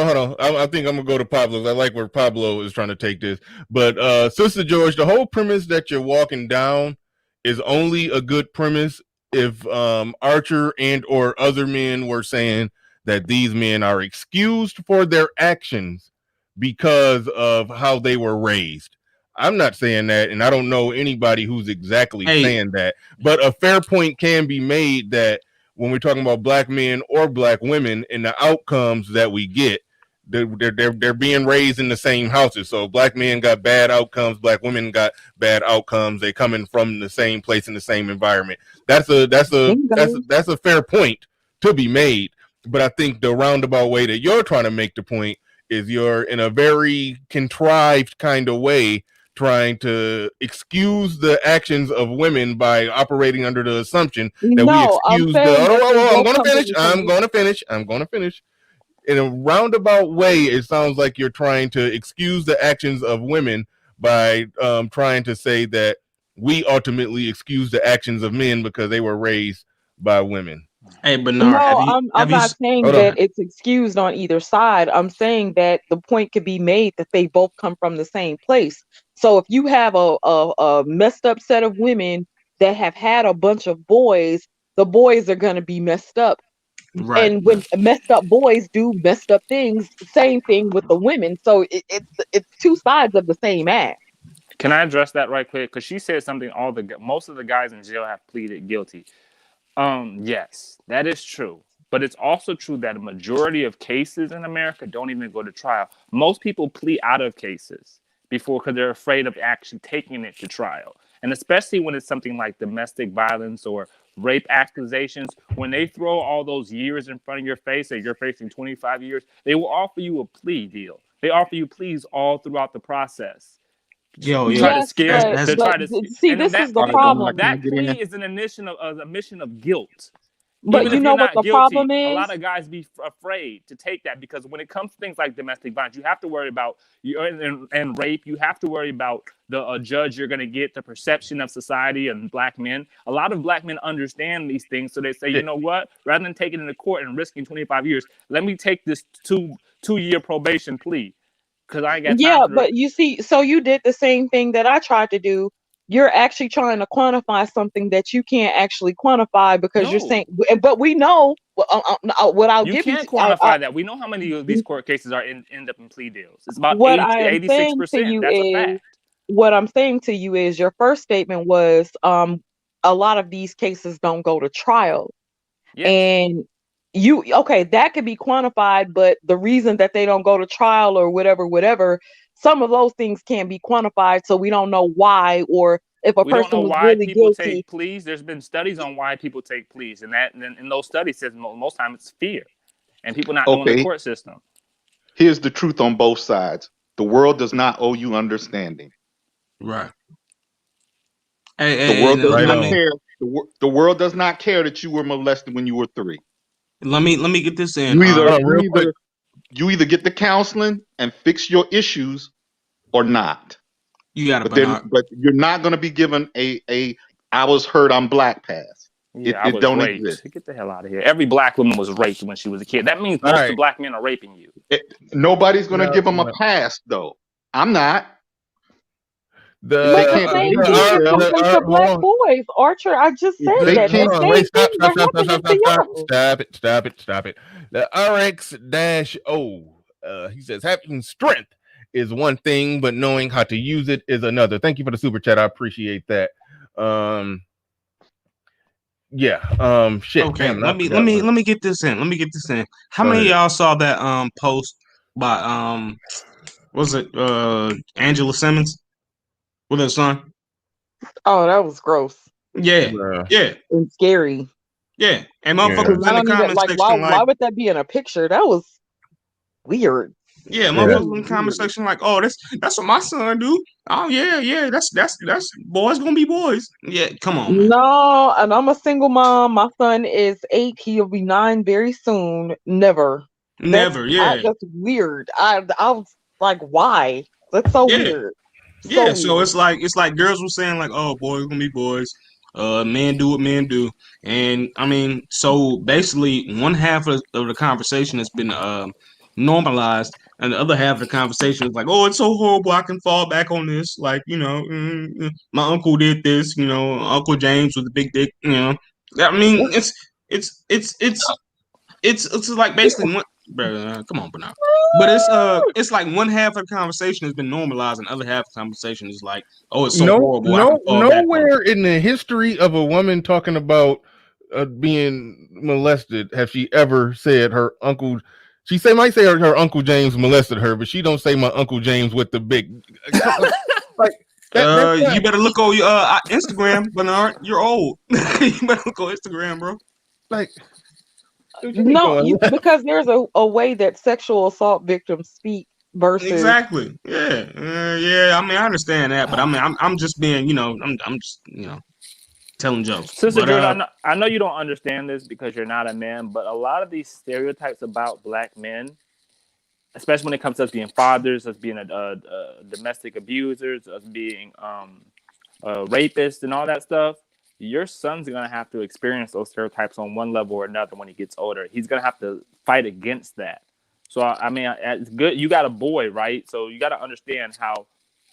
hold on. I think I'm gonna go to Pablo. I like where Pablo is trying to take this. But Sister George, the whole premise that you're walking down is only a good premise if Archer and or other men were saying that these men are excused for their actions because of how they were raised. I'm not saying that, and I don't know anybody who's exactly saying that. But a fair point can be made that when we're talking about black men or black women and the outcomes that we get, they're being raised in the same houses. So black men got bad outcomes, black women got bad outcomes. They coming from the same place in the same environment. That's a fair point to be made. But I think the roundabout way that you're trying to make the point is you're in a very contrived kind of way trying to excuse the actions of women by operating under the assumption that we excuse I'm going to finish. In a roundabout way, it sounds like you're trying to excuse the actions of women by trying to say that we ultimately excuse the actions of men because they were raised by women. Hey, Bernard, No, I'm not saying that it's excused on either side. I'm saying that the point could be made that they both come from the same place. So if you have a messed up set of women that have had a bunch of boys the boys are going to be messed up. Right. And when messed up boys do messed up things, same thing with the women. So it's two sides of the same ass. Can I address that right quick? Because she said something. Most of the guys in jail have pleaded guilty. Yes, that is true. But it's also true that a majority of cases in America don't even go to trial. Most people plea out of cases because they're afraid of actually taking it to trial. And especially when it's something like domestic violence or rape accusations, when they throw all those years in front of your face and you're facing 25 years, they will offer you a plea deal. They offer you pleas all throughout the process. Yo, To yo, try to Yes, scare, but to try to, see, and this that is the plea, problem. can I that get in plea there? is an admission of a mission of guilt. But Even you if know you're what not the problem guilty, a is? lot of guys be afraid to take that because when it comes to things like domestic violence, you have to worry about and rape. You have to worry about the judge you're going to get, the perception of society and black men. A lot of black men understand these things, so they say, you know what? Rather than taking it to court and risking 25 years, let me take this two-year probation plea because I ain't got time Yeah, for but you see, so you did the same thing that I tried to do. You're actually trying to quantify something that you can't actually quantify because you're no. saying, but we know what I'll You give you. can't quantify that. We know how many of these court cases end up in plea deals. It's about What 80, I am saying to 86%. you That's a is, fact. what I'm saying to you is, your first statement was, a lot of these cases don't go to trial. Yes. And okay, that could be quantified, but the reason that they don't go to trial or whatever, some of those things can be quantified, so we don't know why, or if a We don't know person was why really people guilty. take pleas. There's been studies on why people take pleas, and in those studies says most time it's fear and people not knowing the Okay, court system. here's the truth on both sides. The world does not owe you understanding. Right. The Hey, world does Right not on. care. The world does not care that you were molested when you were 3. let me get this in. You either Hold on, real quick. you either get the counseling and fix your issues or not. You got it, But then, Bernard. but you're not going to be given a I was hurt, I'm black pass. Yeah, I It was don't raped. exist. Get the hell out of here. Every black woman was raped when she was a kid. That means All most right. of black men are raping you. Nobody's going to No, give them a no. pass, though. I'm not. The If they But the can't same behave thing is themselves, something to hold black on. boys. Archer, I just if said they that. can't, The Hold on. Wait, same stop, things are stop, stop, happening stop, stop, to stop. y'all. Stop it. The RX-O, he says, having strength is one thing, but knowing how to use it is another. Thank you for the super chat. I appreciate that. Shit. Okay, Damn, let me get this in. Let me get this in. How Go many of ahead. y'all saw that post by was it Angela Simmons with her son? Oh, that was gross Yeah, Bruh. yeah, and scary. yeah. And Yeah. motherfuckers Because was I in the don't even comment like, section why like, would that be in a picture? That was weird. yeah, Yeah. motherfuckers in the comment section like, oh, that's what my son do. Oh yeah, that's boys gonna be boys. Yeah, come on, man. No, and I'm a single mom. My son is 8. He'll be 9 very soon. Never. Never, yeah. That's weird. I was like, why? That's so Yeah. weird. Yeah, So so weird. it's like girls were saying like, oh, boys gonna be boys, men do what men do, and I mean, so basically, one half of the conversation has been normalized, and the other half of the conversation is like, oh, it's so horrible, I can fall back on this, like my uncle did this, Uncle James with the big dick, I mean, it's like basically one, bro, come on, Bernard. But it's like one half of the conversation has been normalized, and the other half of the conversation is like, oh, it's so horrible. I can fall back on it. Nowhere in the history of a woman talking about being molested have she ever said her uncle. She might say her Uncle James molested her, but she don't say my Uncle James with the big. Like you better look on your Instagram, Bernard. You're old. You better look on Instagram, bro. Like, No, because there's a way that sexual assault victims speak versus Exactly. Yeah. Yeah. I mean, I understand that, but I mean, I'm just being, I'm just, telling jokes. Sister But, Jordan, I know you don't understand this because you're not a man, but a lot of these stereotypes about black men, especially when it comes to us being fathers, us being domestic abusers, us being rapists and all that stuff, your son's going to have to experience those stereotypes on one level or another when he gets older. He's going to have to fight against that. So, I mean, it's good. You got a boy, right? So you got to understand how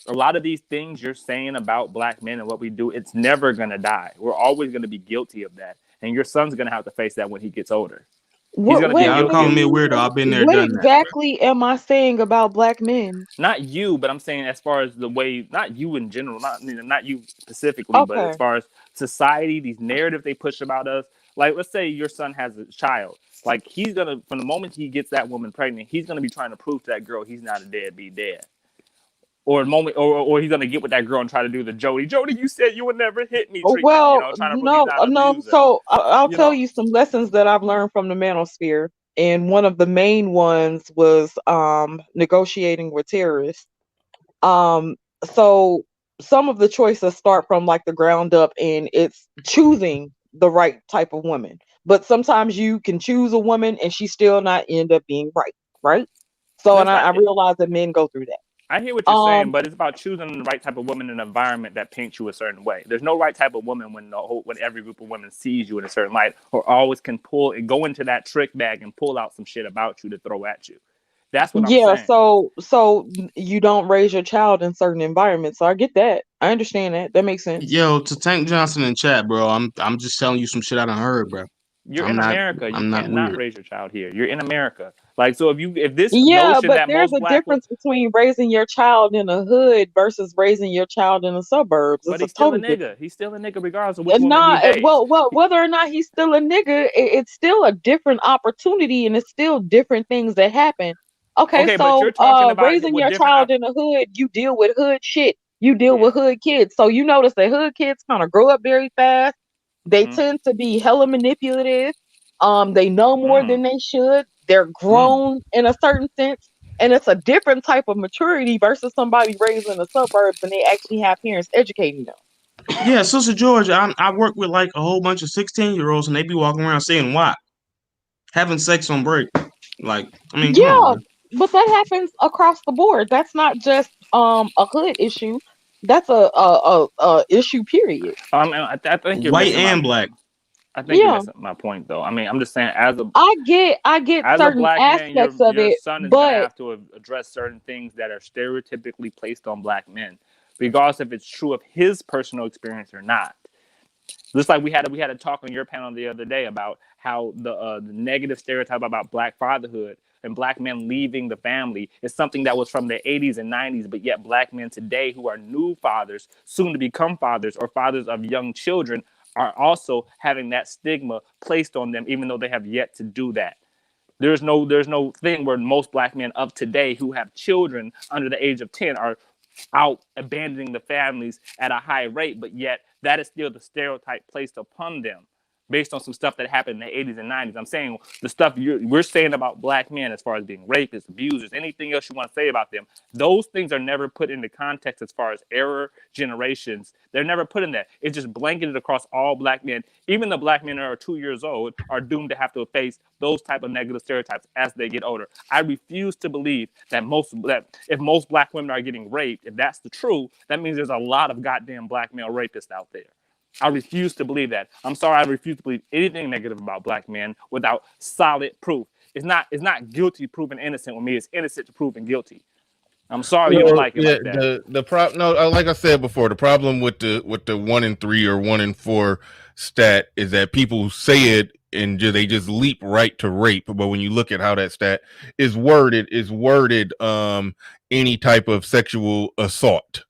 a lot of these things you're saying about black men and what we do, it's never going to die. We're always going to be guilty of that. and your son's gonna have to face that when he gets older. He's What? gonna be Yeah, I'm guilty calling of me a weirdo. I've been there, What done that. exactly am I saying about black men? not you, but I'm saying as far as the way, not you in general, not you specifically, but Okay. as far as society, these narratives they push about us. Like, let's say your son has a child. Like, he's gonna, from the moment he gets that woman pregnant, he's gonna be trying to prove to that girl he's not a deadbeat dad. Or he's gonna get with that girl and try to do the Jody, you said you would never hit me treatment. Well, Trying to prove no, he's not an no. abuser. So I'll You tell know, you some lessons that I've learned from the manosphere, and one of the main ones was negotiating with terrorists. So some of the choices start from like the ground up, and it's choosing the right type of woman. But sometimes you can choose a woman and she still not end up being right? So, and and it's I not. realize that men go through that. I hear what you're saying, Um, but it's about choosing the right type of woman in an environment that paints you a certain way. There's no right type of woman when every group of women sees you in a certain light, or always can pull and go into that trick bag and pull out some shit about you to throw at you. That's what I'm yeah, saying. so you don't raise your child in certain environments. So I get that. I understand that. That makes sense. Yo, to Tank Johnson in chat, bro. I'm just telling you some shit I done heard, bro. You're I'm in not America. You I'm not cannot weird. raise your child here. You're in America. Like, so if this Yeah, notion but that there's most a black women, difference between raising your child in a hood versus raising your child in the suburbs. but It's a he's still a total difference. nigga. He's still a nigga regardless of which And woman he not dates. well, whether or not he's still a nigga, it's still a different opportunity, and it's still different things that happen. Okay, Okay, but you're so talking about raising what your different. child in the hood, you deal with hood shit. You deal Yeah. with hood kids. So you notice that hood kids kind of grow up very fast. They Mhm. tend to be hella manipulative. They know more than they should. They're grown in a certain sense. And it's a different type of maturity versus somebody raised in the suburbs and they actually have parents educating them. Yeah, Sister George, I work with like a whole bunch of 16-year-olds and they be walking around saying why? Having sex on break. Like, I mean, come on, Yeah, man. but that happens across the board. That's not just a hood issue. That's a issue period. I think you're White missing and black. I think you're Yeah, missing my point, though. I mean, I'm just saying, as a I get certain black man, aspects of your it, son is gonna but have to address certain things that are stereotypically placed on black men, regardless if it's true of his personal experience or not. Just like we had a talk on your panel the other day about how the negative stereotype about black fatherhood and black men leaving the family is something that was from the 80s and 90s, but yet black men today who are new fathers, soon to become fathers, or fathers of young children, are also having that stigma placed on them, even though they have yet to do that. There's no thing where most black men of today who have children under the age of 10 are out abandoning the families at a high rate, but yet that is still the stereotype placed upon them based on some stuff that happened in the 80s and 90s. I'm saying the stuff we're saying about black men as far as being rapists, abusers, anything else you want to say about them, those things are never put into context as far as error generations. They're never put in that. It's just blanketed across all black men. Even the black men that are 2 years old are doomed to have to face those type of negative stereotypes as they get older. I refuse to believe that if most black women are getting raped, if that's the truth, that means there's a lot of goddamn black male rapists out there. I refuse to believe that. I'm sorry, I refuse to believe anything negative about black men without solid proof. It's not guilty proven innocent with me. It's innocent to proven guilty. I'm sorry you don't like it like that. No, like I said before, the problem with the 1 in 3 or 1 in 4 stat is that people say it and they just leap right to rape. But when you look at how that stat is worded, any type of sexual assault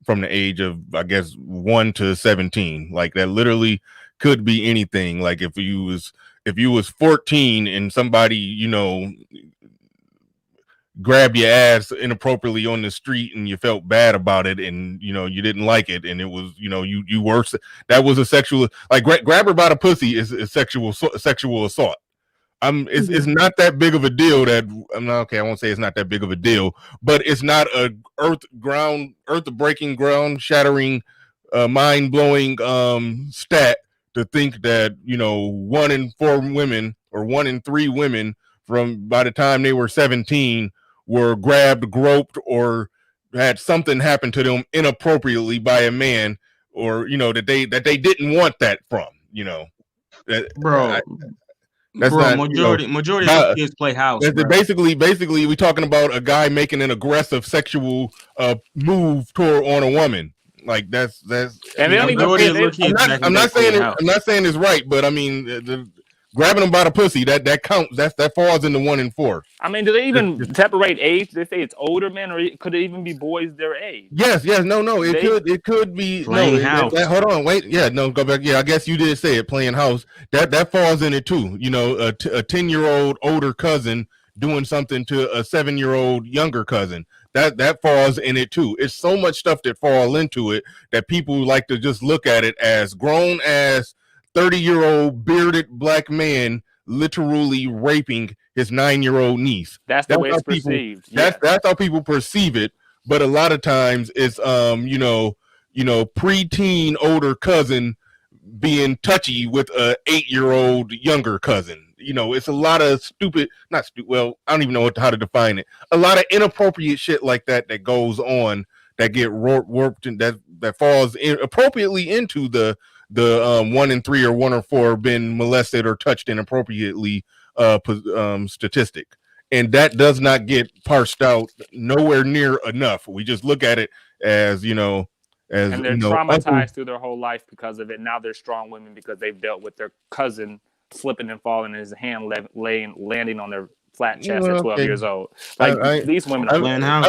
from the age of, I guess, 1 to 17. Like, that literally could be anything. Like, if you was 14 and somebody, grabbed your ass inappropriately on the street and you felt bad about it and you didn't like it and it was you worse, that was a sexual, like, grab her by the pussy is sexual assault. It's not that big of a deal that I won't say it's not that big of a deal, but it's not a earth breaking, ground shattering, mind blowing stat to think that 1 in 4 women or 1 in 3 women from by the time they were 17 were grabbed, groped, or had something happen to them inappropriately by a man, or that they didn't want that from. That's bro, not majority of kids play house. Basically, we talking about a guy making an aggressive sexual move on a woman. Like that's And they don't I'm even Majority pay. of little kids back in the day clean house. I'm not saying it's right, but I mean grabbing them by the pussy that counts. That falls into 1 and 4. I mean, do they even separate age? They say it's older men, or could it even be boys their age? Yes, no. It could be Playing house. Hold on, wait. Yeah, no, go back. Yeah, I guess you did say it. Playing house. That falls in it too. You know, a 10-year-old older cousin doing something to a 7-year-old younger cousin. That falls in it too. It's so much stuff that fall into it that people like to just look at it as grown as 30-year-old bearded black man literally raping his 9-year-old niece. That's the way it's people, perceived. That's how people perceive it. But a lot of times it's preteen older cousin being touchy with a 8-year-old younger cousin. You know, it's a lot of well, I don't even know how to define it. A lot of inappropriate shit like that goes on that get warped and that falls appropriately into the 1 in 3 or 1 or 4 been molested or touched inappropriately statistic. And that does not get parsed out nowhere near enough. We just look at it as, and they're traumatized through their whole life because of it. Now they're strong women because they've dealt with their cousin slipping and falling, his hand landing on their flat chest at 12 years old. Like these women are playing house.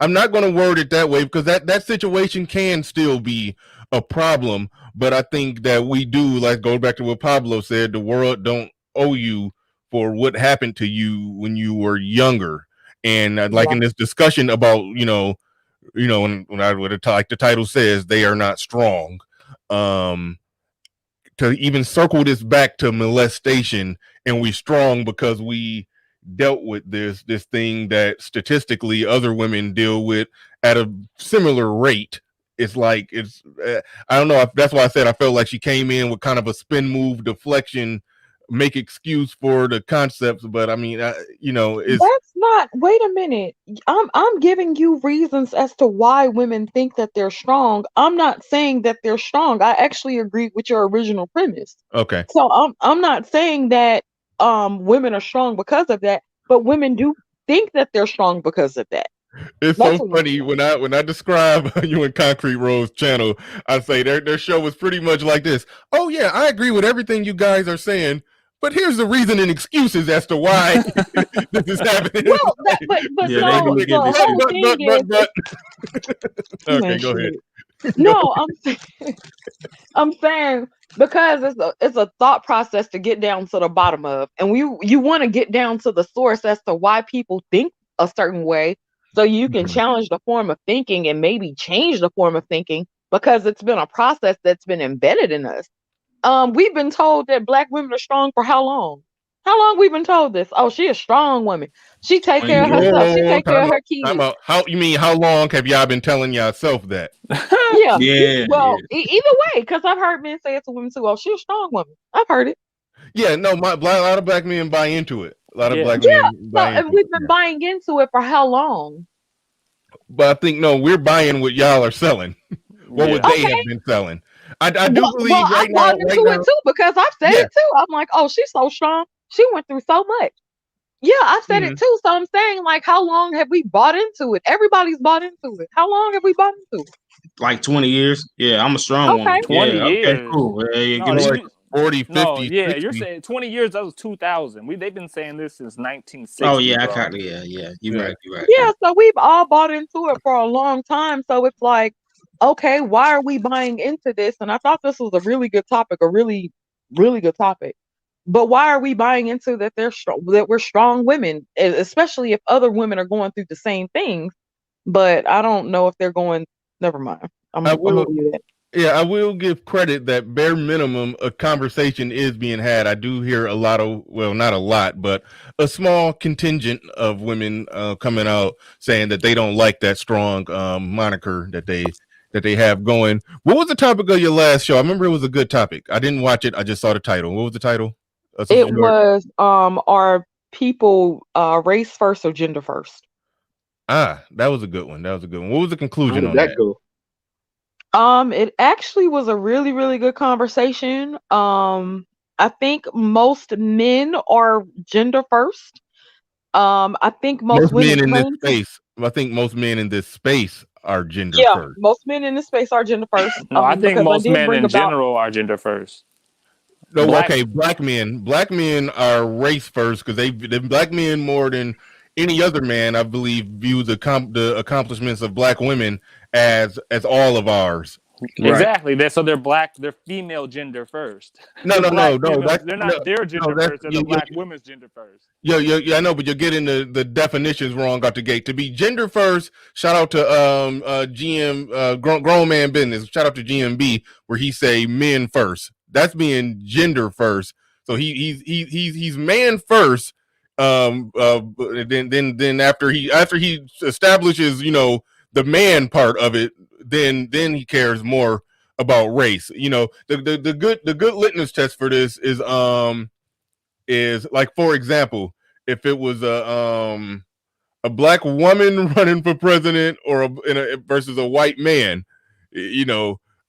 I'm not going to word it that way because that situation can still be a problem. But I think that we do, like, go back to what Pablo said, the world don't owe you for what happened to you when you were younger. And in this discussion about, when like the title says, they are not strong. To even circle this back to molestation, and we strong because we dealt with this thing that statistically other women deal with at a similar rate. It's like I don't know if that's why I said I felt like she came in with kind of a spin move, deflection, make excuse for the concepts, but I mean, it's that's not. Wait a minute, I'm giving you reasons as to why women think that they're strong. I'm not saying that they're strong. I actually agree with your original premise. Okay. So I'm not saying that women are strong because of that, but women do think that they're strong because of that. It's so funny when I describe you and Concrete Rose channel, I say their show was pretty much like this. Oh yeah, I agree with everything you guys are saying, but here's the reason and excuses as to why this is happening. Well, the whole thing is. Okay, go ahead. No, I'm saying because it's a thought process to get down to the bottom of, and you want to get down to the source as to why people think a certain way, so you can challenge the form of thinking and maybe change the form of thinking because it's been a process that's been embedded in us. We've been told that black women are strong for how long? How long we've been told this? Oh, she a strong woman. She take care of herself. She take care of her kids. How long have y'all been telling yourself that? Yeah. Well, either way, because I've heard men say it to women too. Oh, she's a strong woman. I've heard it. Yeah, no, a lot of black men buy into it. A lot of black men buy into we've been buying into it for how long? But I think we're buying what y'all are selling. What would they have been selling? I do believe I bought into it too because I've said it too. I'm like, oh, she's so strong. She went through so much. Yeah, I said it too. So I'm saying, like, how long have we bought into it? Everybody's bought into it. How long have we bought into it? Like 20 years. Yeah, I'm a strong woman. 20 years. Okay, cool. Give me like 40, 50, no, yeah, 60. You're saying 20 years. That was 2000. They've been saying this since 1960. Oh yeah, You're right. Yeah, so we've all bought into it for a long time. So it's like, okay, why are we buying into this? And I thought this was a really good topic, a really, really good topic. But why are we buying into that that we're strong women, especially if other women are going through the same things? But I don't know if they're going. Never mind. I will give credit that bare minimum a conversation is being had. I do hear a lot of, well, not a lot, but a small contingent of women coming out saying that they don't like that strong moniker that they have going. What was the topic of your last show? I remember it was a good topic. I didn't watch it. I just saw the title. What was the title? It was are people race first or gender first? That was a good one. What was the conclusion on that? Go? It actually was a really, really good conversation. I think most men are gender first. I think most women men in this space I think most men in this space are gender Yeah, first. most men in this space are gender first. No, I think because most did men bring in about general are gender first. No, Black, okay, black men are race first because the black men more than any other man, I believe, view the accomplishments of black women as all of ours. exactly. So they're black. They're female gender first. No, They're no, no, black no. female. That's They're no, not their gender no. That's first. They're the black women's gender first. yeah. I know, but you're getting the definitions wrong out the gate. To be gender first, shout out to GM grown man business. Shout out to GMB where he say men first. That's being gender first. So he's man first. Then after he establishes the man part of it, then he cares more about race. The good litmus test for this is like, for example, if it was a black woman running for president or versus a white man,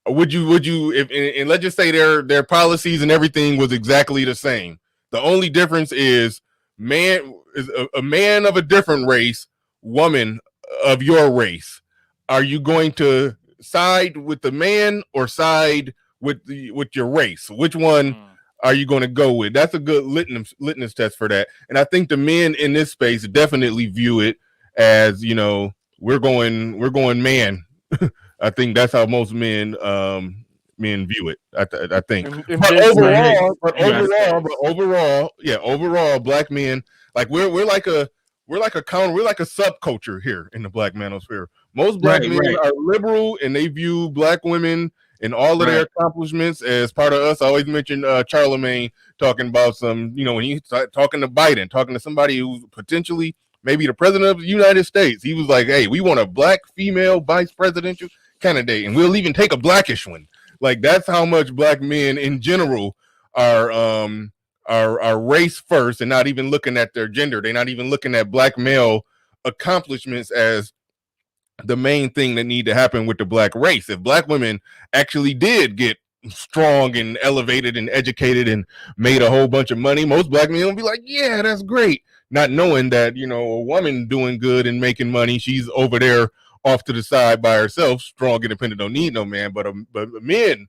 would you if and let's just say their policies and everything was exactly the same. The only difference is man is a man of a different race, woman of your race. Are you going to side with the man or side with your race? Which one are you going to go with? That's a good litmus test for that. And I think the men in this space definitely view it as, we're going man. I think that's how most men view it. I think. Overall, black men, like we're like a subculture here in the black manosphere. Most black men are liberal and they view black women and all of their accomplishments as part of us. I always mention Charlemagne talking about when he started talking to Biden, talking to somebody who's potentially maybe the president of the United States. He was like, hey, we want a black female vice presidential candidate, and we'll even take a blackish one. Like, that's how much black men in general are race first and not even looking at their gender. They're not even looking at black male accomplishments as the main thing that need to happen with the black race. If black women actually did get strong and elevated and educated and made a whole bunch of money, most black men will be like, yeah, that's great. Not knowing that, a woman doing good and making money, she's over there off to the side by herself, strong, independent, don't need no man. But men,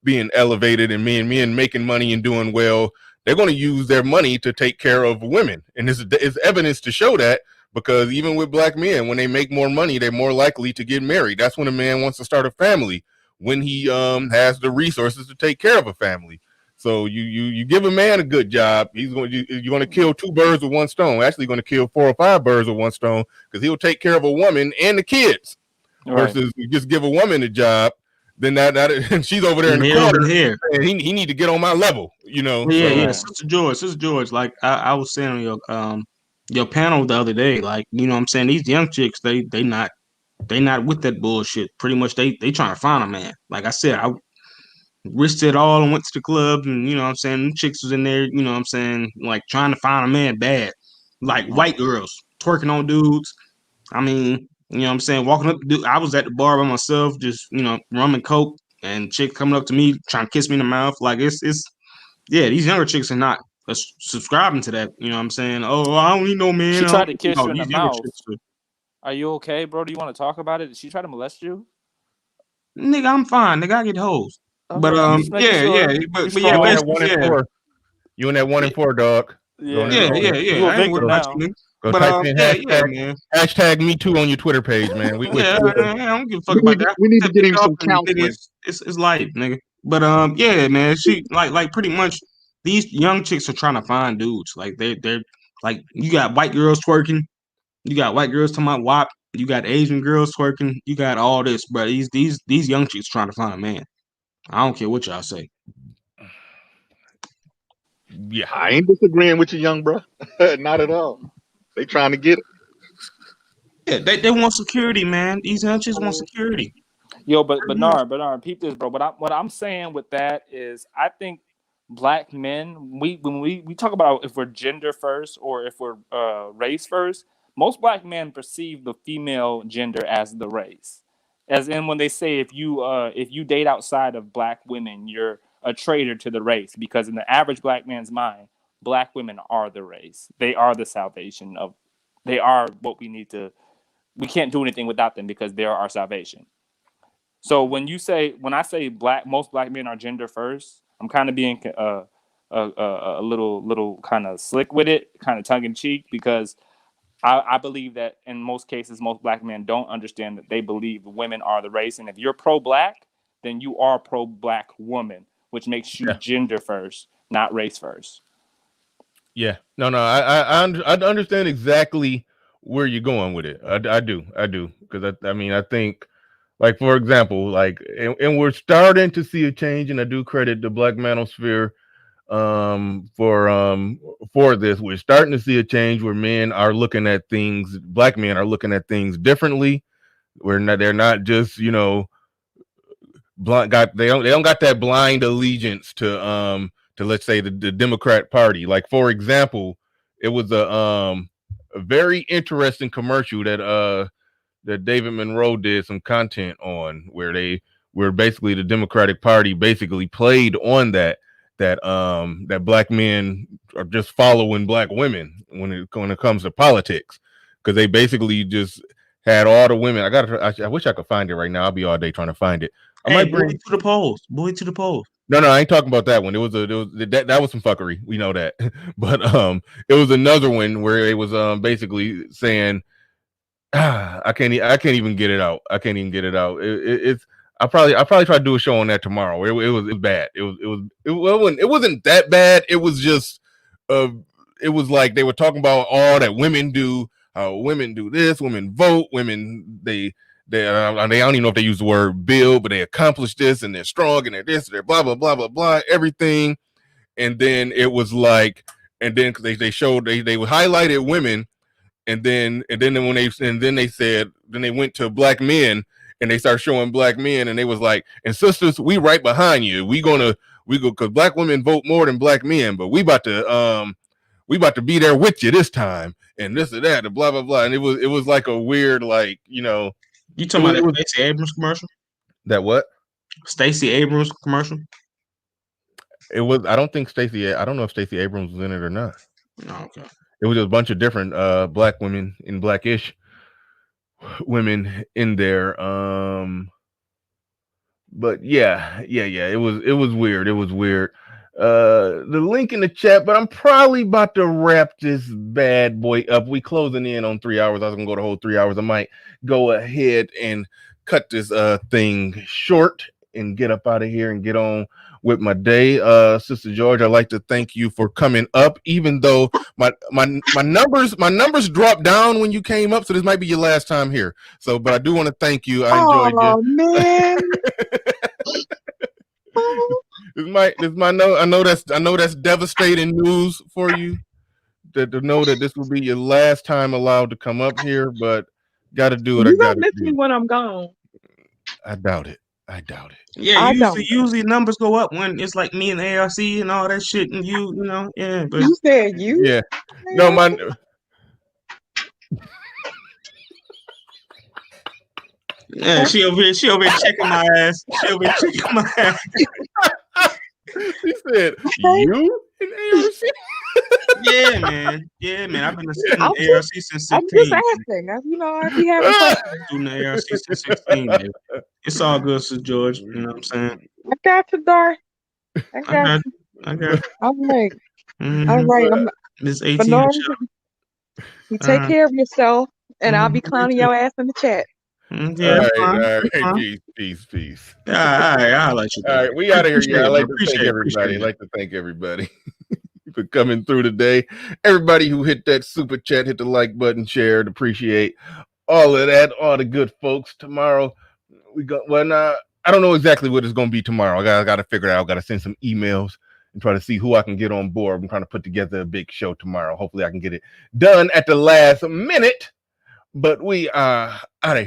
being elevated and men making money and doing well, they're going to use their money to take care of women. And this is evidence to show that, because even with black men, when they make more money, they're more likely to get married. That's when a man wants to start a family, when he has the resources to take care of a family. So you give a man a good job, you're going to kill two birds with one stone. Actually, going to kill 4 or 5 birds with one stone, because he'll take care of a woman and the kids. Right. Versus you just give a woman a job, then that she's over there in the corner here, and he need to get on my level. Yeah. Sister George. Like I was saying on your panel the other day, like, what I'm saying, these young chicks, they not with that bullshit. Pretty much they trying to find a man. Like I said, I risked it all and went to the club, and what I'm saying, them chicks was in there, what I'm saying, like trying to find a man bad. Like white girls twerking on dudes. I mean, what I'm saying, walking up, I was at the bar by myself, just rum and coke, and chick coming up to me trying to kiss me in the mouth. Like it's these younger chicks are not subscribing to that. What I'm saying? Oh, I don't need no man. She tried to kiss you in the mouth. Are you okay, bro? Do you want to talk about it? Did she try to molest you? Nigga, I'm fine. Nigga, I get hoes. Okay, but you in that 1 and 4, dog. Yeah. You a victim now. But man. Hashtag me too on your Twitter page, man. I don't give a fuck about that. We need to get him some counseling. It's life, nigga. But man, she like pretty much these young chicks are trying to find dudes. Like they're like, you got white girls twerking, you got white girls talking about WAP, you got Asian girls twerking, you got all this, bro. These young chicks trying to find a man. I don't care what y'all say. Yeah, I ain't disagreeing with you, young bro. Not at all. They trying to get it. Yeah, they want security, man. These young chicks want security. Yo, but Bernard, peep this, bro. What I'm saying with that is, I think black men, when we talk about if we're gender first or if we're race first, most black men perceive the female gender as the race. As in, when they say if you date outside of black women, you're a traitor to the race, because in the average black man's mind, black women are the race. They are the salvation of They are what we need to. We can't do anything without them because they are our salvation. So when I say most black men are gender first, I'm kind of being a little kind of slick with it, kind of tongue in cheek, because I believe that in most cases, most black men don't understand that they believe women are the race. And if you're pro-black, then you are pro-black woman, which makes you gender first, not race first. Yeah. No, I understand exactly where you're going with it. I do. Because I think, like, for example, like, and we're starting to see a change, and I do credit the Black Manosphere for this. We're starting to see a change where black men are looking at things differently. They're not just, they don't got that blind allegiance to let's say the Democrat Party. Like, for example, it was a very interesting commercial that David Monroe did some content on, where basically the Democratic Party basically played on that black men are just following black women when it comes to politics, because they basically just had all the women. I wish I could find it right now. I'll be all day trying to find it. Boy to the polls. No, I ain't talking about that one. That was some fuckery. We know that. But it was another one where it was basically saying, I can't even get it out. It's I probably try to do a show on that tomorrow. It was bad. It wasn't that bad. It was just it was like they were talking about all that women do, how women do this, women vote, women they don't even know if they use the word build, but they accomplish this, and they're strong, and they're this, they're blah blah blah blah blah, everything. And then it was like, and then they highlighted women, and then they went to black men, and they start showing black men, and they was like, and sisters, we right behind you. We go because black women vote more than black men, but we about to be there with you this time, and this or that, and blah blah blah. And it was like a weird, like, You talking about that Stacey Abrams commercial? That what? Stacey Abrams commercial? It was. I don't know if Stacey Abrams was in it or not. Oh, okay. It was just a bunch of different black women and blackish women in there. But yeah. It was weird. The link in the chat, but I'm probably about to wrap this bad boy up. We closing in on 3 hours. I was gonna go the whole 3 hours. I might go ahead and cut this thing short and get up out of here and get on with my day. Sister George, I'd like to thank you for coming up, even though my numbers dropped down when you came up, so this might be your last time here. So, but I do want to thank you. I enjoyed you. Oh man. I know that's devastating news for you, to know that this will be your last time allowed to come up here, but gotta do it. You don't miss me when I'm gone. I doubt it. Yeah, usually numbers go up when it's like me and ARC and all that shit, and yeah. But you said you? Yeah. No, my. Yeah, she over here checking my ass. He said, "You in ARC?" Yeah, man. I've been in ARC since 16. I'm just asking. I'd be having fun. Doing the ARC since 16, man. It's all good, Sir George. You know what I'm saying? I got you, Dar. I got you. All right. All right. Miss 18. You take care of yourself, and I'll be clowning your ass in the chat. Yeah, all right. Peace. All right, I'll let you. All right, we out of here. Yeah, I'd like to thank everybody for coming through today. Everybody who hit that super chat, hit the like button, shared, appreciate all of that. All the good folks. Tomorrow we got. Well, I don't know exactly what it's going to be tomorrow. I got to figure it out. Got to send some emails and try to see who I can get on board. I'm trying to put together a big show tomorrow. Hopefully, I can get it done at the last minute. But we are out of here.